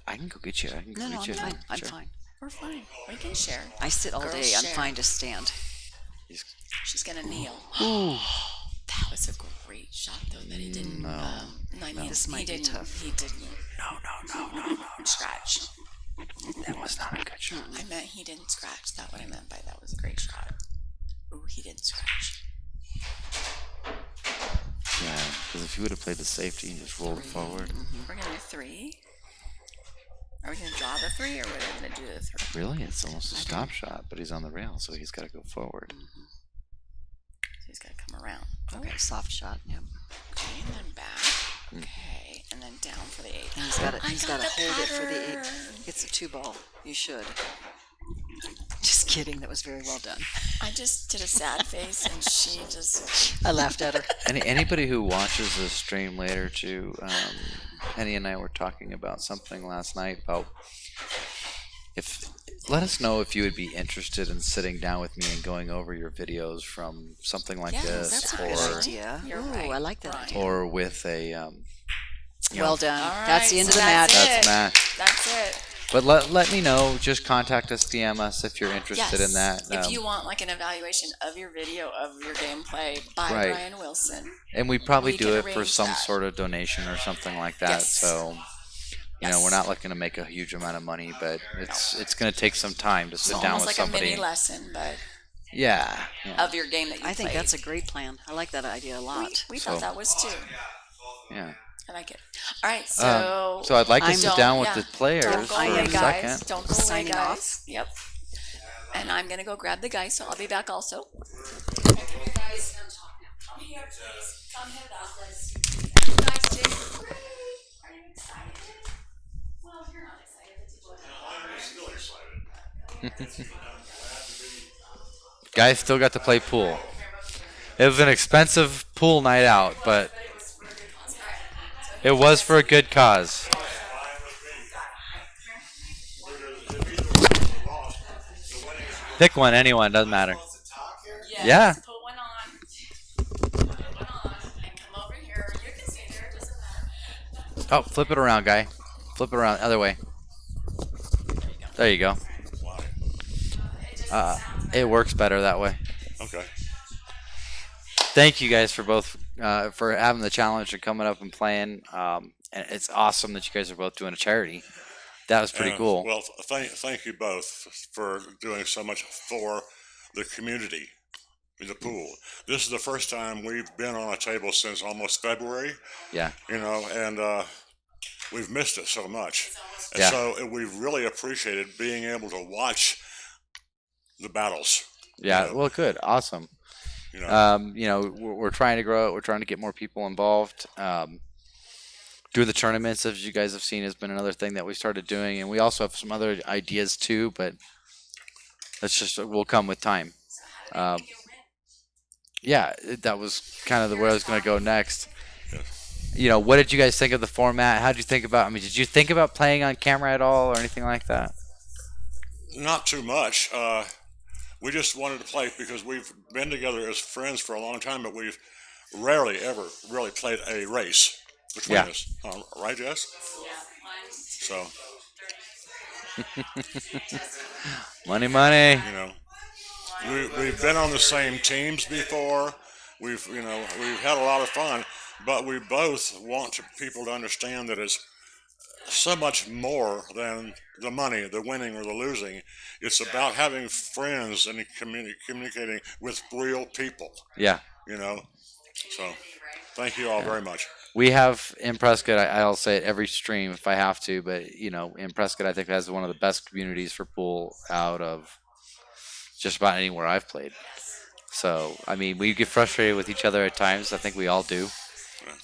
Speaker 3: I can go get you. I can go
Speaker 6: No,
Speaker 3: get
Speaker 6: I'm
Speaker 3: you.
Speaker 6: fine. I'm
Speaker 3: Sure.
Speaker 6: fine.
Speaker 4: We're fine. We can share.
Speaker 6: I sit all
Speaker 4: Girls
Speaker 6: day. I'm
Speaker 4: share.
Speaker 6: fine to stand.
Speaker 4: She's gonna kneel.
Speaker 3: Ooh.
Speaker 4: That was a great shot, though. That he didn't.
Speaker 3: No.
Speaker 4: I mean,
Speaker 6: This might
Speaker 4: he
Speaker 6: be
Speaker 4: didn't.
Speaker 6: tough.
Speaker 4: He didn't
Speaker 3: No.
Speaker 4: scratch.
Speaker 3: That was not a good shot.
Speaker 4: I meant he didn't scratch. That's what I meant by that was a great shot. Ooh, he didn't scratch.
Speaker 3: Yeah, because if you would have played the safety and just rolled forward.
Speaker 4: We're gonna do 3. Are we gonna draw the 3, or are we gonna do the 3?
Speaker 3: Really, it's almost a stop shot, but he's on the rail, so he's got to go forward.
Speaker 4: So he's gotta come around.
Speaker 6: Okay, soft shot. Yep.
Speaker 4: Okay, and then back. Okay, and then down for the 8.
Speaker 6: And he's got to.
Speaker 4: I
Speaker 6: He's
Speaker 4: got
Speaker 6: got to
Speaker 4: the
Speaker 6: hold it for the 8.
Speaker 4: pattern.
Speaker 6: It's a 2-ball. You should. Just kidding. That was very well done.
Speaker 4: I just did a sad face, and she just.
Speaker 6: I laughed at her.
Speaker 3: Anybody who watches the stream later too, Penny and I were talking about something last night about let us know if you would be interested in sitting down with me and going over your videos from something like
Speaker 4: Yes,
Speaker 3: this,
Speaker 6: That's a
Speaker 4: or
Speaker 6: good idea.
Speaker 4: You're
Speaker 6: Ooh,
Speaker 4: right,
Speaker 6: I like that
Speaker 4: Brian.
Speaker 6: idea.
Speaker 3: or with a
Speaker 6: Well done.
Speaker 4: All right,
Speaker 6: That's the end
Speaker 4: so
Speaker 6: of the
Speaker 4: that's
Speaker 6: match.
Speaker 4: it.
Speaker 3: That's Matt.
Speaker 4: That's it.
Speaker 3: But let me know. Just contact us, DM us if you're interested in that.
Speaker 4: If you want like an evaluation of your video of your gameplay by
Speaker 3: Right.
Speaker 4: Brian Wilson.
Speaker 3: And we probably
Speaker 4: we
Speaker 3: do
Speaker 4: can
Speaker 3: it for
Speaker 4: arrange
Speaker 3: some
Speaker 4: that.
Speaker 3: sort of donation or something like that.
Speaker 4: Yes.
Speaker 3: So, you know,
Speaker 4: Yes.
Speaker 3: we're not looking to make a huge amount of money, but it's going to take some time to sit
Speaker 4: It's
Speaker 3: down
Speaker 4: almost
Speaker 3: with
Speaker 4: like
Speaker 3: somebody.
Speaker 4: a mini lesson, but
Speaker 3: Yeah.
Speaker 4: of your game that you
Speaker 6: I think
Speaker 4: played.
Speaker 6: that's a great plan. I like that idea a lot.
Speaker 4: We
Speaker 3: So-
Speaker 4: thought that was too.
Speaker 3: Yeah.
Speaker 4: I like it. All right, so
Speaker 3: So I'd like to
Speaker 6: I'm-
Speaker 3: sit down with
Speaker 4: yeah.
Speaker 3: the players
Speaker 4: Don't go
Speaker 3: for
Speaker 4: away,
Speaker 3: a
Speaker 4: guys.
Speaker 3: second.
Speaker 4: Don't go away,
Speaker 6: Signing
Speaker 4: guys.
Speaker 6: off.
Speaker 4: Yep. And I'm gonna go grab the guys, so I'll be back also. Come here, please. Come here, guys. You guys too. Are you excited? Well, if you're not excited, it's
Speaker 3: Guys still got to play pool. It was an expensive pool night out, but it was for a good cause. Pick one, anyone, doesn't matter. Yeah.
Speaker 4: Put one on. Put one on and come over here. You can stay there. It doesn't matter.
Speaker 3: Oh, flip it around, guy. Flip it around, other way. There you go. It works better that way.
Speaker 1: Okay.
Speaker 3: Thank you guys for both for having the challenge and coming up and playing. And it's awesome that you guys are both doing a charity. That was pretty cool.
Speaker 1: Well, thank you both for doing so much for the community in the pool. This is the first time we've been on a table since almost February,
Speaker 3: Yeah.
Speaker 1: you know, and we've missed it so much. And
Speaker 3: Yeah.
Speaker 1: so we've really appreciated being able to watch the battles.
Speaker 3: Yeah.
Speaker 1: Yeah.
Speaker 3: Well, good. Awesome.
Speaker 1: You know,
Speaker 3: You know, we're trying to grow it. We're trying to get more people involved. Doing the tournaments, as you guys have seen, has been another thing that we started doing, and we also have some other ideas too. But that's just will come with time. Yeah, that was kind of where I was going to go next. You know, what did you guys think of the format? How did you think about? I mean, did you think about playing on camera at all or anything like that?
Speaker 1: not too much. We just wanted to play because we've been together as friends for a long time, but we've rarely ever really played a race between
Speaker 3: Yeah.
Speaker 1: us. Right, Jess? So,
Speaker 3: Money, money.
Speaker 1: you know, we've been on the same teams before. We've had a lot of fun, but we both want people to understand that it's so much more than the money, the winning or the losing. It's about having friends and communicating with real people,
Speaker 3: Yeah.
Speaker 1: you know. So, thank you all very much.
Speaker 3: We have in Prescott, I'll say it every stream if I have to, but you know, in Prescott, I think has one of the best communities for pool out of just about anywhere I've played. So, I mean, we get frustrated with each other at times. I think we all do,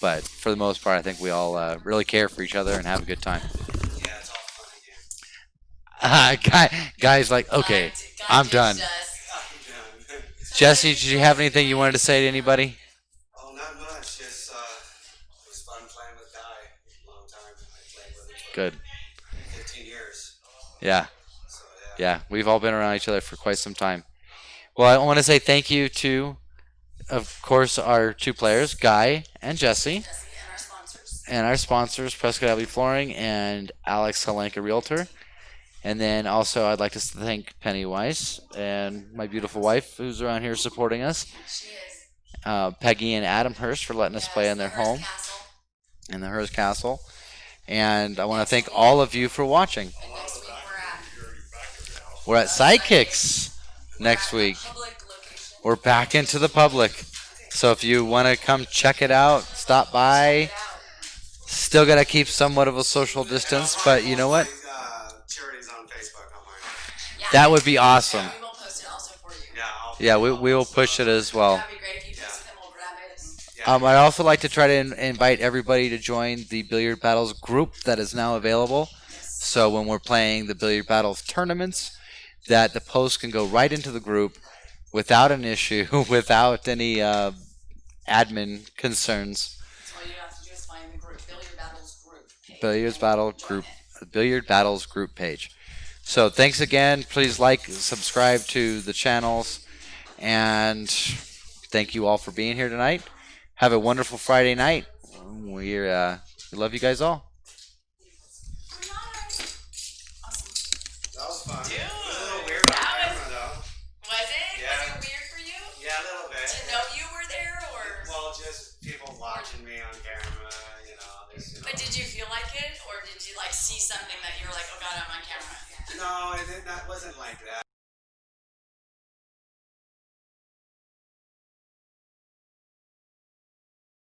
Speaker 3: but for the most part, I think we all really care for each other and have a good time.
Speaker 5: Yeah, it's all fun again.
Speaker 3: Guys, like, okay, I'm done. Jesse, did you have anything you wanted to say to anybody?
Speaker 5: Oh, not much. Just it was fun playing with Guy. Long time. I played with him for
Speaker 3: Good.
Speaker 5: 15 years.
Speaker 3: Yeah.
Speaker 5: So
Speaker 3: Yeah, we've all been around each other for quite some time. Well, I want to say thank you to, of course, our two players, Guy and Jesse.
Speaker 4: And our sponsors.
Speaker 3: And our sponsors, Prescott Abbey Flooring and Alex Helenka Realtor. And then also I'd like to thank Pennywise and my beautiful wife who's around here supporting us. Peggy and Adam Hurst for letting us play in their home. In the Hearst Castle. And I want to thank all of you for watching. We're at Sidekicks next week. We're back into the public. So if you want to come check it out, stop by. Still got to keep somewhat of a social distance, but you know what?
Speaker 5: Charities on Facebook.
Speaker 3: That would be awesome.
Speaker 4: We will post it also for you.
Speaker 5: Yeah,
Speaker 3: Yeah, we will push it as well.
Speaker 4: That'd be great if you post it, then we'll grab it.
Speaker 3: I'd also like to try to invite everybody to join the Billiard Battles group that is now available. So when we're playing the Billiard Battles tournaments, that the post can go right into the group without an issue, without any admin concerns.
Speaker 4: So all you have to do is find the group, Billiard Battles group page.
Speaker 3: Billiard Battles group page. So thanks again. Please like, subscribe to the channels, and thank you all for being here tonight. Have a wonderful Friday night. We love you guys all.
Speaker 5: That was fun.
Speaker 4: Dude,
Speaker 5: It was a little weird on
Speaker 4: that
Speaker 5: camera, though.
Speaker 4: Was it?
Speaker 5: Yeah.
Speaker 4: Was it weird for you?
Speaker 5: Yeah, a little bit.
Speaker 4: To know you were there, or?
Speaker 5: Well, just people watching me on camera, you know.
Speaker 4: But did you feel like it, or did you like see something that you were like, oh god, I'm on camera?
Speaker 5: No, that wasn't like that.